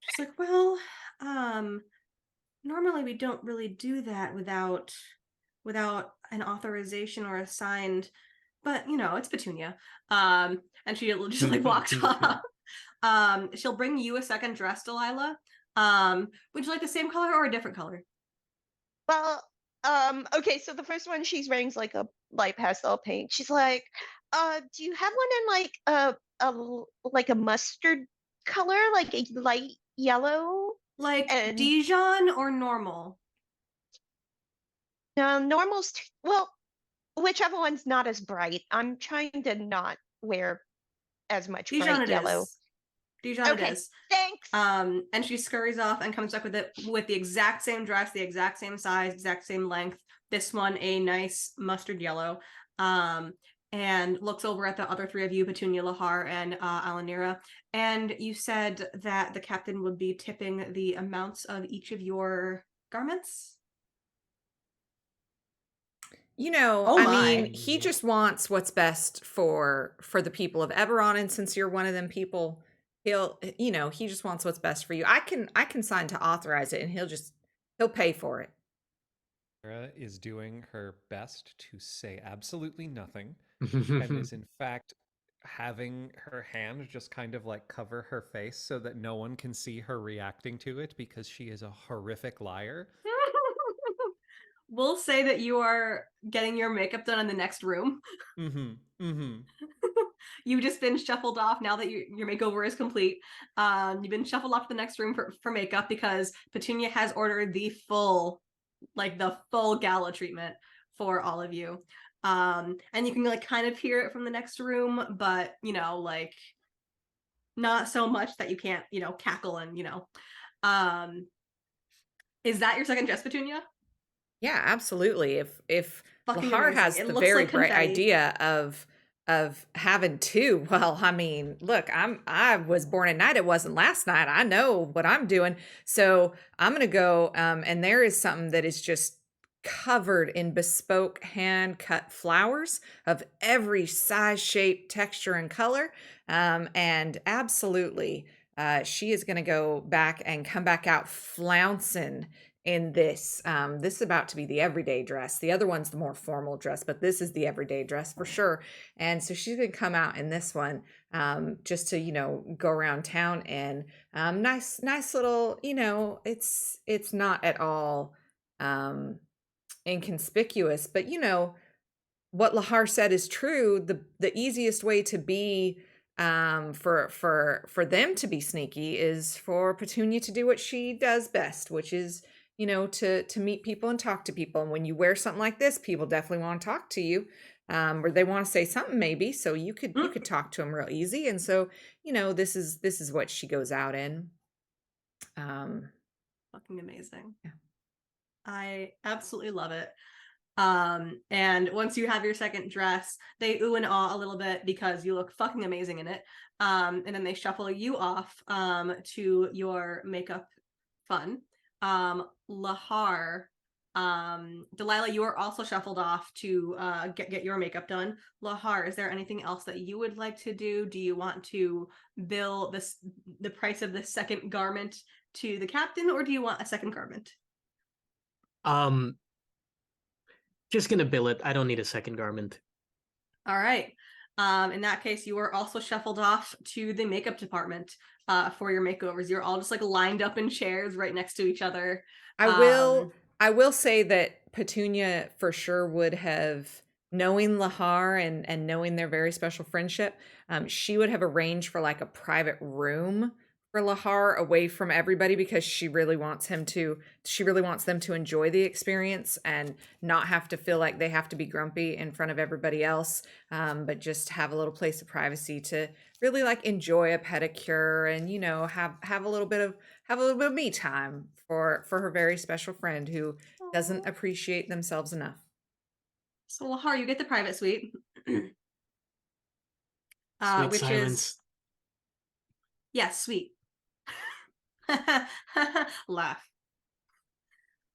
she's like, well, normally we don't really do that without an authorization or a signed, but it's Petunia. And she just like walks off. She'll bring you a second dress, Delilah. Would you like the same color or a different color? Well, okay, so the first one she's wearing's like a light pastel pink. She's like, do you have one in like like a mustard color, like a light yellow? Like And Dijon or normal? normal's well, whichever one's not as bright. I'm trying to not wear as much Dijon bright it yellow. is. Dijon it Okay, is. thanks. And she scurries off and comes back with it with the exact same dress, the exact same size, exact same length. This one a nice mustard yellow. And looks over at the other three of you, Petunia, Lahar, and Alanira. And you said that the captain would be tipping the amounts of each of your garments. You know, Oh I my. mean, he just wants what's best for the people of Eberron, and since you're one of them people, he'll, you know, he just wants what's best for you. I can sign to authorize it, and he'll pay for it. Sarah is doing her best to say absolutely nothing, and is in fact having her hand just kind of like cover her face so that no one can see her reacting to it because she is a horrific liar. We'll say that you are getting your makeup done in the next room. You've just been shuffled off now that your makeover is complete. You've been shuffled off to the next room for makeup because Petunia has ordered the full gala treatment for all of you. And you can like kind of hear it from the next room, but you know, like not so much that you can't, you know, cackle and, you know. Is that your second dress, Petunia? Yeah, absolutely. If Fucking Lahar amazing. has It the looks very like bright confetti. idea of having two, well, I mean, look, I was born at night. It wasn't last night. I know what I'm doing. So I'm gonna go. And there is something that is just covered in bespoke hand cut flowers of every size, shape, texture, and color. And absolutely, she is gonna go back and come back out flouncing in this. This is about to be the everyday dress. The other one's the more formal dress, but this is the everyday dress for sure. And so she's gonna come out in this one, just to, you know, go around town and nice little, you know, it's not at all inconspicuous, but you know what Lahar said is true. The easiest way to be for them to be sneaky is for Petunia to do what she does best, which is, you know, to meet people and talk to people. And when you wear something like this, people definitely want to talk to you, or they want to say something maybe. So you could talk to them real easy. And so, you know, this is what she goes out in. Fucking amazing. Yeah. I absolutely love it. And once you have your second dress, they ooh and ah a little bit because you look fucking amazing in it. And then they shuffle you off to your makeup fun. Lahar, Delilah, you are also shuffled off to get your makeup done. Lahar, is there anything else that you would like to do? Do you want to bill the price of the second garment to the captain, or do you want a second garment? Just gonna bill it. I don't need a second garment. All right. In that case, you are also shuffled off to the makeup department for your makeovers. You're all just like lined up in chairs right next to each other. I will say that Petunia for sure would have, knowing Lahar and knowing their very special friendship, she would have arranged for like a private room for Lahar away from everybody because she really wants them to enjoy the experience and not have to feel like they have to be grumpy in front of everybody else, but just have a little place of privacy to really like enjoy a pedicure and, you know, have a little bit of me time for her very special friend who doesn't appreciate themselves enough. So Lahar, you get the private suite, Sweet which silence. is sweet. Laugh.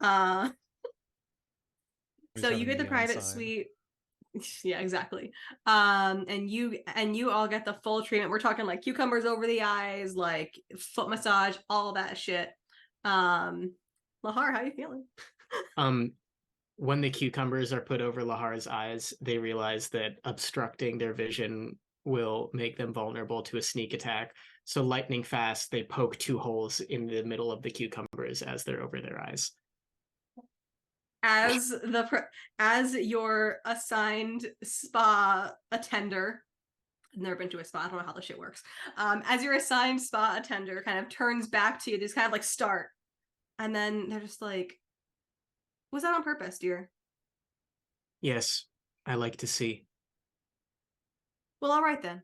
So you get the private suite. Yeah, exactly. And you all get the full treatment. We're talking like cucumbers over the eyes, like foot massage, all that shit. Lahar, how you feeling? When the cucumbers are put over Lahar's eyes, they realize that obstructing their vision will make them vulnerable to a sneak attack. So lightning fast, they poke 2 holes in the middle of the cucumbers as they're over their eyes. As your assigned spa attender, I've never been to a spa, I don't know how this shit works. As your assigned spa attender kind of turns back to you, just kind of like start. And then they're just like, was that on purpose, dear? Yes, I like to see. Well, all right then.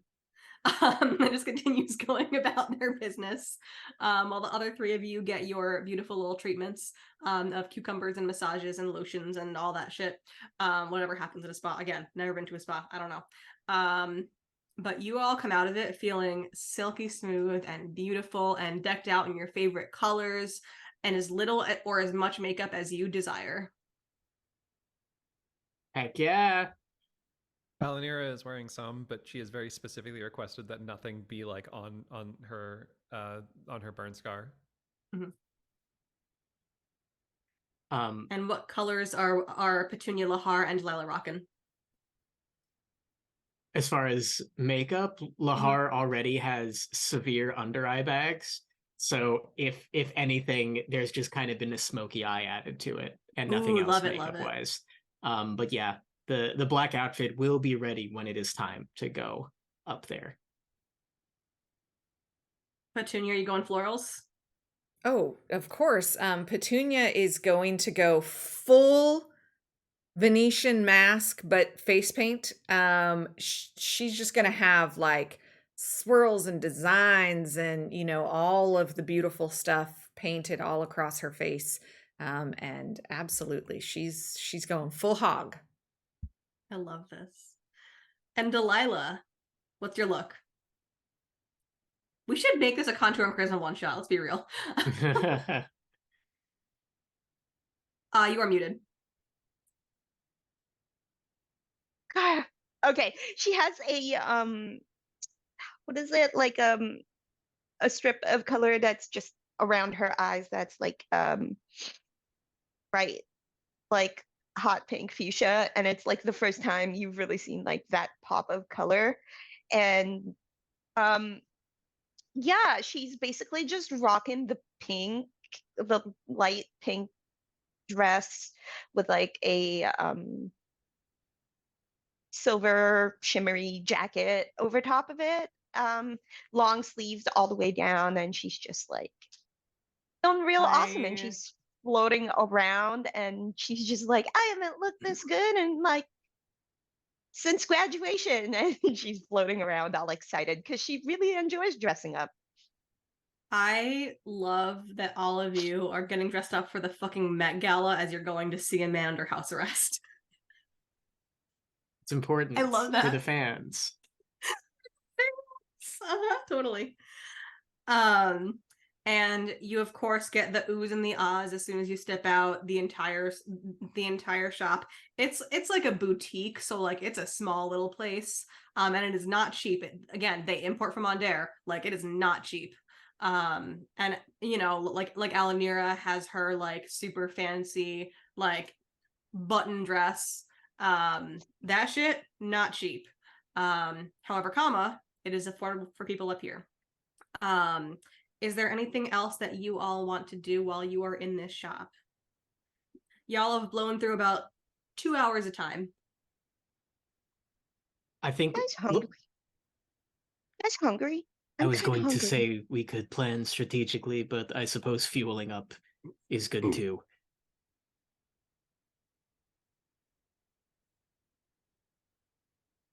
It just continues going about their business, while the other 3 of you get your beautiful little treatments of cucumbers and massages and lotions and all that shit. Whatever happens at a spa. Again, never been to a spa. I don't know. But you all come out of it feeling silky smooth and beautiful and decked out in your favorite colors and as little or as much makeup as you desire. Heck yeah. Alanira is wearing some, but she has very specifically requested that nothing be like on her burn scar. Mm-hmm. Um, And what colors are Petunia Lahar and Delilah rockin'? as far as makeup, Lahar already has severe under eye bags. So if anything, there's just kind of been a smoky eye added to it and nothing Ooh, else love it, makeup love it. wise. But yeah, the black outfit will be ready when it is time to go up there. Petunia, are you going florals? Oh, of course. Petunia is going to go full Venetian mask, but face paint. She's just gonna have like swirls and designs and, you know, all of the beautiful stuff painted all across her face. And absolutely, she's going full hog. I love this. And Delilah, what's your look? We should make this a contour and charisma one shot. Let's be real. You are muted. Okay, she has a what is it, like a strip of color that's just around her eyes that's like bright, like hot pink fuchsia, and it's like the first time you've really seen like that pop of color. And yeah, she's basically just rocking the light pink dress with like a silver shimmery jacket over top of it, long sleeves all the way down, and she's just like feeling real awesome, and she's floating around, and she's just like, I haven't looked this good and like since graduation. And she's floating around all excited because she really enjoys dressing up. I love that all of you are getting dressed up for the fucking Met Gala as you're going to see a man under house arrest. It's important I love that. for the fans. Totally. And you of course get the oohs and the ahs as soon as you step out. The entire shop. It's like a boutique, so like it's a small little place. And it is not cheap. Again, they import from Ondair. Like it is not cheap. And you know, like Alanira has her like super fancy like button dress. That shit not cheap. However, it is affordable for people up here. Is there anything else that you all want to do while you are in this shop? Y'all have blown through about 2 hours of time. I think That's hungry. That's hungry. I was going hungry. to say we could plan strategically, but I suppose fueling up is good too.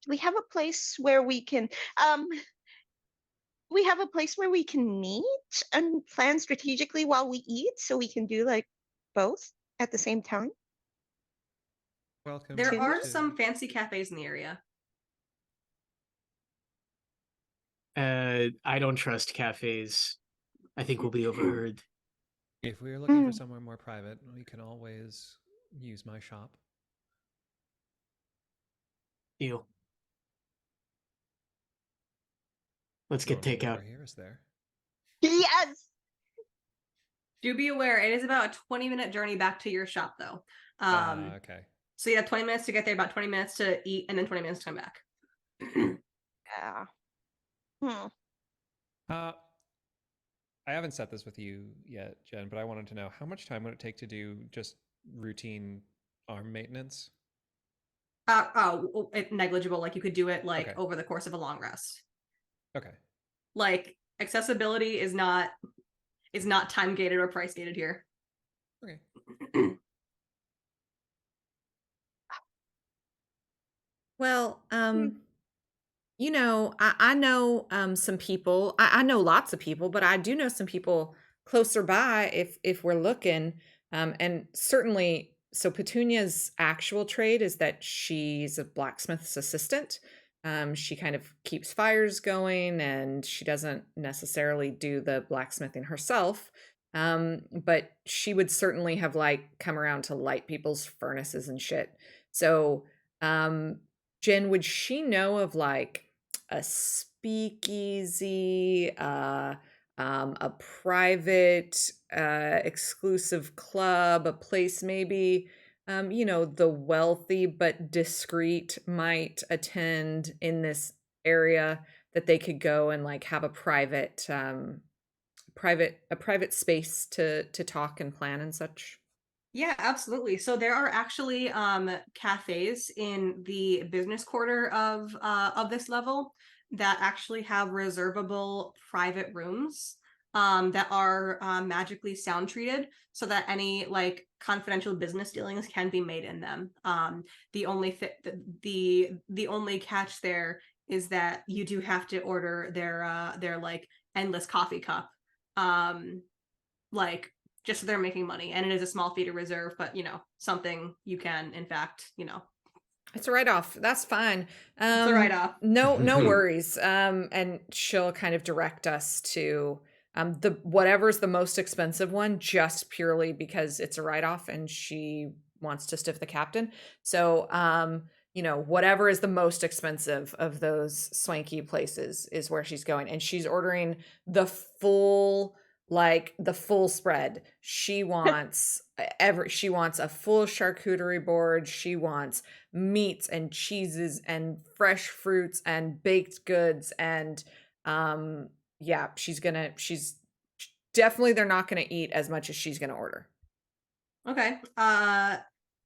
We have a place where we can meet and plan strategically while we eat, so we can do like both at the same time. Welcome. There are to- some fancy cafes in the area. I don't trust cafes. I think we'll be overheard. If we're looking for somewhere more private, we can always use my shop. Deal. Let's Your get neighbor takeout. over here is there. Yes. Do be aware, it is about a 20-minute journey back to your shop, though. Okay. So you have 20 minutes to get there, about 20 minutes to eat, and then 20 minutes to come back. Yeah. Hmm. I haven't set this with you yet, Jen, but I wanted to know how much time would it take to do just routine arm maintenance? Negligible. Like you could do it like Okay. over the course of a long rest. Okay. Like accessibility is not time gated or price gated here. Okay. Well, you know, I know some people. I know lots of people, but I do know some people closer by if we're looking. And certainly, so Petunia's actual trade is that she's a blacksmith's assistant. She kind of keeps fires going, and she doesn't necessarily do the blacksmithing herself. But she would certainly have like come around to light people's furnaces and shit. So, Jen, would she know of like a speakeasy, a private, exclusive club, a place maybe, you know, the wealthy but discreet might attend in this area that they could go and like have a private, a private space to talk and plan and such? Yeah, absolutely. So there are actually cafes in the business quarter of this level that actually have reservable private rooms that are magically sound treated so that any like confidential business dealings can be made in them. The only the only catch there is that you do have to order their like endless coffee cup. Like just so they're making money, and it is a small fee to reserve, but you know, something you can in fact, you know, It's a write-off. That's fine. it's a write-off. No worries. And she'll kind of direct us to the whatever's the most expensive one, just purely because it's a write-off and she wants to stiff the captain. So you know, whatever is the most expensive of those swanky places is where she's going. And she's ordering the full, like the full spread. She wants she wants a full charcuterie board. She wants meats and cheeses and fresh fruits and baked goods and yeah, she's definitely, they're not gonna eat as much as she's gonna order. Okay.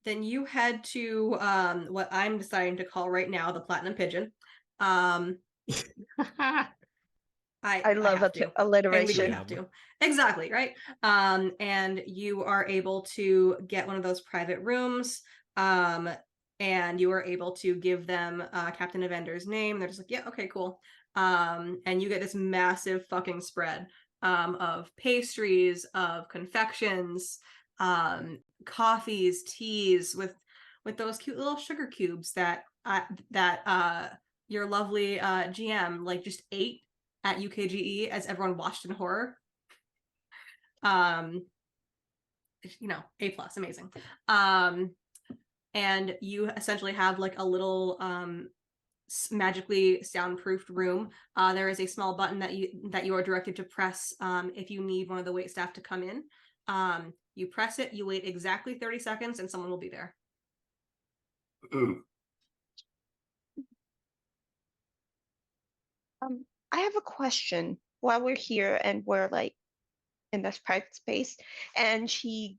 Then you head to what I'm deciding to call right now the Platinum Pigeon. I love have to. I legally alliteration. have to. Exactly, right? And you are able to get one of those private rooms. And you are able to give them Captain Evander's name. They're just like, yeah, okay, cool. And you get this massive fucking spread of pastries, of confections, coffees, teas with those cute little sugar cubes that your lovely GM like just ate at UKGE as everyone watched in horror. You know, A+, amazing. And you essentially have like a little magically soundproofed room. There is a small button that you are directed to press if you need one of the wait staff to come in. You press it, you wait exactly 30 seconds, and someone will be there. I have a question while we're here and we're like in this private space, and she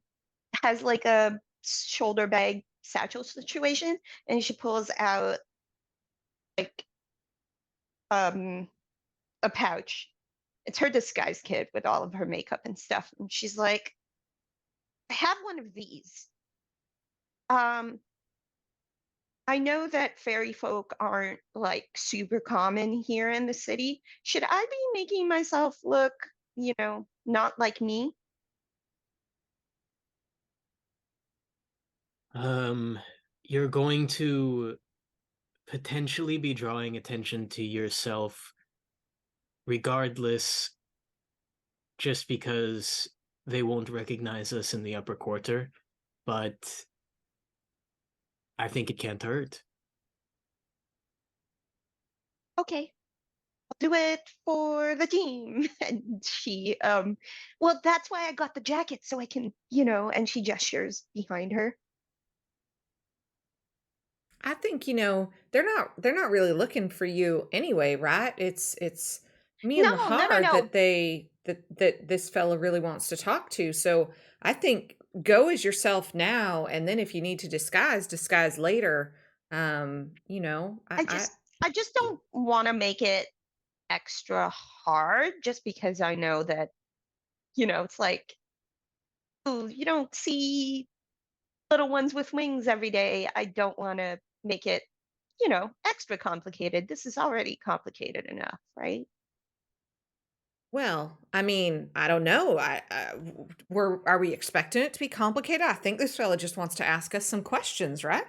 has like a shoulder bag satchel situation, and she pulls out like a pouch. It's her disguise kit with all of her makeup and stuff, and she's like, I have one of these. I know that fairy folk aren't like super common here in the city. Should I be making myself look, you know, not like me? You're going to potentially be drawing attention to yourself regardless, just because they won't recognize us in the upper quarter, but I think it can't hurt. Okay, I'll do it for the team. And she, well, that's why I got the jacket so I can, you know, and she gestures behind her. I think, they're not really looking for you anyway, right? It's me and Lahar No. that this fella really wants to talk to. So I think go as yourself now, and then if you need to disguise later. I just don't want to make it extra hard just because I know that, it's like, oh, you don't see little ones with wings every day. I don't want to make it, extra complicated. This is already complicated enough, right? Well, I mean, I don't know. Are we expecting it to be complicated? I think this fella just wants to ask us some questions, right?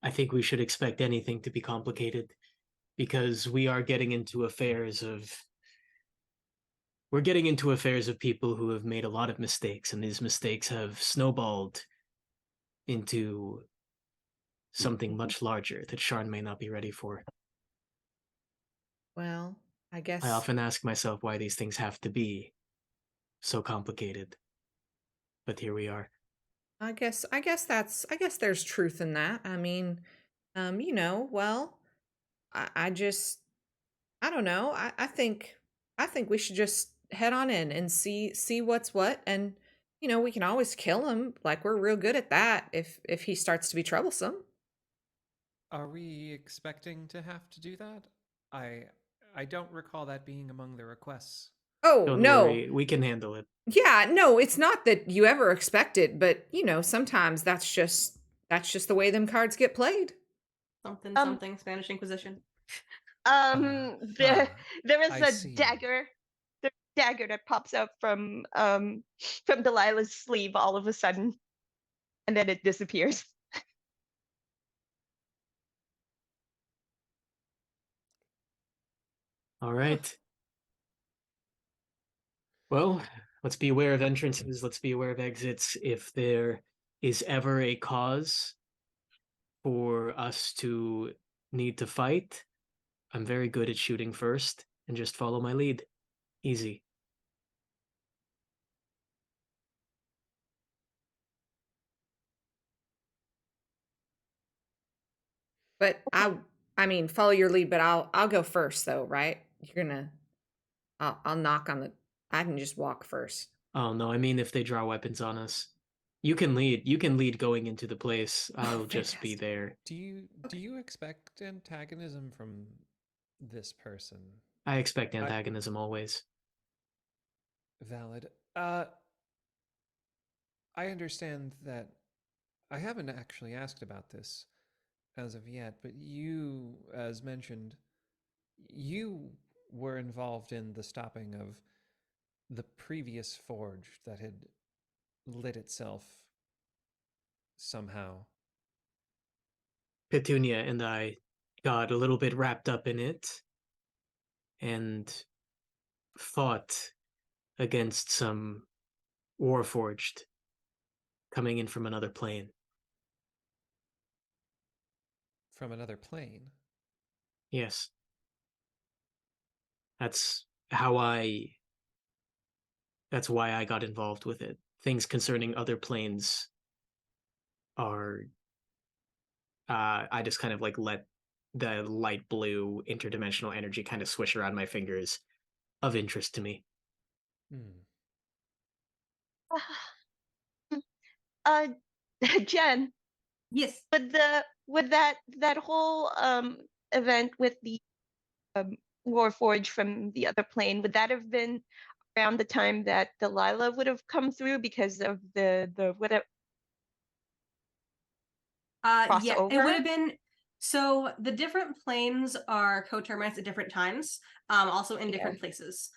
I think we should expect anything to be complicated because we are getting into affairs of people who have made a lot of mistakes, and these mistakes have snowballed into something much larger that Sharn may not be ready for. Well, I I guess often ask myself why these things have to be so complicated. But here we are. I guess there's truth in that. I mean, well, I just I don't know. I think we should just head on in and see what's what, and we can always kill him. Like we're real good at that if he starts to be troublesome. Are we expecting to have to do that? I I don't recall that being among the requests. Oh, Don't no. worry, we can handle it. Yeah, no, it's not that you ever expect it, but sometimes that's just the way them cards get played. Something, Um, something, Spanish Inquisition. there Ah, there is I a see. dagger that pops up from Delilah's sleeve all of a sudden, and then it disappears. All right. Well, let's be aware of entrances. Let's be aware of exits. If there is ever a cause for us to need to fight, I'm very good at shooting first and just follow my lead. Easy. But I mean, follow your lead, but I'll go first though, right? I'll knock on the I can just walk first. Oh no, I mean if they draw weapons on us. You can lead. You can lead going into the place. I'll just be Fantastic. there. Do you expect antagonism from this person? I expect I antagonism always. Valid. I understand that I haven't actually asked about this as of yet, but you, as mentioned, you were involved in the stopping of the previous forge that had lit itself somehow. Petunia and I got a little bit wrapped up in it and fought against some Warforged coming in from another plane. From another plane. Yes. That's how I that's why I got involved with it. Things concerning other planes are I just kind of like let the light blue interdimensional energy kind of swish around my fingers of interest to me. Hmm. uh, Jen, Yes. with that whole event with the Warforged from the other plane, would that have been around the time that Delilah would have come through because of the whatever Yeah, it would crossover? have been. So the different planes are coterminous at different times, also in Yeah. different places.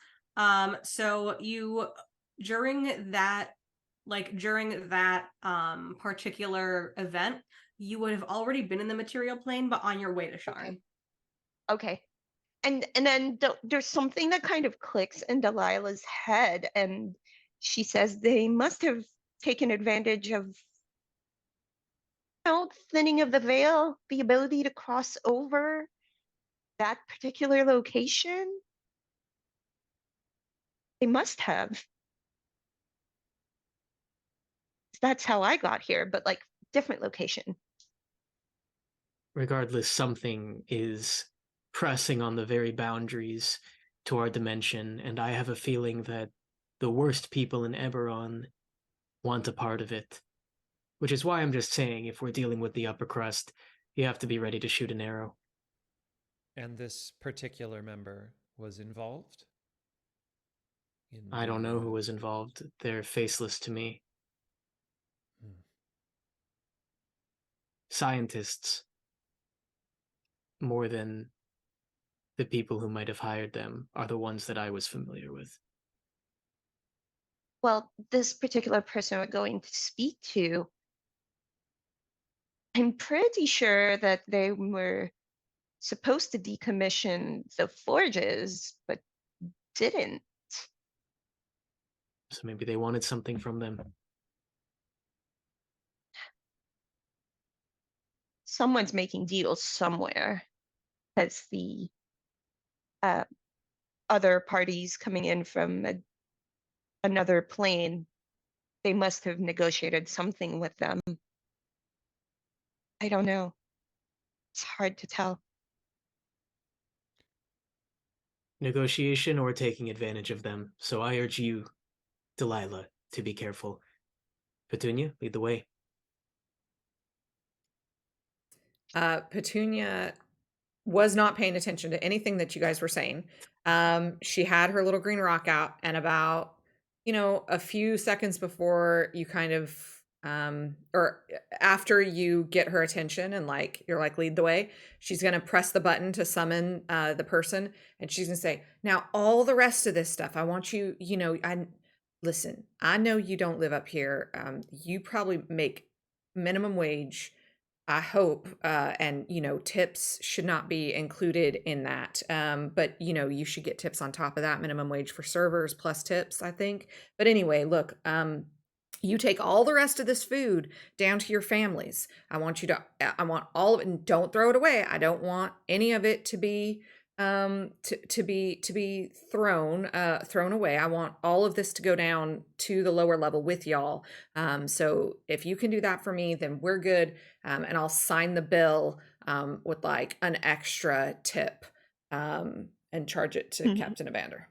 So you during that, particular event, you would have already been in the material plane, but on your way to Sharn. Okay. And then there's something that kind of clicks in Delilah's head, and she says they must have taken advantage of, thinning of the veil, the ability to cross over that particular location. They must have. That's how I got here, but like different location. regardless, something is pressing on the very boundaries to our dimension, and I have a feeling that the worst people in Eberron want a part of it. Which is why I'm just saying, if we're dealing with the upper crust, you have to be ready to shoot an arrow. And this particular member was involved? I don't know who was involved. They're faceless to me. Scientists, more than the people who might have hired them, are the ones that I was familiar with. Well, this particular person we're going to speak to, I'm pretty sure that they were supposed to decommission the forges, but didn't. So maybe they wanted something from them. Someone's making deals somewhere, as the other parties coming in from another plane, they must have negotiated something with them. I don't know. It's hard to tell. Negotiation or taking advantage of them. So I urge you, Delilah, to be careful. Petunia, lead the way. Petunia was not paying attention to anything that you guys were saying. She had her little green rock out, and about, a few seconds before you kind of, or after you get her attention and you're like, lead the way, she's going to press the button to summon the person, and she's going to say, now all the rest of this stuff, I want you, listen, I know you don't live up here. You probably make minimum wage, I hope, and tips should not be included in that. But you should get tips on top of that, minimum wage for servers plus tips, I think. But anyway, look, you take all the rest of this food down to your families. I want all of it, and don't throw it away. I don't want any of it to be to be thrown away. I want all of this to go down to the lower level with y'all. So if you can do that for me, then we're good. And I'll sign the bill with an extra tip and charge it to Captain Evander.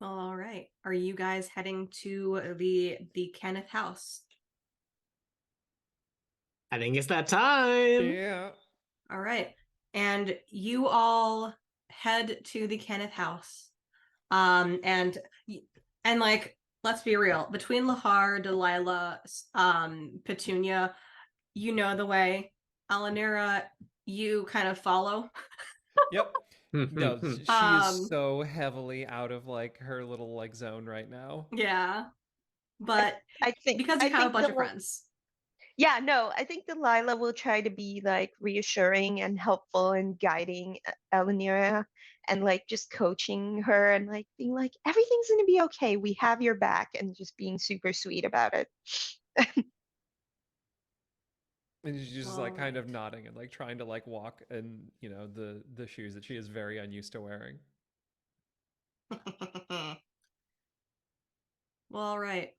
All right. Are you guys heading to the Kenneth house? I think it's that time. Yeah. All right. And you all head to the Kenneth house. And let's be real, between Lahar, Delilah, Petunia, you know the way. Alanira, you kind of follow. Yep. No, she is so heavily out of her little zone right now. Yeah. But I think because you have a bunch of friends. Yeah, no, I think Delilah will try to be reassuring and helpful and guiding Elanira and just coaching her and being everything's gonna be okay. We have your back, and just being super sweet about it. And she's just kind of nodding and trying to walk in, the shoes that she is very unused to wearing. Well, all right.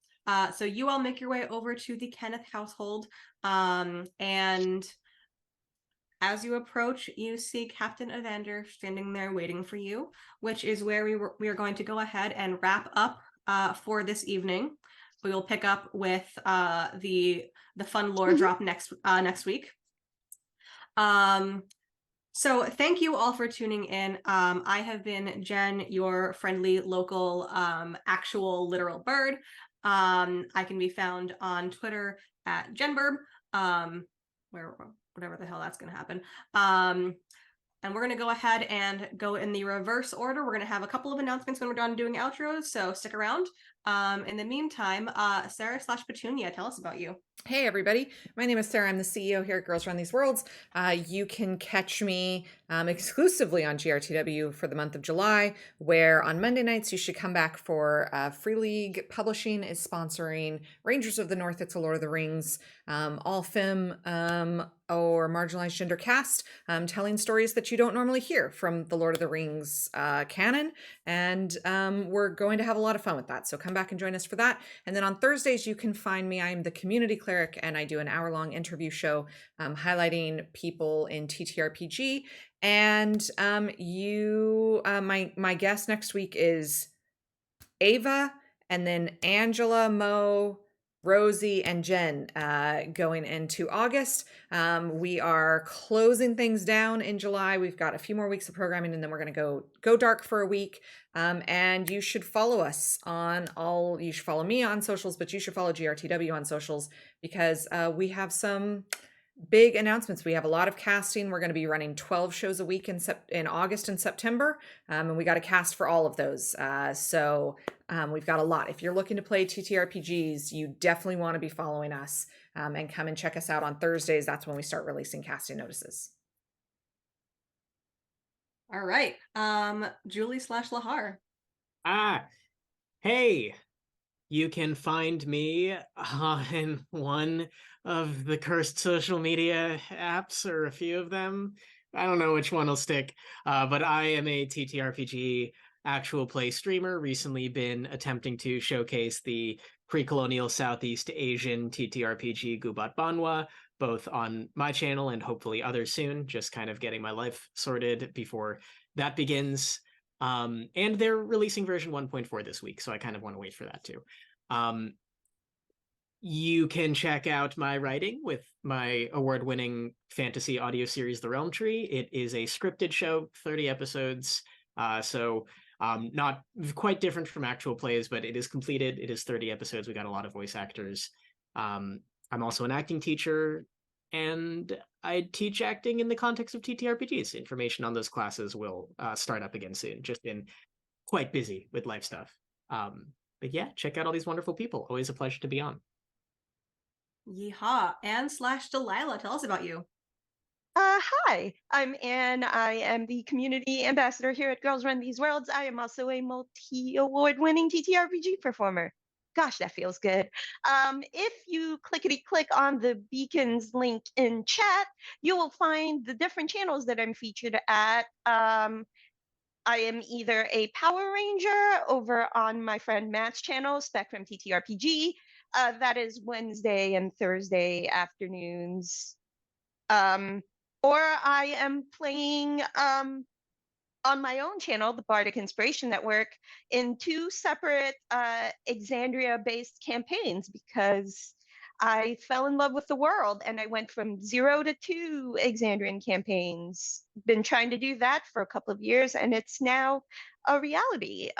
So you all make your way over to the Kenneth household, and as you approach, you see Captain Evander standing there waiting for you, which is where we are going to go ahead and wrap up for this evening. We will pick up with the fun lore drop next week. So thank you all for tuning in. I have been Jen, your friendly local actual literal bird. I can be found on Twitter at JenBurb, whatever the hell that's going to happen. And we're going to go ahead and go in the reverse order. We're going to have a couple of announcements when we're done doing outros, so stick around. In the meantime, Sarah/Petunia, tell us about you. Hey, everybody. My name is Sarah. I'm the CEO here at Girls Run These Worlds. You can catch me exclusively on GRTW for the month of July, where on Monday nights you should come back for Free League Publishing is sponsoring Rangers of the North. It's a Lord of the Rings, all femme or marginalized gender cast, telling stories that you don't normally hear from the Lord of the Rings canon. And we're going to have a lot of fun with that. So come back and join us for that. And then on Thursdays, you can find me. I am the community cleric, and I do an hour-long interview show highlighting people in TTRPG. And my guest next week is Ava, and then Angela, Mo, Rosie, and Jen going into August. We are closing things down in July. We've got a few more weeks of programming, and then we're going to go dark for a week. And you should follow us on all. You should follow me on socials, but you should follow GRTW on socials, because we have some big announcements. We have a lot of casting. We're going to be running 12 shows a week in August and September, and we got a cast for all of those. So we've got a lot. If you're looking to play TTRPGs, you definitely want to be following us, and come and check us out on Thursdays. That's when we start releasing casting notices. All right. Julie/Lahar. Hey, you can find me on one of the cursed social media apps, or a few of them. I don't know which one will stick, but I am a TTRPG actual play streamer. Recently been attempting to showcase the pre-colonial Southeast Asian TTRPG Gubat Banwa, both on my channel and hopefully others soon, just kind of getting my life sorted before that begins. And they're releasing version 1.4 this week, so I kind of want to wait for that too. You can check out my writing with my award-winning fantasy audio series, The Realm Tree. It is a scripted show, 30 episodes, so not quite different from actual plays, but it is completed. It is 30 episodes. We got a lot of voice actors. I'm also an acting teacher, and I teach acting in the context of TTRPGs. Information on those classes will start up again soon. Just been quite busy with life stuff. But yeah, check out all these wonderful people. Always a pleasure to be on. Yeehaw. Anne/Delilah, tell us about you. Hi, I'm Anne. I am the community ambassador here at Girls Run These Worlds. I am also a multi-award-winning TTRPG performer. Gosh, that feels good. If you clickety-click on the beacons link in chat, you will find the different channels that I'm featured at. I am either a Power Ranger over on my friend Matt's channel, Spectrum TTRPG. That is Wednesday and Thursday afternoons. Or I am playing on my own channel, the Bardic Inspiration Network, in 2 separate Exandria-based campaigns, because I fell in love with the world and I went from 0 to 2 Exandrian campaigns. Been trying to do that for a couple of years, and it's now a reality.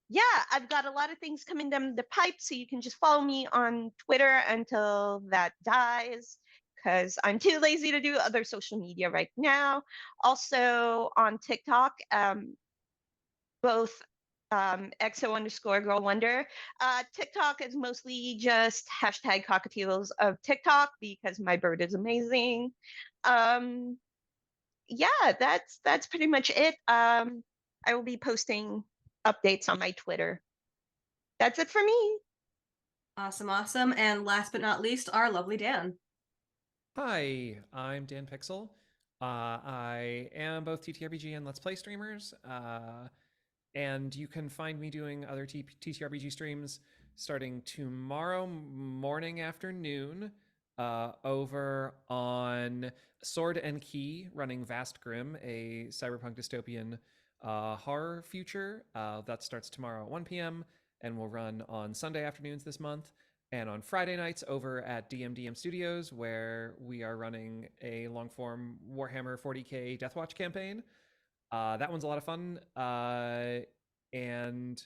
Yeah, I've got a lot of things coming down the pipe, so you can just follow me on Twitter until that dies, because I'm too lazy to do other social media right now. Also on TikTok, both XO_Girl Wonder. TikTok is mostly just hashtag cockatiels of TikTok, because my bird is amazing. Yeah, that's pretty much it. I will be posting updates on my Twitter. That's it for me. Awesome. And last but not least, our lovely Dan. Hi, I'm Dan Pixel. I am both TTRPG and Let's Play streamers. And you can find me doing other TTRPG streams starting tomorrow morning, afternoon, over on Sword and Key, running Vast Grim, a cyberpunk dystopian horror future. That starts tomorrow at 1 p.m. and will run on Sunday afternoons this month, and on Friday nights over at DMDM Studios, where we are running a long-form Warhammer 40k Deathwatch campaign. That one's a lot of fun, and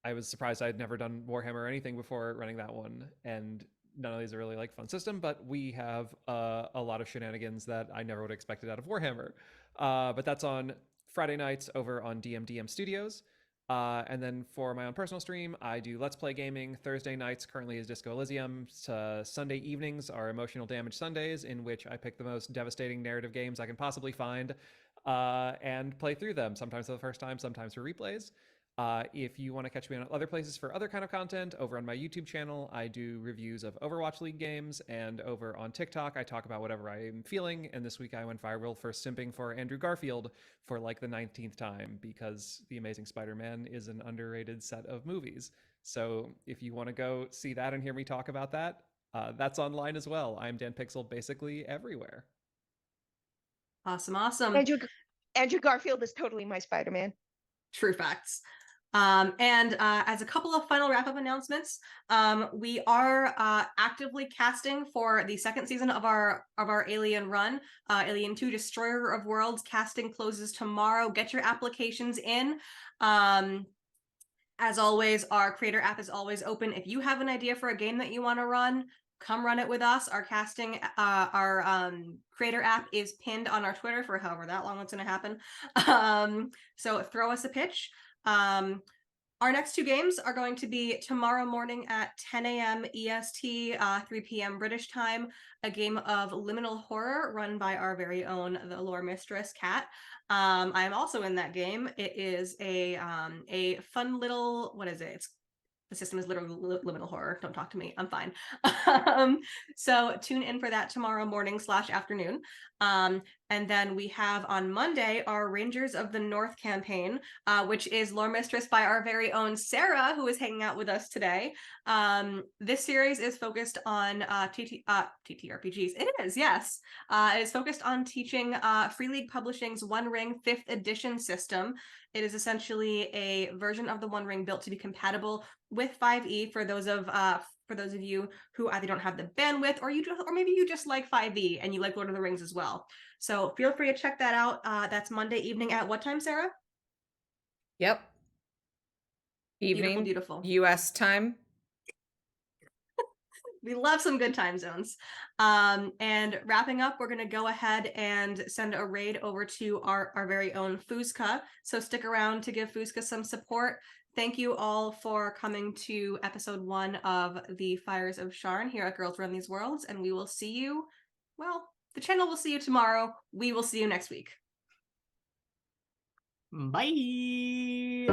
I was surprised I'd never done Warhammer or anything before running that one, and none of these are really like fun system, but we have a lot of shenanigans that I never would have expected out of Warhammer. But that's on Friday nights over on DMDM Studios. And then for my own personal stream, I do Let's Play gaming. Thursday nights currently is Disco Elysium. Sunday evenings are Emotional Damage Sundays, in which I pick the most devastating narrative games I can possibly find and play through them, sometimes for the first time, sometimes for replays. If you want to catch me on other places for other kind of content, over on my YouTube channel, I do reviews of Overwatch League games, and over on TikTok, I talk about whatever I'm feeling. And this week I went viral for simping for Andrew Garfield for like the 19th time, because The Amazing Spider-Man is an underrated set of movies. So if you want to go see that and hear me talk about that, that's online as well. I'm Dan Pixel basically everywhere. Awesome. Andrew Garfield is totally my Spider-Man. True facts. And as a couple of final wrap-up announcements, we are actively casting for the second season of our Alien run, Alien 2 Destroyer of Worlds. Casting closes tomorrow. Get your applications in. As always, our creator app is always open. If you have an idea for a game that you want to run, come run it with us. Our casting, our creator app is pinned on our Twitter for however that long it's going to happen. So throw us a pitch. Our next two games are going to be tomorrow morning at 10 a.m. EST, 3 p.m. British time, a game of liminal horror run by our very own the lore mistress, Kat. I am also in that game. It is a fun little, what is it? The system is literally liminal horror. Don't talk to me. I'm fine. So tune in for that tomorrow morning / afternoon. And then we have on Monday our Rangers of the North campaign, which is Lore Mistress by our very own Sarah, who is hanging out with us today. This series is focused on TTRPGs. It is, yes. It is focused on teaching Free League Publishing's One Ring 5th edition system. It is essentially a version of the One Ring built to be compatible with 5e for those of you who either don't have the bandwidth or maybe you just like 5e and you like Lord of the Rings as well. So feel free to check that out. That's Monday evening at what time, Sarah? Yep. Evening. Beautiful. US time. We love some good time zones. And wrapping up, we're going to go ahead and send a raid over to our very own Fuzka. So stick around to give Fuzka some support. Thank you all for coming to episode 1 of the Fires of Sharn here at Girls Run These Worlds. And we will see you, well, the channel will see you tomorrow. We will see you next week. Bye.